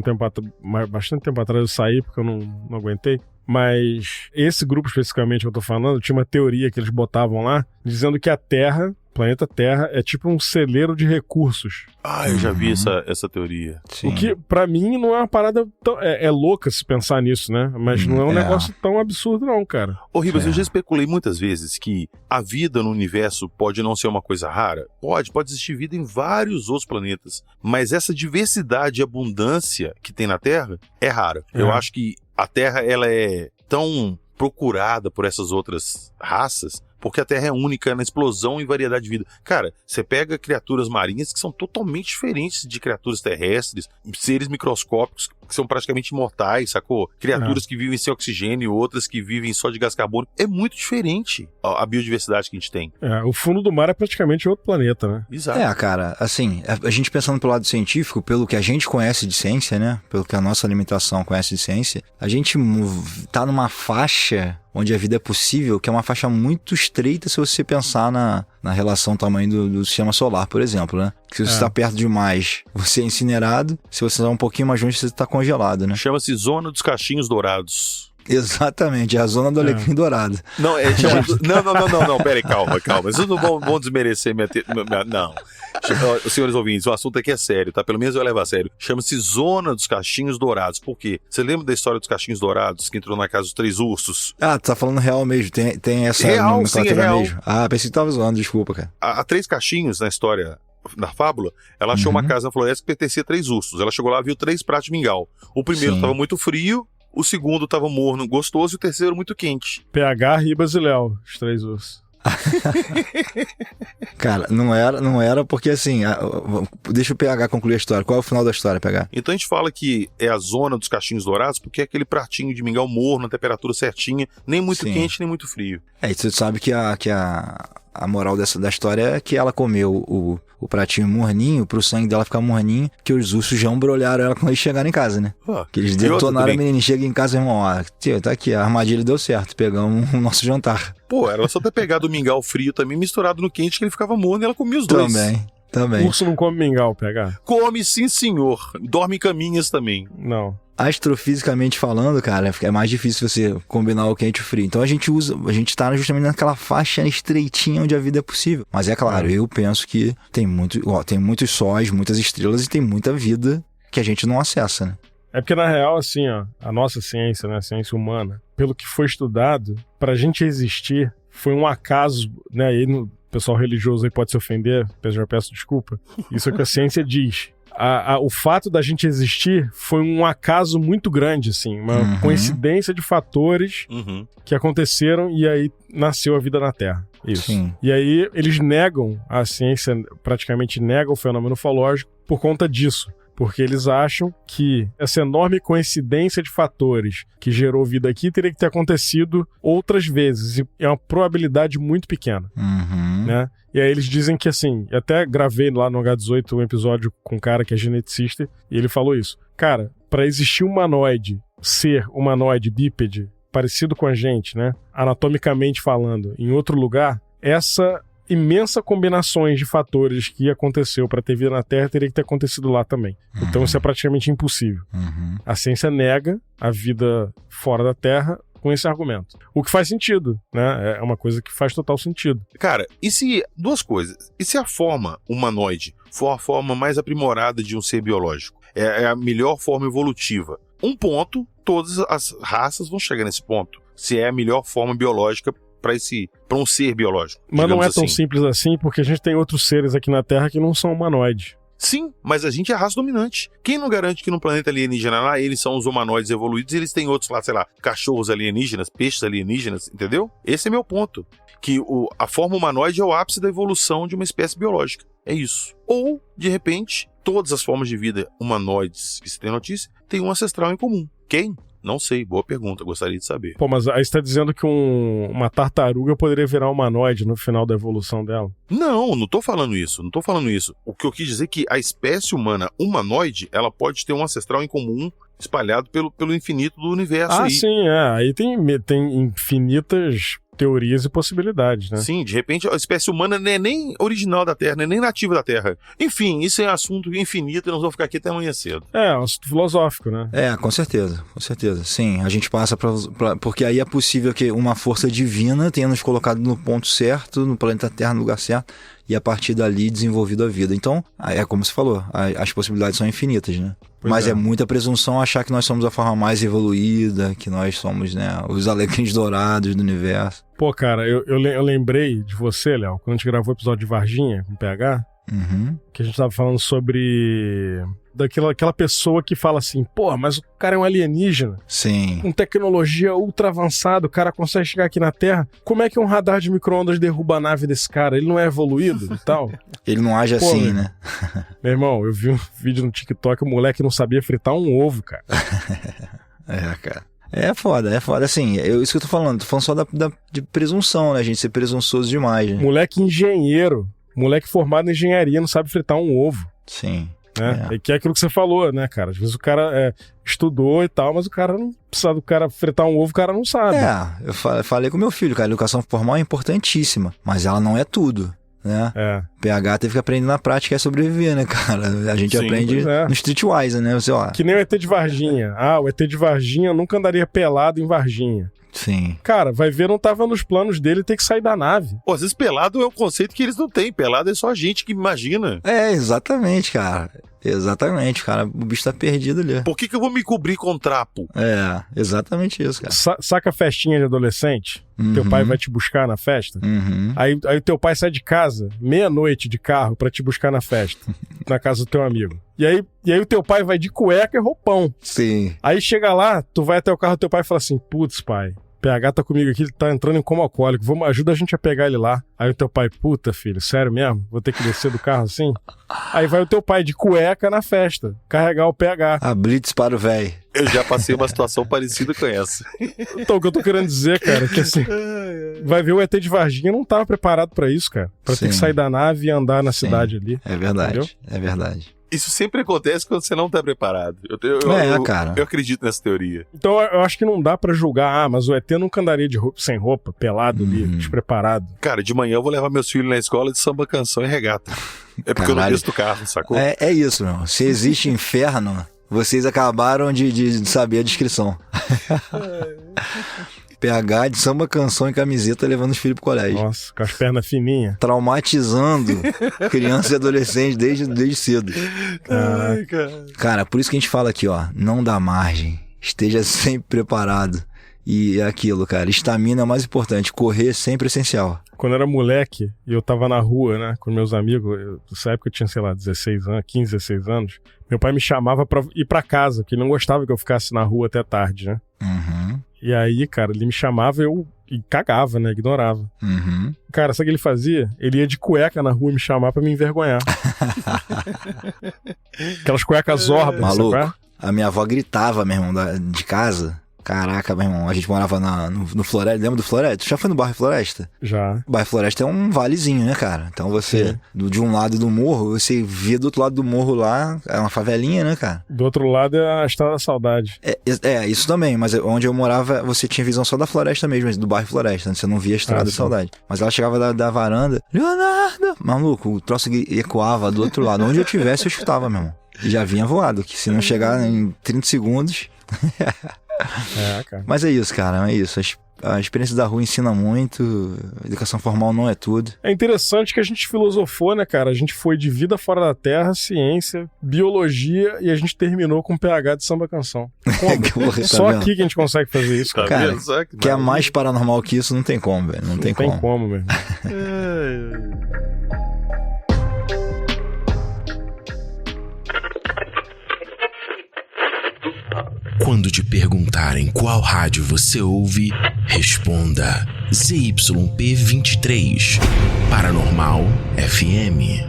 Speaker 4: bastante tempo atrás, eu saí porque eu não aguentei. Mas esse grupo especificamente que eu tô falando, tinha uma teoria que eles botavam lá, dizendo que a Terra, o planeta Terra, é tipo um celeiro de recursos.
Speaker 5: Ah, eu já vi essa teoria.
Speaker 3: Sim.
Speaker 4: O que, pra mim, não é uma parada tão... É louca se pensar nisso, né? Mas não é um negócio tão absurdo não, cara.
Speaker 5: Ô, Ribas, eu já especulei muitas vezes que a vida no universo pode não ser uma coisa rara. Pode existir vida em vários outros planetas. Mas essa diversidade e abundância que tem na Terra é rara. Eu acho que a Terra, ela é tão procurada por essas outras raças porque a Terra é única na explosão e variedade de vida. Cara, você pega criaturas marinhas que são totalmente diferentes de criaturas terrestres, seres microscópicos que são praticamente imortais, sacou? Criaturas que vivem sem oxigênio, outras que vivem só de gás carbônico. É muito diferente a biodiversidade que a gente tem.
Speaker 4: O fundo do mar é praticamente outro planeta, né?
Speaker 5: Exato.
Speaker 3: Cara, assim, a gente pensando pelo lado científico, pelo que a gente conhece de ciência, né? Pelo que a nossa alimentação conhece de ciência, a gente tá numa faixa onde a vida é possível, que é uma faixa muito estreita se você pensar na relação tamanho do sistema solar, por exemplo, né? Que se você está perto demais, você é incinerado. Se você está um pouquinho mais longe, você está congelado, né?
Speaker 5: Chama-se Zona dos Cachinhos Dourados.
Speaker 3: Exatamente, é a zona do alecrim dourado.
Speaker 5: Não, não, peraí, calma. Vocês não vão desmerecer minha... Não. Senhores ouvintes, o assunto aqui é sério, tá? Pelo menos eu levo a sério. Chama-se Zona dos Cachinhos Dourados. Por quê? Você lembra da história dos Cachinhos Dourados, que entrou na casa dos 3 ursos?
Speaker 3: Ah, tu tá falando real mesmo, tem essa...
Speaker 5: Real, sim, é real.
Speaker 3: Mesmo. Ah, pensei que tava zoando, desculpa, cara.
Speaker 5: Há 3 cachinhos na história... Na fábula, ela achou uma casa na floresta que pertencia a 3 ursos. Ela chegou lá e viu 3 pratos de mingau. O primeiro estava muito frio, o segundo estava morno, gostoso, e o terceiro muito quente.
Speaker 4: PH, Ribas e Léo, os 3 ursos.
Speaker 3: Cara, não era porque assim, deixa o PH concluir a história. Qual é o final da história, PH?
Speaker 5: Então a gente fala que é a zona dos cachinhos dourados porque é aquele pratinho de mingau morno, na temperatura certinha, nem muito quente, nem muito frio.
Speaker 3: E você sabe que a moral da história é que ela comeu o pratinho morninho, pro sangue dela ficar morninho, que os ursos já embrulharam ela quando eles chegaram em casa, né? Que eles detonaram a menina, chega em casa, irmão, tio, tá aqui, a armadilha deu certo, pegamos o nosso jantar.
Speaker 5: Pô, era só ter pegado o mingau frio também, misturado no quente, que ele ficava morno e ela comia os dois.
Speaker 3: Também.
Speaker 4: O urso não come mingau, PH?
Speaker 5: Come sim, senhor. Dorme em caminhas também.
Speaker 4: Não.
Speaker 3: Astrofisicamente falando, cara, é mais difícil você combinar o quente e o frio. Então a gente tá justamente naquela faixa estreitinha onde a vida é possível. Mas é claro, eu penso que tem muitos sóis, muitas estrelas e tem muita vida que a gente não acessa, né?
Speaker 4: É porque, na real, assim, a nossa ciência, né, a ciência humana, pelo que foi estudado, pra gente existir, foi um acaso, né, aí o pessoal religioso aí pode se ofender, já peço desculpa, isso é o que a ciência diz. O fato da gente existir foi um acaso muito grande, assim, uma coincidência de fatores que aconteceram e aí nasceu a vida na Terra. Isso.
Speaker 3: Sim.
Speaker 4: E aí eles negam, a ciência praticamente nega o fenômeno ufológico por conta disso. Porque eles acham que essa enorme coincidência de fatores que gerou vida aqui teria que ter acontecido outras vezes. E é uma probabilidade muito pequena, né? E aí eles dizem que, assim, eu até gravei lá no H18 um episódio com um cara que é geneticista, e ele falou isso. Cara, para existir um humanoide bípede, parecido com a gente, né? Anatomicamente falando, em outro lugar, essa imensas combinações de fatores que aconteceu para ter vida na Terra teria que ter acontecido lá também. Então isso é praticamente impossível. A ciência nega a vida fora da Terra com esse argumento. O que faz sentido, né? É uma coisa que faz total sentido.
Speaker 5: Cara, duas coisas. E se a forma humanoide for a forma mais aprimorada de um ser biológico? É a melhor forma evolutiva. Um ponto, todas as raças vão chegar nesse ponto. Se é a melhor forma biológica para um ser biológico.
Speaker 4: Mas não é tão
Speaker 5: assim.
Speaker 4: simples assim, porque a gente tem outros seres aqui na Terra que não são humanoides.
Speaker 5: Sim, mas a gente é a raça dominante. Quem não garante que no planeta alienígena lá, eles são os humanoides evoluídos e eles têm outros lá, sei lá, cachorros alienígenas, peixes alienígenas, entendeu? Esse é meu ponto. Que a forma humanoide é o ápice da evolução de uma espécie biológica. É isso. Ou, de repente, todas as formas de vida humanoides que se tem notícia têm um ancestral em comum. Quem? Não sei, boa pergunta, gostaria de saber.
Speaker 4: Pô, mas aí você tá dizendo que uma tartaruga poderia virar humanoide no final da evolução dela?
Speaker 5: Não tô falando isso, O que eu quis dizer é que a espécie humana humanoide, ela pode ter um ancestral em comum espalhado pelo infinito do universo.
Speaker 4: Sim, aí tem infinitas teorias e possibilidades, né?
Speaker 5: Sim, de repente a espécie humana não é nem original da Terra, não é nem nativa da Terra. Enfim, isso é um assunto infinito e nós vamos ficar aqui até amanhã cedo.
Speaker 4: É um assunto filosófico, né?
Speaker 3: Com certeza. Sim, a gente passa porque aí é possível que uma força divina tenha nos colocado no ponto certo, no planeta Terra, no lugar certo, e a partir dali desenvolvido a vida. Então, é como você falou, as possibilidades são infinitas, né? Mas é muita presunção achar que nós somos a forma mais evoluída, que nós somos, né, os alecrins dourados do universo.
Speaker 4: Pô, cara, eu lembrei de você, Léo, quando a gente gravou o episódio de Varginha com o PH, que a gente tava falando sobre daquela pessoa que fala assim, pô, mas o cara é um alienígena.
Speaker 3: Sim.
Speaker 4: Com tecnologia ultra avançada, o cara consegue chegar aqui na Terra. Como é que um radar de micro-ondas derruba a nave desse cara? Ele não é evoluído e tal?
Speaker 3: Ele não age assim, né?
Speaker 4: Meu irmão, eu vi um vídeo no TikTok, o moleque não sabia fritar um ovo, cara.
Speaker 3: Cara. É foda. Assim, isso que eu tô falando só de presunção, né? A gente ser presunçoso demais, né?
Speaker 4: Moleque engenheiro, moleque formado em engenharia, não sabe fritar um ovo.
Speaker 3: Sim.
Speaker 4: Né? Que é aquilo que você falou, né, cara? Às vezes o cara estudou e tal, mas o cara não precisa do cara fritar um ovo, o cara não sabe.
Speaker 3: Eu falei com meu filho, cara, a educação formal é importantíssima, mas ela não é tudo, né? PH teve que aprender na prática sobreviver, né, cara? A gente aprende no Streetwise, né? Você, ó.
Speaker 4: Que nem o ET de Varginha. O ET de Varginha nunca andaria pelado em Varginha.
Speaker 3: Sim.
Speaker 4: Cara, vai ver, não tava nos planos dele ter que sair da nave.
Speaker 5: Pô, às vezes pelado é um conceito que eles não têm. Pelado é só a gente que imagina.
Speaker 3: Exatamente, cara. Exatamente, cara. O bicho tá perdido ali.
Speaker 5: Por que eu vou me cobrir com trapo?
Speaker 3: Exatamente isso, cara.
Speaker 4: Saca a festinha de adolescente? Teu pai vai te buscar na festa? Aí o teu pai sai de casa, meia-noite de carro, pra te buscar na festa, na casa do teu amigo. E aí o teu pai vai de cueca e roupão.
Speaker 3: Sim.
Speaker 4: Aí chega lá, tu vai até o carro do teu pai e fala assim, putz, pai, PH tá comigo aqui, ele tá entrando em coma alcoólico, ajuda a gente a pegar ele lá. Aí o teu pai, puta, filho, sério mesmo? Vou ter que descer do carro assim? Aí vai o teu pai de cueca na festa, carregar o PH.
Speaker 3: A blitz para o velho.
Speaker 5: Eu já passei uma situação parecida com essa.
Speaker 4: Então, o que eu tô querendo dizer, cara, é que assim, vai ver o ET de Varginha não tava preparado pra isso, cara. Pra ter que sair da nave e andar na cidade ali.
Speaker 3: É verdade,
Speaker 4: entendeu?
Speaker 3: É verdade.
Speaker 5: Isso sempre acontece quando você não tá preparado.
Speaker 3: Cara.
Speaker 5: Eu acredito nessa teoria.
Speaker 4: Então eu acho que não dá pra julgar, mas o ET nunca andaria sem roupa, pelado ali, despreparado.
Speaker 5: Cara, de manhã eu vou levar meus filhos na escola de samba, canção e regata. É porque eu não desço do carro, sacou?
Speaker 3: É isso, meu. Se existe inferno, vocês acabaram de saber a descrição. PH de samba, canção e camiseta levando os filhos pro colégio.
Speaker 4: Nossa, com as pernas fininhas.
Speaker 3: Traumatizando crianças e adolescentes desde cedo.
Speaker 5: Ai,
Speaker 3: cara, por isso que a gente fala aqui, ó, não dá margem. Esteja sempre preparado. E é aquilo, cara, estamina é o mais importante. Correr é sempre essencial.
Speaker 4: Quando eu era moleque e eu tava na rua, né, com meus amigos, nessa época eu tinha, sei lá, 16 anos, 15, 16 anos, meu pai me chamava pra ir pra casa, porque ele não gostava que eu ficasse na rua até tarde, né? E aí, cara, ele me chamava e cagava, né? Ignorava. Cara, sabe o que ele fazia? Ele ia de cueca na rua me chamar pra me envergonhar. Aquelas cuecas Zorba,
Speaker 3: maluco,
Speaker 4: sabe?
Speaker 3: A minha avó gritava, meu irmão, de casa. Caraca, meu irmão, a gente morava no Floresta, lembra do Floresta? Tu já foi no bairro Floresta?
Speaker 4: Já.
Speaker 3: O bairro Floresta é um valezinho, né, cara? Então você, de um lado do morro, você via do outro lado do morro lá, é uma favelinha, né, cara?
Speaker 4: Do outro lado é a Estrada da Saudade.
Speaker 3: Isso também, mas onde eu morava, você tinha visão só da Floresta mesmo, do bairro Floresta, né? Você não via a Estrada da Saudade. Mas ela chegava da varanda, Leonardo! Maluco, o troço ecoava do outro lado. Onde eu tivesse, eu escutava, meu irmão. E já vinha voado, que se não chegar em 30 segundos...
Speaker 4: Cara.
Speaker 3: Mas é isso, cara, é isso. A experiência da rua ensina muito. A educação formal não é tudo.
Speaker 4: É interessante que a gente filosofou, né, cara? A gente foi de vida fora da terra, ciência, biologia e a gente terminou com PH de samba canção. Só aqui que a gente consegue fazer isso, cara.
Speaker 3: Cara, que é mais paranormal que isso, não tem como, velho. Não tem
Speaker 4: como mesmo.
Speaker 10: Quando te perguntarem qual rádio você ouve, responda ZYP23, Paranormal FM.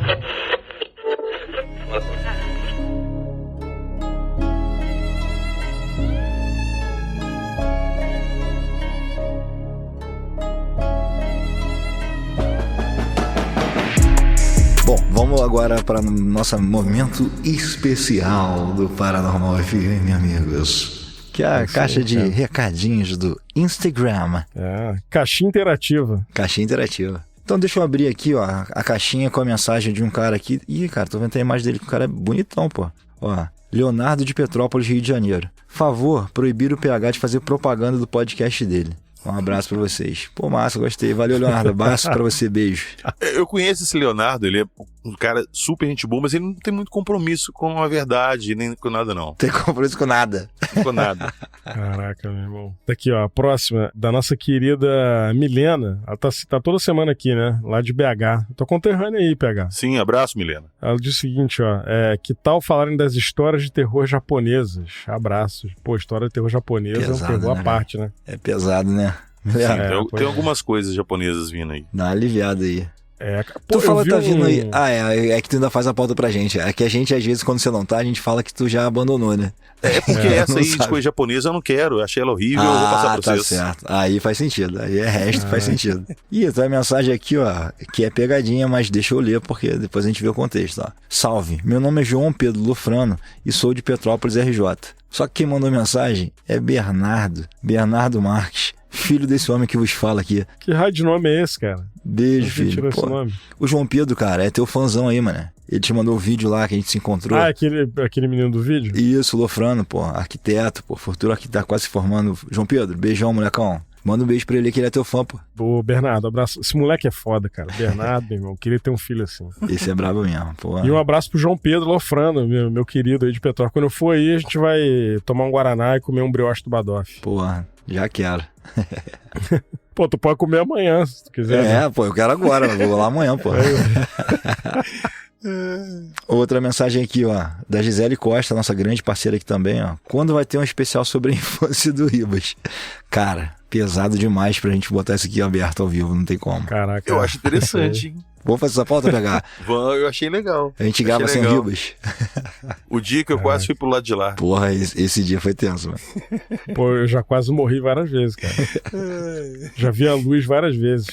Speaker 3: Bom, vamos agora para o nosso momento especial do Paranormal FM, amigos. Que é a caixa de recadinhos do Instagram.
Speaker 4: Caixinha interativa.
Speaker 3: Caixinha interativa. Então deixa eu abrir aqui, ó, a caixinha com a mensagem de um cara aqui. Ih, cara, tô vendo a imagem dele, que o cara é bonitão, pô. Ó, Leonardo de Petrópolis, Rio de Janeiro. Favor, proibir o PH de fazer propaganda do podcast dele. Um abraço pra vocês. Pô, massa, gostei. Valeu, Leonardo. Abraço pra você, beijo.
Speaker 5: Eu conheço esse Leonardo, ele é um cara super gente boa, mas ele não tem muito compromisso com a verdade, nem com nada, não.
Speaker 3: Tem compromisso com nada.
Speaker 5: Com nada.
Speaker 4: Caraca, meu irmão. Daqui, ó, a próxima, da nossa querida Milena. Ela tá toda semana aqui, né? Lá de BH. Tô conterrânea aí, PH.
Speaker 5: Sim, abraço, Milena.
Speaker 4: Ela diz o seguinte, ó. Que tal falarem das histórias de terror japonesas? Abraços. Pô, história de terror japonesa
Speaker 3: pesado,
Speaker 4: é um terror
Speaker 3: né,
Speaker 4: à parte, né?
Speaker 3: É pesado, né?
Speaker 5: Tem algumas coisas japonesas vindo aí.
Speaker 3: Dá uma aliviada aí.
Speaker 4: Pô,
Speaker 3: tu fala que tá vindo aí. É que tu ainda faz a pauta pra gente. É que a gente, às vezes, quando você não tá, a gente fala que tu já abandonou, né?
Speaker 5: É porque essa aí de coisa japonesa eu não quero. Eu achei ela horrível, eu vou passar pra vocês.
Speaker 3: Tá certo. Aí faz sentido. Aí faz sentido. E tem a mensagem aqui, ó, que é pegadinha, mas deixa eu ler, porque depois a gente vê o contexto, ó. Salve, meu nome é João Pedro Lufrano e sou de Petrópolis, RJ. Só que quem mandou mensagem é Bernardo Marques, filho desse homem que vos fala aqui.
Speaker 4: Que raio de nome é esse, cara?
Speaker 3: Beijo, filho.
Speaker 4: Esse nome?
Speaker 3: O João Pedro, cara, é teu fãzão aí, mano. Ele te mandou o vídeo lá que a gente se encontrou.
Speaker 4: Aquele menino do vídeo?
Speaker 3: Isso, Lofrano, pô, arquiteto, pô, futuro arquiteto, tá quase se formando. João Pedro, beijão, molecão. Manda um beijo pra ele que ele é teu fã, pô.
Speaker 4: Ô, Bernardo, abraço. Esse moleque é foda, cara. Bernardo, meu irmão, queria ter um filho assim.
Speaker 3: Esse é brabo mesmo, pô.
Speaker 4: E um abraço pro João Pedro Lofrano, meu querido aí de Petrópolis. Quando eu for aí, a gente vai tomar um Guaraná e comer um brioche do Badoff.
Speaker 3: Porra, já quero.
Speaker 4: Pô, tu pode comer amanhã, se tu quiser. Né?
Speaker 3: Pô, eu quero agora, mas vou lá amanhã, pô. Outra mensagem aqui, ó, da Gisele Costa, nossa grande parceira aqui também, ó. Quando vai ter um especial sobre a infância do Ribas? Cara, pesado demais pra gente botar isso aqui aberto ao vivo, não tem como.
Speaker 4: Caraca.
Speaker 5: Eu acho interessante, hein?
Speaker 3: Vamos fazer essa pauta, PH?
Speaker 5: Eu achei legal.
Speaker 3: A gente grava sem Ribas.
Speaker 5: O dia que eu quase fui pro lado de lá.
Speaker 3: Porra, esse dia foi tenso, mano.
Speaker 4: Pô, eu já quase morri várias vezes, cara. Já vi a luz várias vezes.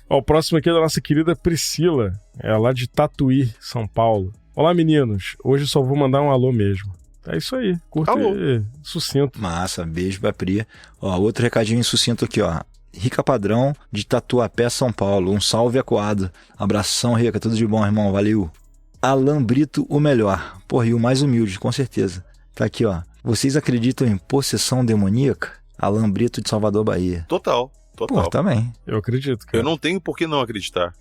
Speaker 4: Ó, o próximo aqui é da nossa querida Priscila. É lá de Tatuí, São Paulo. Olá, meninos. Hoje eu só vou mandar um alô mesmo. É isso aí. Curto e sucinto.
Speaker 3: Massa, beijo pra Pri. Ó, outro recadinho sucinto aqui, ó. Rica Padrão, de Tatuapé, São Paulo. Um salve acuado. Abração, Rica. Tudo de bom, irmão. Valeu. Alan Brito, o melhor. Porra, e o mais humilde, com certeza. Tá aqui, ó. Vocês acreditam em possessão demoníaca? Alan Brito, de Salvador, Bahia.
Speaker 5: Total.
Speaker 3: Pô, também.
Speaker 4: Eu acredito, cara.
Speaker 5: Eu não tenho por que não acreditar.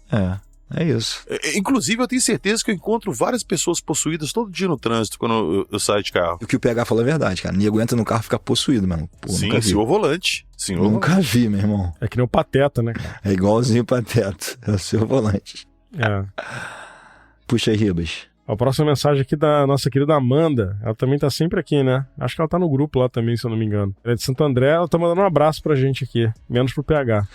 Speaker 3: É isso.
Speaker 5: Inclusive, eu tenho certeza que eu encontro várias pessoas possuídas todo dia no trânsito quando eu saio de carro.
Speaker 3: O que o PH falou é verdade, cara. Nego entra no carro e fica possuído, mano. Pô,
Speaker 5: sim, senhor volante.
Speaker 3: Nunca vi, meu irmão.
Speaker 4: É que nem o Pateta, né, cara?
Speaker 3: É igualzinho o Pateta. É o seu volante. Puxa aí, Ribas.
Speaker 4: A próxima mensagem aqui da nossa querida Amanda. Ela também tá sempre aqui, né? Acho que ela tá no grupo lá também, se eu não me engano. Ela é de Santo André, ela tá mandando um abraço pra gente aqui. Menos pro PH.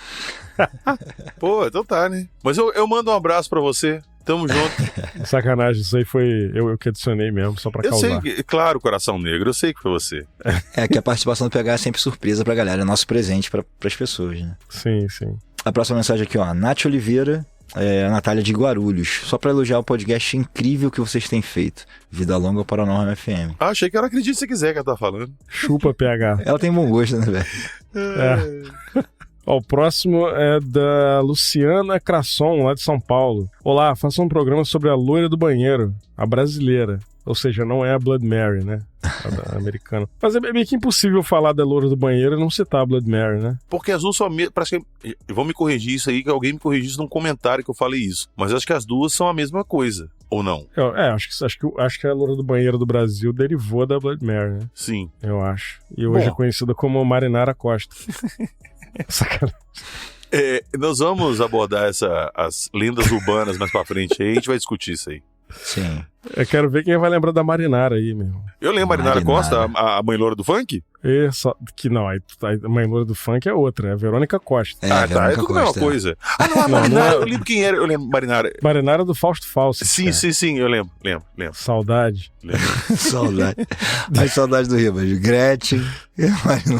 Speaker 5: Pô, então tá, né? Mas eu mando um abraço pra você. Tamo junto.
Speaker 4: Sacanagem, isso aí foi eu que adicionei mesmo, só pra causar.
Speaker 5: Eu sei, claro, Coração Negro, eu sei que foi você.
Speaker 3: É que a participação do PH é sempre surpresa pra galera, é nosso presente pras pessoas, né?
Speaker 4: Sim, sim.
Speaker 3: A próxima mensagem aqui, ó, Nath Oliveira, a Natália de Guarulhos. Só pra elogiar o podcast incrível que vocês têm feito. Vida longa para a Norma FM.
Speaker 5: Achei que ela acredita se quiser que ela tá falando.
Speaker 4: Chupa, PH.
Speaker 3: Ela tem bom gosto, né, velho?
Speaker 4: Ó, o próximo é da Luciana Crasson, lá de São Paulo. Olá, faço um programa sobre a loira do banheiro, a brasileira. Ou seja, não é a Blood Mary, né? A americana. Mas é meio que impossível falar da loira do banheiro e não citar a Blood Mary, né?
Speaker 5: Porque as duas são parece que vão me corrigir isso aí, que alguém me corrigiu isso num comentário que eu falei isso. Mas eu acho que as duas são a mesma coisa, ou não?
Speaker 4: Acho que a loira do banheiro do Brasil derivou da Blood Mary, né?
Speaker 5: Sim.
Speaker 4: Eu acho. E hoje é conhecida como Marinara Costa. Sacanagem.
Speaker 5: Nós vamos abordar as lendas urbanas mais pra frente aí, a gente vai discutir isso aí.
Speaker 3: Sim.
Speaker 4: Eu quero ver quem vai lembrar da Marinara aí, meu.
Speaker 5: Eu lembro Marinara Costa, a mãe loura do funk?
Speaker 4: Que não, a mãe loura do funk é outra, é a Verônica Costa.
Speaker 5: É tudo a mesma coisa. Não, a Marinara, eu lembro quem era, eu lembro Marinara.
Speaker 4: Marinara do Fausto Fawcett.
Speaker 5: Sim, eu lembro.
Speaker 4: Saudade.
Speaker 3: Saudade. Mas saudade do Ribas. Gretchen.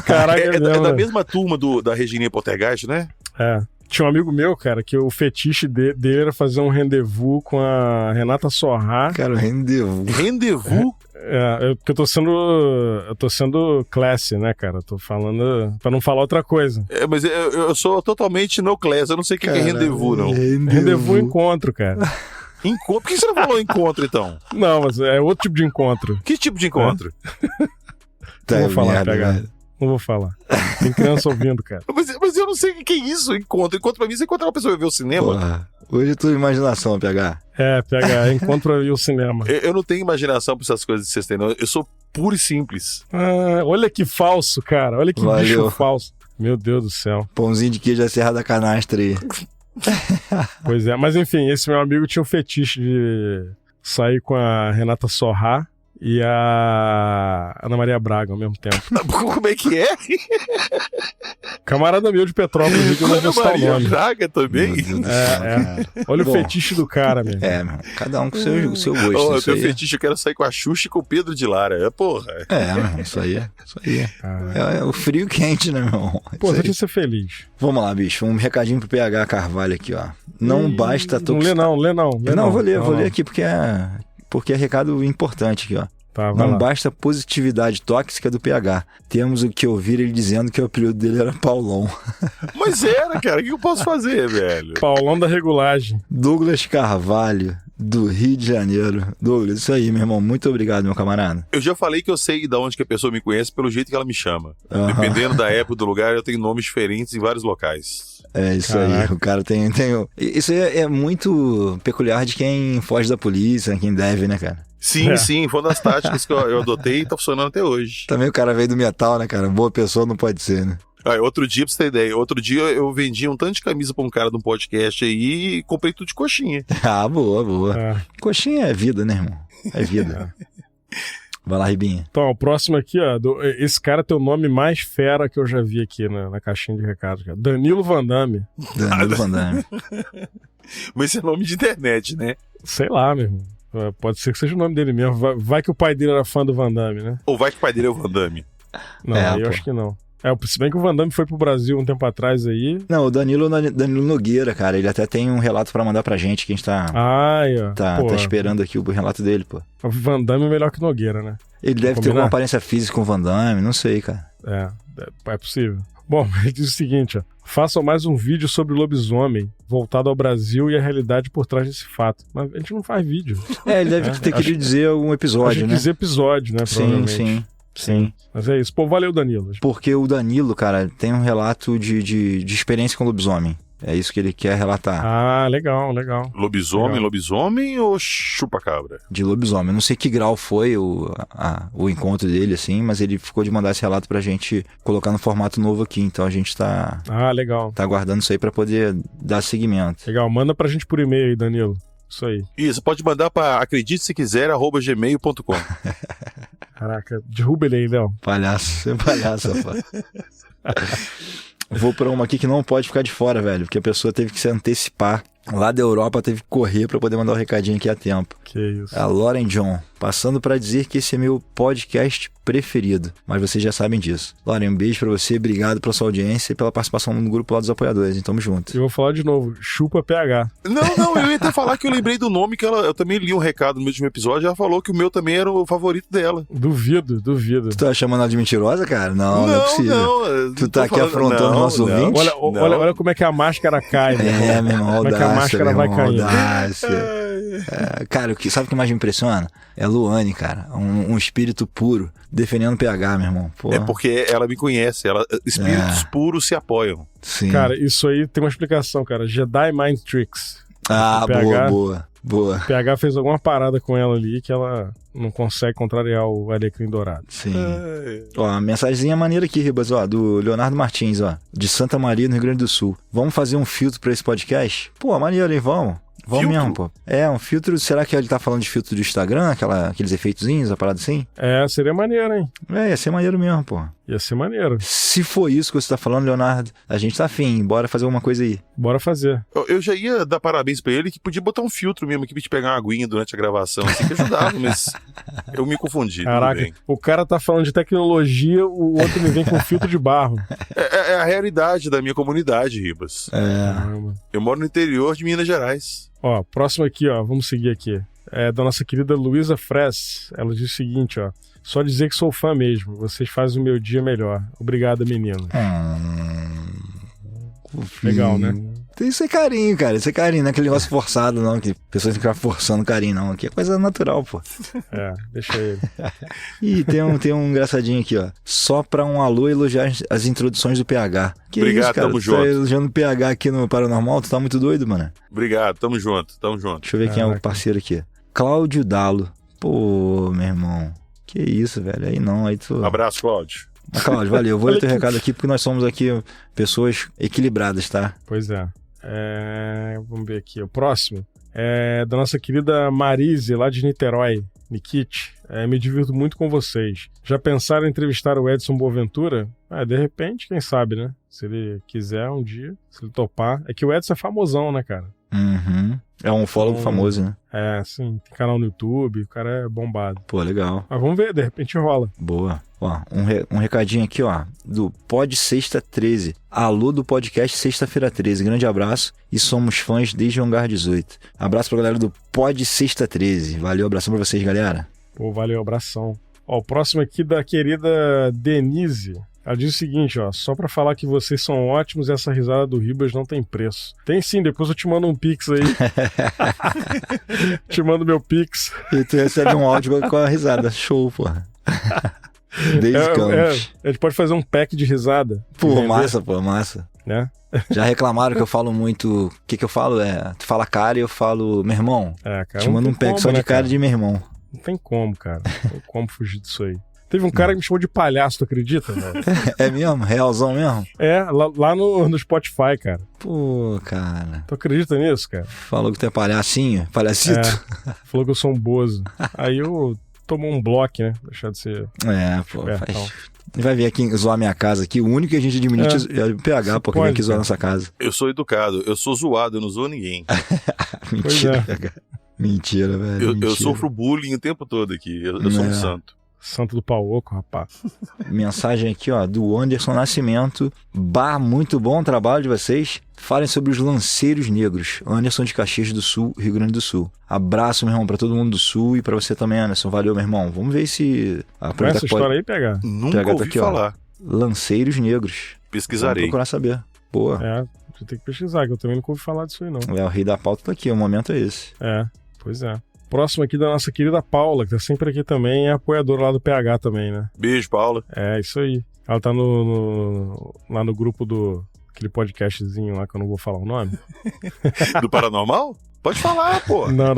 Speaker 4: Caraca,
Speaker 5: é da mesma turma da Regininha Poltergeist, né?
Speaker 4: Tinha um amigo meu, cara, que o fetiche dele era fazer um rendezvous com a Renata Sorrah.
Speaker 3: Cara, o rendezvous.
Speaker 5: Rendezvous?
Speaker 4: Porque eu tô sendo classy, né, cara? Eu tô falando pra não falar outra coisa.
Speaker 5: Mas eu sou totalmente no class, eu não sei o que é rendezvous, não.
Speaker 4: Rendezvous encontro, cara.
Speaker 5: Encontro? Por que você não falou encontro, então?
Speaker 4: Não, mas é outro tipo de encontro.
Speaker 5: Que tipo de encontro?
Speaker 4: Não vou falar, PH. Não vou falar. Tem criança ouvindo, cara.
Speaker 5: Mas eu não sei o que é isso, encontro. Encontro pra mim, você encontrar uma pessoa e ver o cinema.
Speaker 3: Porra. Hoje é tua imaginação, PH.
Speaker 4: PH, encontro pra ver o cinema.
Speaker 5: Eu não tenho imaginação pra essas coisas que vocês têm, não. Eu sou puro e simples.
Speaker 4: Olha que falso, cara. Olha que bicho falso. Meu Deus do céu.
Speaker 3: Pãozinho de queijo da Serra da Canastra aí.
Speaker 4: Pois é, mas enfim, esse meu amigo tinha um fetiche de sair com a Renata Sorrah e a Ana Maria Braga ao mesmo tempo.
Speaker 5: Como é que é?
Speaker 4: Camarada meu de Petrópolis, que eu não vou citar o nome.
Speaker 5: Ana Maria Braga também?
Speaker 4: Olha o fetiche do cara, mesmo.
Speaker 3: Meu. Cada um com o seu gosto.
Speaker 5: Eu tenho fetiche, eu quero sair com a Xuxa e com o Pedro de Lara. Porra.
Speaker 3: Meu, isso aí. É o frio quente, né, meu irmão?
Speaker 4: Pô, deixa eu ser feliz.
Speaker 3: Vamos lá, bicho. Um recadinho pro PH Carvalho aqui, ó. Não basta...
Speaker 4: Não lê não.
Speaker 3: Vou ler aqui porque é recado importante aqui, ó. Não basta a positividade tóxica do PH. Temos o que ouvir ele dizendo que o apelido dele era Paulão.
Speaker 5: Mas era, cara. O que eu posso fazer, velho?
Speaker 4: Paulão da regulagem.
Speaker 3: Douglas Carvalho, do Rio de Janeiro. Douglas, isso aí, meu irmão. Muito obrigado, meu camarada.
Speaker 5: Eu já falei que eu sei de onde que a pessoa me conhece pelo jeito que ela me chama. Dependendo da época do lugar, eu tenho nomes diferentes em vários locais.
Speaker 3: É isso aí, o cara tem... Isso aí é muito peculiar de quem foge da polícia, quem deve, né, cara?
Speaker 5: Sim, foi uma das táticas que eu adotei e tá funcionando até hoje.
Speaker 3: Também o cara veio do metal, né, cara? Boa pessoa não pode ser, né?
Speaker 5: Outro dia, pra você ter ideia, eu vendi um tanto de camisa pra um cara de um podcast aí e comprei tudo de coxinha.
Speaker 3: Boa. Coxinha é vida, né, irmão? É vida. Vai lá, Ribinha.
Speaker 4: Então, o próximo aqui, ó. Esse cara tem o nome mais fera que eu já vi aqui na caixinha de recados, cara. Danilo Van Damme.
Speaker 5: Mas esse é nome de internet, né?
Speaker 4: Sei lá, meu irmão. Pode ser que seja o nome dele mesmo. Vai que o pai dele era fã do Van Damme, né?
Speaker 5: Ou vai que o pai dele é o Van Damme.
Speaker 4: Não, eu acho que não. Se bem que o Van Damme foi pro Brasil um tempo atrás aí.
Speaker 3: Não, o Danilo Nogueira, cara. Ele até tem um relato pra mandar pra gente, que a gente tá esperando aqui o relato dele, pô.
Speaker 4: O Van Damme é melhor que Nogueira, né?
Speaker 3: Ele deve ter alguma aparência física com o Van Damme, não sei, cara.
Speaker 4: É possível. Bom, ele diz o seguinte, ó. Façam mais um vídeo sobre lobisomem, voltado ao Brasil e a realidade por trás desse fato. Mas a gente não faz vídeo.
Speaker 3: Ele deve ter querido dizer algum episódio, né?
Speaker 4: dizer episódio, né?
Speaker 3: Sim.
Speaker 4: Mas é isso. Pô, valeu, Danilo.
Speaker 3: Porque o Danilo, cara, tem um relato de experiência com lobisomem. É isso que ele quer relatar.
Speaker 4: Legal.
Speaker 5: Lobisomem ou chupa-cabra?
Speaker 3: De lobisomem. Eu não sei que grau foi o encontro dele, assim, mas ele ficou de mandar esse relato pra gente colocar no formato novo aqui. Então a gente tá...
Speaker 4: legal.
Speaker 3: Tá aguardando isso aí pra poder dar seguimento.
Speaker 4: Legal. Manda pra gente por e-mail aí, Danilo. Isso aí.
Speaker 5: Isso, pode mandar pra acredite-se-quiser@gmail.com.
Speaker 4: Caraca, derruba ele aí, Léo.
Speaker 3: Palhaço, rapaz. Vou pra uma aqui que não pode ficar de fora, velho, porque a pessoa teve que se antecipar. Lá da Europa teve que correr pra poder mandar o recadinho aqui a tempo.
Speaker 4: Que isso.
Speaker 3: A Lauren John, passando pra dizer que esse é meu podcast preferido, mas vocês já sabem disso. Lauren, um beijo pra você, obrigado pela sua audiência e pela participação no grupo lá dos apoiadores, tamo junto.
Speaker 4: Eu vou falar de novo, chupa PH.
Speaker 5: Não, eu ia até falar que eu lembrei do nome que eu também li um recado no último episódio, ela falou que o meu também era o favorito dela.
Speaker 4: Duvido.
Speaker 3: Tu tá chamando ela de mentirosa, cara? Não é possível.
Speaker 5: Não,
Speaker 3: tu tá aqui afrontando o nosso ouvinte?
Speaker 4: Olha como é que a máscara cai, né?
Speaker 3: Meu irmão,
Speaker 4: como é que a máscara vai caindo.
Speaker 3: Cara, sabe o que mais me impressiona? É Luane, cara. Um espírito puro, defendendo o PH, meu irmão. Porra.
Speaker 5: É porque ela me conhece, espíritos puros se apoiam.
Speaker 3: Sim.
Speaker 4: Cara, isso aí tem uma explicação, cara. Jedi Mind Tricks.
Speaker 3: Boa.
Speaker 4: O PH fez alguma parada com ela ali que ela não consegue contrariar o Alecrim Dourado.
Speaker 3: Sim. Ó, mensagenzinha maneira aqui, Ribas, ó, do Leonardo Martins, ó, de Santa Maria, no Rio Grande do Sul. Vamos fazer um filtro pra esse podcast? Pô, maneiro, hein? Vamos mesmo, pô. Um filtro, será que ele tá falando de filtro do Instagram, aqueles efeitozinhos, a parada assim?
Speaker 4: Seria maneiro, hein?
Speaker 3: Ia ser maneiro mesmo, pô.
Speaker 4: Ia ser maneiro.
Speaker 3: Se for isso que você tá falando, Leonardo, a gente tá afim, bora fazer alguma coisa aí.
Speaker 4: Bora fazer.
Speaker 5: Eu já ia dar parabéns pra ele, que podia botar um filtro mesmo aqui pra gente pegar uma aguinha durante a gravação, assim, que ajudava, mas eu me confundi.
Speaker 4: Caraca, o cara tá falando de tecnologia, o outro me vem com filtro de barro.
Speaker 5: É a realidade da minha comunidade, Ribas. Eu moro no interior de Minas Gerais.
Speaker 4: Ó, próximo aqui, ó, vamos seguir aqui. da nossa querida Luísa Fress. Ela diz o seguinte, ó. Só dizer que sou fã mesmo. Vocês fazem o meu dia melhor. Obrigado, menino. Legal, né?
Speaker 3: Isso é carinho, cara. Isso é carinho. Não é aquele negócio forçado, não. Que pessoas têm que ficar forçando carinho, não. Aqui é coisa natural, pô.
Speaker 4: Deixa ele.
Speaker 3: Ih, tem um engraçadinho aqui, ó. Só pra um alô elogiar as introduções do PH. Que
Speaker 5: obrigado,
Speaker 3: isso, cara?
Speaker 5: tamo
Speaker 3: Tu
Speaker 5: junto.
Speaker 3: tá elogiando o PH aqui no Paranormal? Tu tá muito doido, mano?
Speaker 5: Obrigado, tamo junto.
Speaker 3: Deixa eu ver quem é o parceiro aqui. Cláudio Dalo. Pô, meu irmão. Que isso, velho. Aí não, aí tu...
Speaker 5: Abraço, Cláudio.
Speaker 3: Cláudio, valeu. Eu vou ler teu recado aqui porque nós somos aqui pessoas equilibradas, tá?
Speaker 4: Pois é. Vamos ver aqui. O próximo é da nossa querida Marise, lá de Niterói. Nikit. Me divirto muito com vocês. Já pensaram em entrevistar o Edson Boaventura? De repente, quem sabe, né? Se ele quiser um dia, se ele topar. É que o Edson é famosão, né, cara?
Speaker 3: Uhum. É um ufólogo famoso, né?
Speaker 4: Sim. Tem canal no YouTube, o cara é bombado.
Speaker 3: Pô, legal.
Speaker 4: Mas vamos ver, de repente rola.
Speaker 3: Boa. Ó, um recadinho aqui, ó, do Pod Sexta 13. Alô do podcast Sexta-feira 13. Grande abraço e somos fãs desde o Hangar 18. Abraço pra galera do Pod Sexta 13. Valeu, abração pra vocês, galera.
Speaker 4: Pô, valeu, abração. Ó, o próximo aqui da querida Denise. Ela diz o seguinte, ó, só pra falar que vocês são ótimos e essa risada do Ribas não tem preço. Tem sim, depois eu te mando um pix aí. Te mando meu pix.
Speaker 3: E tu recebe um áudio com a risada. Show, porra. Desde Campos.
Speaker 4: A gente pode fazer um pack de risada.
Speaker 3: Pô, massa.
Speaker 4: Né?
Speaker 3: Já reclamaram que eu falo muito... O que eu falo? Tu fala cara e eu falo meu irmão.
Speaker 4: Cara,
Speaker 3: te mando um pack só de cara de meu irmão.
Speaker 4: Não tem como, cara. Não tem como fugir disso aí. Teve um cara que me chamou de palhaço, tu acredita, velho?
Speaker 3: É mesmo? Realzão mesmo?
Speaker 4: Lá no Spotify, cara.
Speaker 3: Pô, cara.
Speaker 4: Tu acredita nisso, cara?
Speaker 3: Falou que tu é palhacinho? Palhacito?
Speaker 4: Falou que eu sou um bozo. Aí eu tomo um bloco, né? Deixar de ser...
Speaker 3: Vai vir aqui zoar minha casa aqui. O único que a gente admite é o PH, porque vem aqui zoar nossa casa.
Speaker 5: Eu sou educado. Eu sou zoado. Eu não zoo ninguém.
Speaker 3: Mentira, PH. Mentira, velho.
Speaker 5: Eu sofro bullying o tempo todo aqui. Eu sou um santo.
Speaker 4: Santo do pau oco, rapaz.
Speaker 3: Mensagem aqui, ó, do Anderson Nascimento. Muito bom o trabalho de vocês. Falem sobre os lanceiros negros. Anderson de Caxias do Sul, Rio Grande do Sul. Abraço, meu irmão, pra todo mundo do Sul e pra você também, Anderson. Valeu, meu irmão. Vamos ver se...
Speaker 4: Conhece essa história aí, PH?
Speaker 5: Nunca
Speaker 3: PH
Speaker 5: ouvi
Speaker 3: tá aqui,
Speaker 5: falar.
Speaker 3: Ó, lanceiros negros.
Speaker 5: Pesquisarei.
Speaker 3: Vamos procurar saber. Boa.
Speaker 4: Você tem que pesquisar, que eu também nunca ouvi falar disso aí, não.
Speaker 3: O rei da pauta tá aqui, o momento é esse.
Speaker 4: Pois é. Próximo aqui da nossa querida Paula, que tá sempre aqui também, é apoiadora lá do PH também, né?
Speaker 5: Beijo, Paula.
Speaker 4: Isso aí. Ela tá lá no grupo do... Aquele podcastzinho lá que eu não vou falar o nome.
Speaker 5: Do Paranormal? Pode falar, pô.
Speaker 4: Não.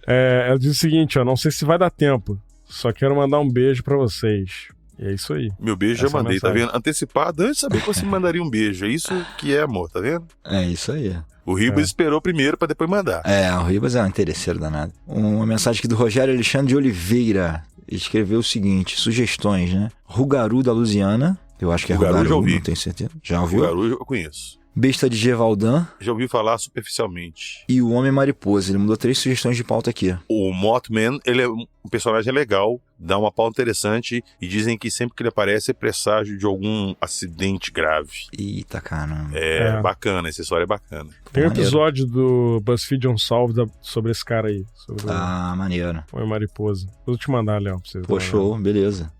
Speaker 4: Ela diz o seguinte, ó, não sei se vai dar tempo, só quero mandar um beijo pra vocês. E é isso aí.
Speaker 5: Meu beijo já mandei, tá vendo? Antecipado, antes de saber que você me mandaria um beijo. É isso que é amor, tá vendo?
Speaker 3: É isso aí.
Speaker 5: O Ribas esperou primeiro pra depois mandar.
Speaker 3: O Ribas é um interesseiro danado. Uma mensagem aqui do Rogério Alexandre de Oliveira. Ele escreveu o seguinte, sugestões, né? Rugaru da Lusiana. Eu acho que é Rugaru,
Speaker 5: já ouvi.
Speaker 3: Não tenho certeza. Já ouviu?
Speaker 5: Rugaru eu conheço.
Speaker 3: Besta de Gevaldan.
Speaker 5: Já ouvi falar superficialmente.
Speaker 3: E o Homem Mariposa. Ele mandou 3 sugestões de pauta aqui.
Speaker 5: O Mothman, ele é um personagem legal, dá uma pauta interessante e dizem que sempre que ele aparece é presságio de algum acidente grave.
Speaker 3: Eita, caramba.
Speaker 5: Bacana, essa história é bacana.
Speaker 4: Tem um episódio do BuzzFeed Unsolved sobre esse cara aí. Sobre
Speaker 3: maneiro.
Speaker 4: O Homem Mariposa. Vou te mandar, Léo, pra você.
Speaker 3: Pô, show, beleza.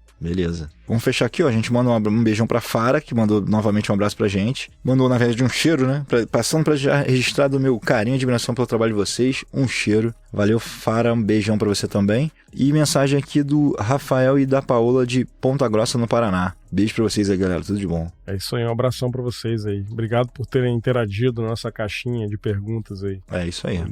Speaker 3: Vamos fechar aqui, ó. A gente manda um beijão pra Fara, que mandou novamente um abraço pra gente. Mandou, na verdade, um cheiro, né? Passando pra já registrar do meu carinho e admiração pelo trabalho de vocês. Um cheiro. Valeu, Fara. Um beijão pra você também. E mensagem aqui do Rafael e da Paola de Ponta Grossa, no Paraná. Beijo pra vocês aí, galera. Tudo de bom.
Speaker 4: É isso aí. Um abração pra vocês aí. Obrigado por terem interagido nessa caixinha de perguntas aí.
Speaker 3: É isso aí.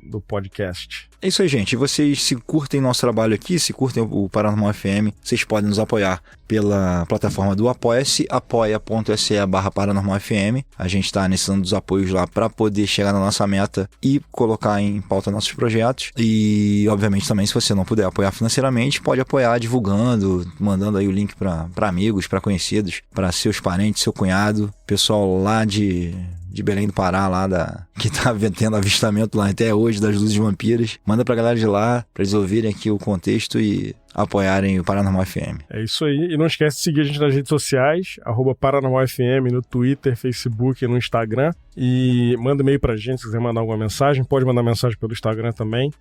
Speaker 4: Do podcast.
Speaker 3: É isso aí, gente. E vocês, se curtem nosso trabalho aqui, se curtem o Paranormal FM, vocês podem nos apoiar pela plataforma do Apoia-se, apoia.se/paranormalfm. A gente está necessitando dos apoios lá para poder chegar na nossa meta e colocar em pauta nossos projetos. E, obviamente, também, se você não puder apoiar financeiramente, pode apoiar divulgando, mandando aí o link para amigos, para conhecidos, para seus parentes, seu cunhado, pessoal lá de Belém do Pará, que tá tendo avistamento lá até hoje das luzes vampiras. Manda pra galera de lá, pra eles ouvirem aqui o contexto e apoiarem o Paranormal FM.
Speaker 4: É isso aí. E não esquece de seguir a gente nas redes sociais, @ParanormalFM, no Twitter, Facebook e no Instagram. E manda e-mail pra gente se quiser mandar alguma mensagem. Pode mandar mensagem pelo Instagram também.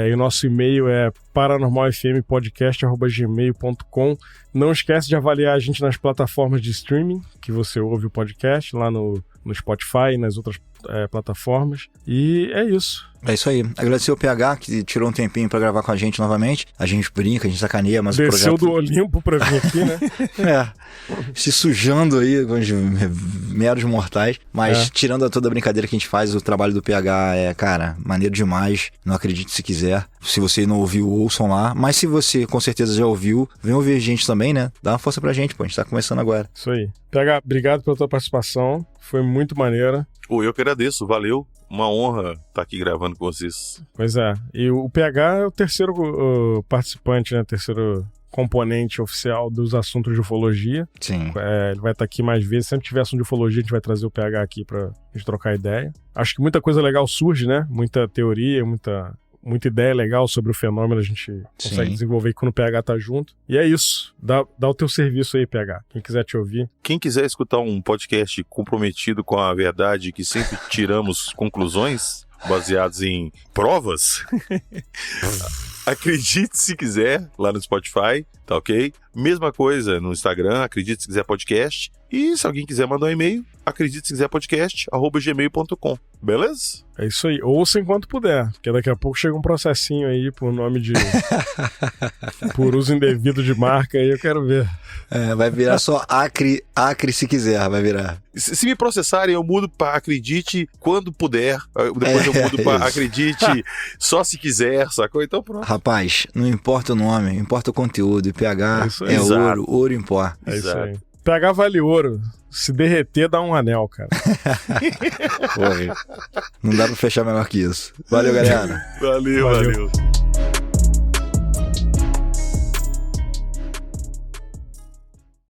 Speaker 4: E o nosso e-mail é paranormalfmpodcast@gmail.com. Não esquece de avaliar a gente nas plataformas de streaming que você ouve o podcast, lá no Spotify e nas outras plataformas. E é isso.
Speaker 3: É isso aí. Agradecer ao PH, que tirou um tempinho pra gravar com a gente novamente. A gente brinca, a gente sacaneia, mas
Speaker 4: desceu
Speaker 3: o projeto...
Speaker 4: do Olimpo pra vir aqui, né?
Speaker 3: Se sujando aí com os meros mortais. Mas tirando toda a brincadeira que a gente faz, o trabalho do PH é, cara, maneiro demais. Não acredite se quiser. Se você não ouviu, ouçam lá. Mas se você com certeza já ouviu, vem ouvir a gente também, né? Dá uma força pra gente, pô. A gente tá começando agora.
Speaker 4: Isso aí. PH, obrigado pela tua participação. Foi muito maneira.
Speaker 5: Eu que agradeço, valeu. Uma honra estar aqui gravando com vocês.
Speaker 4: Pois é. E o PH é o terceiro participante, né? Terceiro componente oficial dos assuntos de ufologia.
Speaker 3: Sim.
Speaker 4: Ele vai estar aqui mais vezes. Sempre que tiver assunto de ufologia, a gente vai trazer o PH aqui pra gente trocar ideia. Acho que muita coisa legal surge, né? Muita teoria, muita ideia legal sobre o fenômeno a gente consegue desenvolver quando o PH tá junto. E é isso. Dá o teu serviço aí, PH. Quem quiser te ouvir.
Speaker 5: Quem quiser escutar um podcast comprometido com a verdade, que sempre tiramos conclusões baseadas em provas, acredite se quiser, lá no Spotify, tá ok? Mesma coisa no Instagram, acredite se quiser podcast. E se alguém quiser mandar um e-mail, acredite se quiser podcast, @gmail.com. Beleza?
Speaker 4: É isso aí. Ouça enquanto puder, porque daqui a pouco chega um processinho aí por nome de... por uso indevido de marca aí, eu quero ver.
Speaker 3: Vai virar só Acre se quiser, vai virar.
Speaker 5: Se me processarem, eu mudo pra acredite quando puder. Depois eu mudo pra acredite só se quiser, sacou? Então pronto.
Speaker 3: Rapaz, não importa o nome, importa o conteúdo. E PH é ouro importa.
Speaker 4: É isso aí. PH vale ouro. Se derreter, dá um anel, cara.
Speaker 3: Porra, não dá pra fechar melhor que isso. Valeu, galera.
Speaker 5: Valeu.